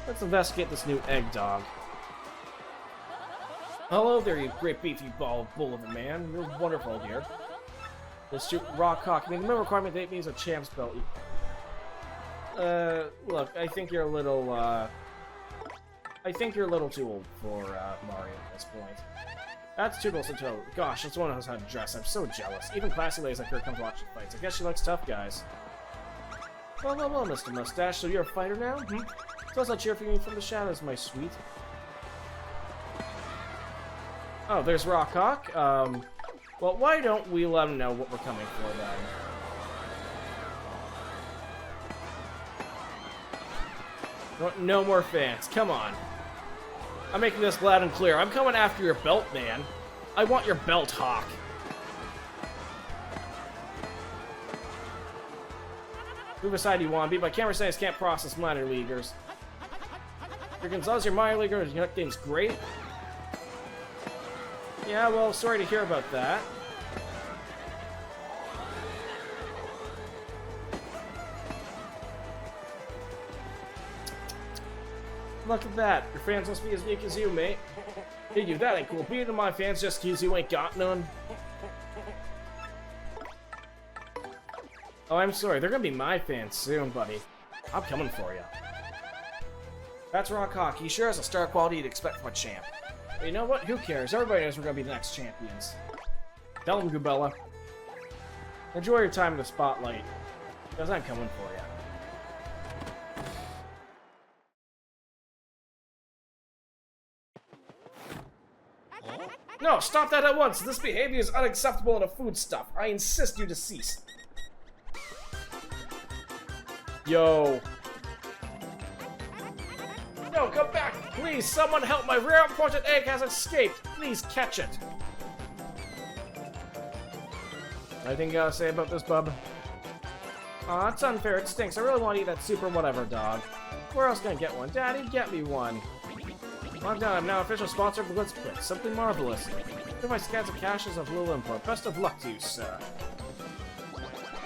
A: Let's investigate this new egg dog. Hello there, you great beefy bull of a man. You're wonderful, dear. Let's shoot rock cock. I mean, the minimum requirement that means a champ's belt. Look, I think you're a little, I think you're a little too old for, Mario at this point. That's too close to toe. Gosh, this one knows how to dress. I'm so jealous. Even classy ladies like her come to watch the fights. I guess she likes tough guys. Well, Mr. Mustache, so you're a fighter now? Hmm? So I'll cheer for you from the shadows, my sweet. Oh, there's Rockhawk. Well, why don't we let him know what we're coming for, then? No more fans. Come on. I'm making this loud and clear. I'm coming after your belt, man. I want your belt, Hawk. Move aside, you wannabe. My camera science can't process minor leaguers. Your Gonzalez, your minor leaguer, your game's great. Yeah, well, sorry to hear about that. Look at that. Your fans must be as weak as you, mate. Hey, you, that ain't cool. Beating my fans just because you ain't got none. Oh, I'm sorry. They're gonna be my fans soon, buddy. I'm coming for you. That's Rockhawk. He sure has a star quality you'd expect from a champ. But you know what? Who cares? Everybody knows we're gonna be the next champions. Tell him, Gubella. Enjoy your time in the spotlight, because I'm coming for you. No, stop that at once! This behavior is unacceptable in a foodstuff. I insist you to cease. Yo. No, come back! Please, someone help! My rare imported egg has escaped! Please catch it! Anything you gotta say about this, bub? Aw, that's unfair. It stinks. I really want to eat that super whatever dog. Where else can I get one? Daddy, get me one. I'm done. I'm now official sponsor of the Blitz Quick. Something marvelous. Give my scats of caches of little import. Best of luck to you, sir.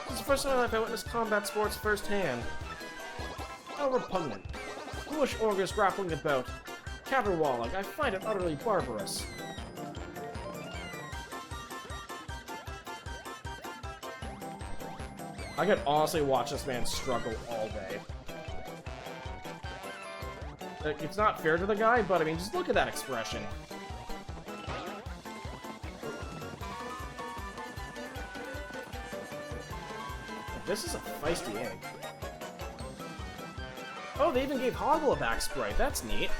A: This is the first time in my life I witnessed combat sports firsthand. How repugnant. Foolish ogres grappling about. Caterwauling. I find it utterly barbarous. I could honestly watch this man struggle all day. It's not fair to the guy, but I mean, just look at that expression. This is a feisty egg. Oh, they even gave Hoggle a back sprite. That's neat.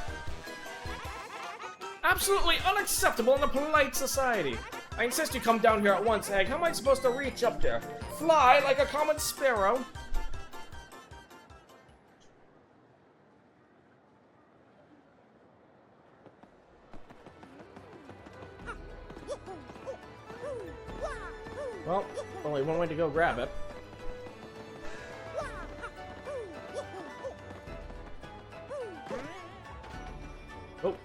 A: Absolutely unacceptable in a polite society. I insist you come down here at once, Egg. How am I supposed to reach up there? Fly like a common sparrow? Well, only one way to go grab it. Oh.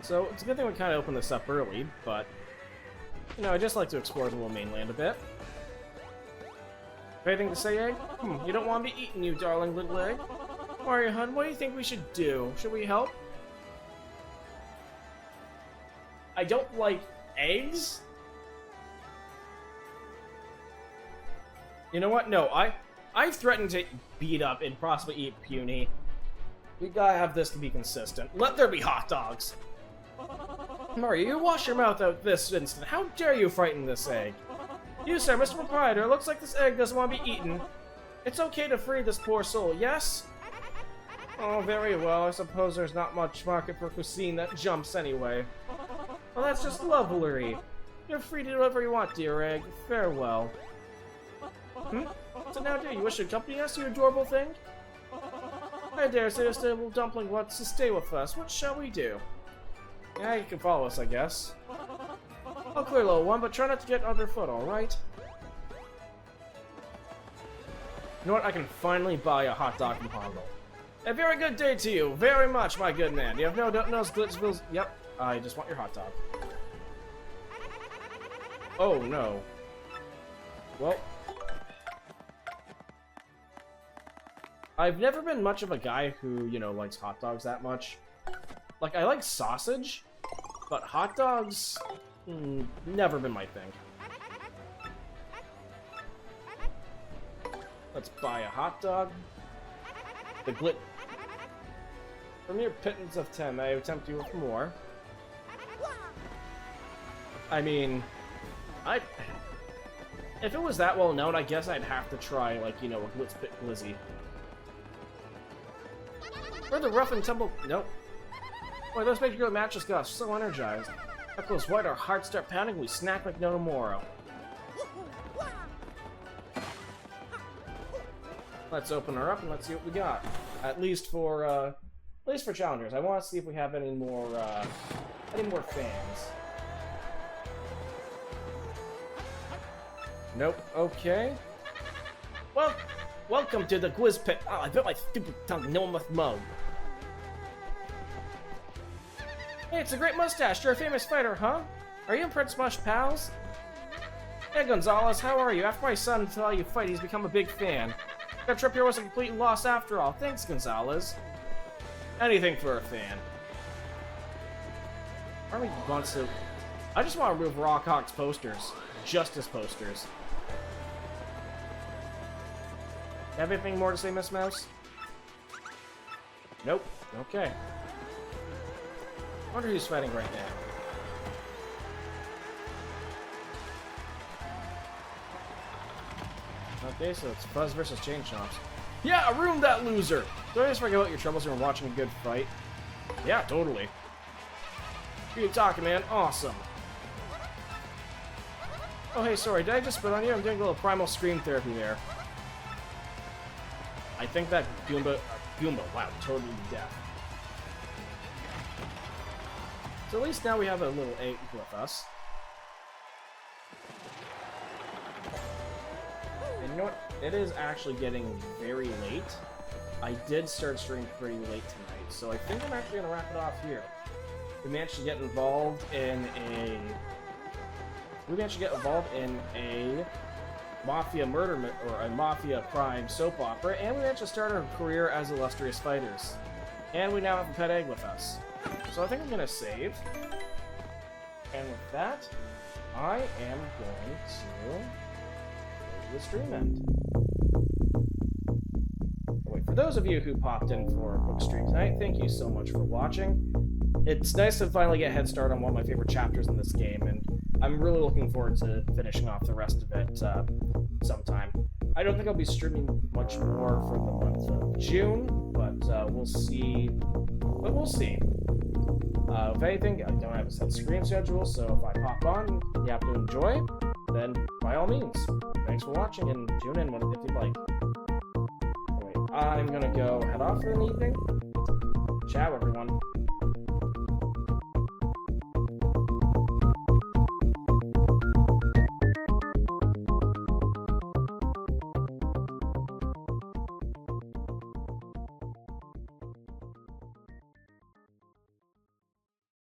A: So, it's a good thing we kind of opened this up early, but... You know, I just like to explore the little mainland a bit. Anything to say, Egg? You don't want me eating you, darling little egg. Mario, hun, what do you think we should do? Should we help? I don't like eggs? You know what? No, I've threatened to beat up and possibly eat Puny. We gotta have this to be consistent. Let there be hot dogs! Mario, you wash your mouth out this instant. How dare you frighten this egg? You, sir, Mr. Proprietor, it looks like this egg doesn't want to be eaten. It's okay to free this poor soul, yes? Oh, very well. I suppose there's not much market for cuisine that jumps anyway. Well, that's just lovely. You're free to do whatever you want, dear egg. Farewell. So now, do you wish to accompany us, you adorable thing? I dare say your stable dumpling wants to stay with us. What shall we do? Yeah, you can follow us, I guess. I'll clear little one, but try not to get underfoot, alright? You know what? I can finally buy a hot dog from Hongo. A very good day to you, very much, my good man. You have no glitch. Yep, I just want your hot dog. Oh no. Well, I've never been much of a guy who, you know, likes hot dogs that much. Like, I like sausage, but hot dogs, never been my thing. Let's buy a hot dog. The glit. From your pittance of 10, I attempt you with more. I mean, if it was that well known, I guess I'd have to try, like, you know, a Glitz Pit Glizzy. We're the rough and tumble. Nope. Boy, those make good matches got us so energized. Knuckles white, our hearts start pounding, we snack like no tomorrow. Let's open her up and let's see what we got. At least for challengers. I want to see if we have any more fans. Nope. Okay. Well, welcome to the quiz pit. Oh, I bit my stupid tongue. No one must moan. Hey, it's a great mustache. You're a famous fighter, huh? Are you and Prince Mush pals? Hey, Gonzalez, how are you? After my son saw you fight, he's become a big fan. That trip here was a complete loss after all. Thanks, Gonzalez. Anything for a fan. Army wants to... I just want to remove Rockhawk's posters. Justice posters. Have anything more to say, Miss Mouse? Nope. Okay. I wonder who's fighting right now. Okay, so it's Fuzz versus Chain Chomps. Yeah, ruin that loser! Don't just forget about your troubles when watching a good fight. Yeah, totally. Who you talking, man? Awesome. Oh, hey, sorry, did I just spit on you? I'm doing a little primal scream therapy there. I think that Goomba, wow, totally deaf. So at least now we have a little egg with us. And you know what? It is actually getting very late. I did start streaming pretty late tonight, so I think I'm actually gonna wrap it off here. We managed to get involved in a... Mafia murder, or a Mafia crime soap opera, and we managed to start our career as illustrious fighters. And we now have a pet egg with us. So I think I'm gonna save. And with that, I am going to go to the stream end. Wait, for those of you who popped in for a book stream tonight, thank you so much for watching. It's nice to finally get a head start on one of my favorite chapters in this game, and I'm really looking forward to finishing off the rest of it sometime. I don't think I'll be streaming much more for the month of June, but we'll see. But we'll see. If anything, I don't have a set screen schedule, so if I pop on, you have to enjoy, then by all means. Thanks for watching, and tune in if you'd like. Anyway, I'm gonna go head off for the evening. Ciao, everyone.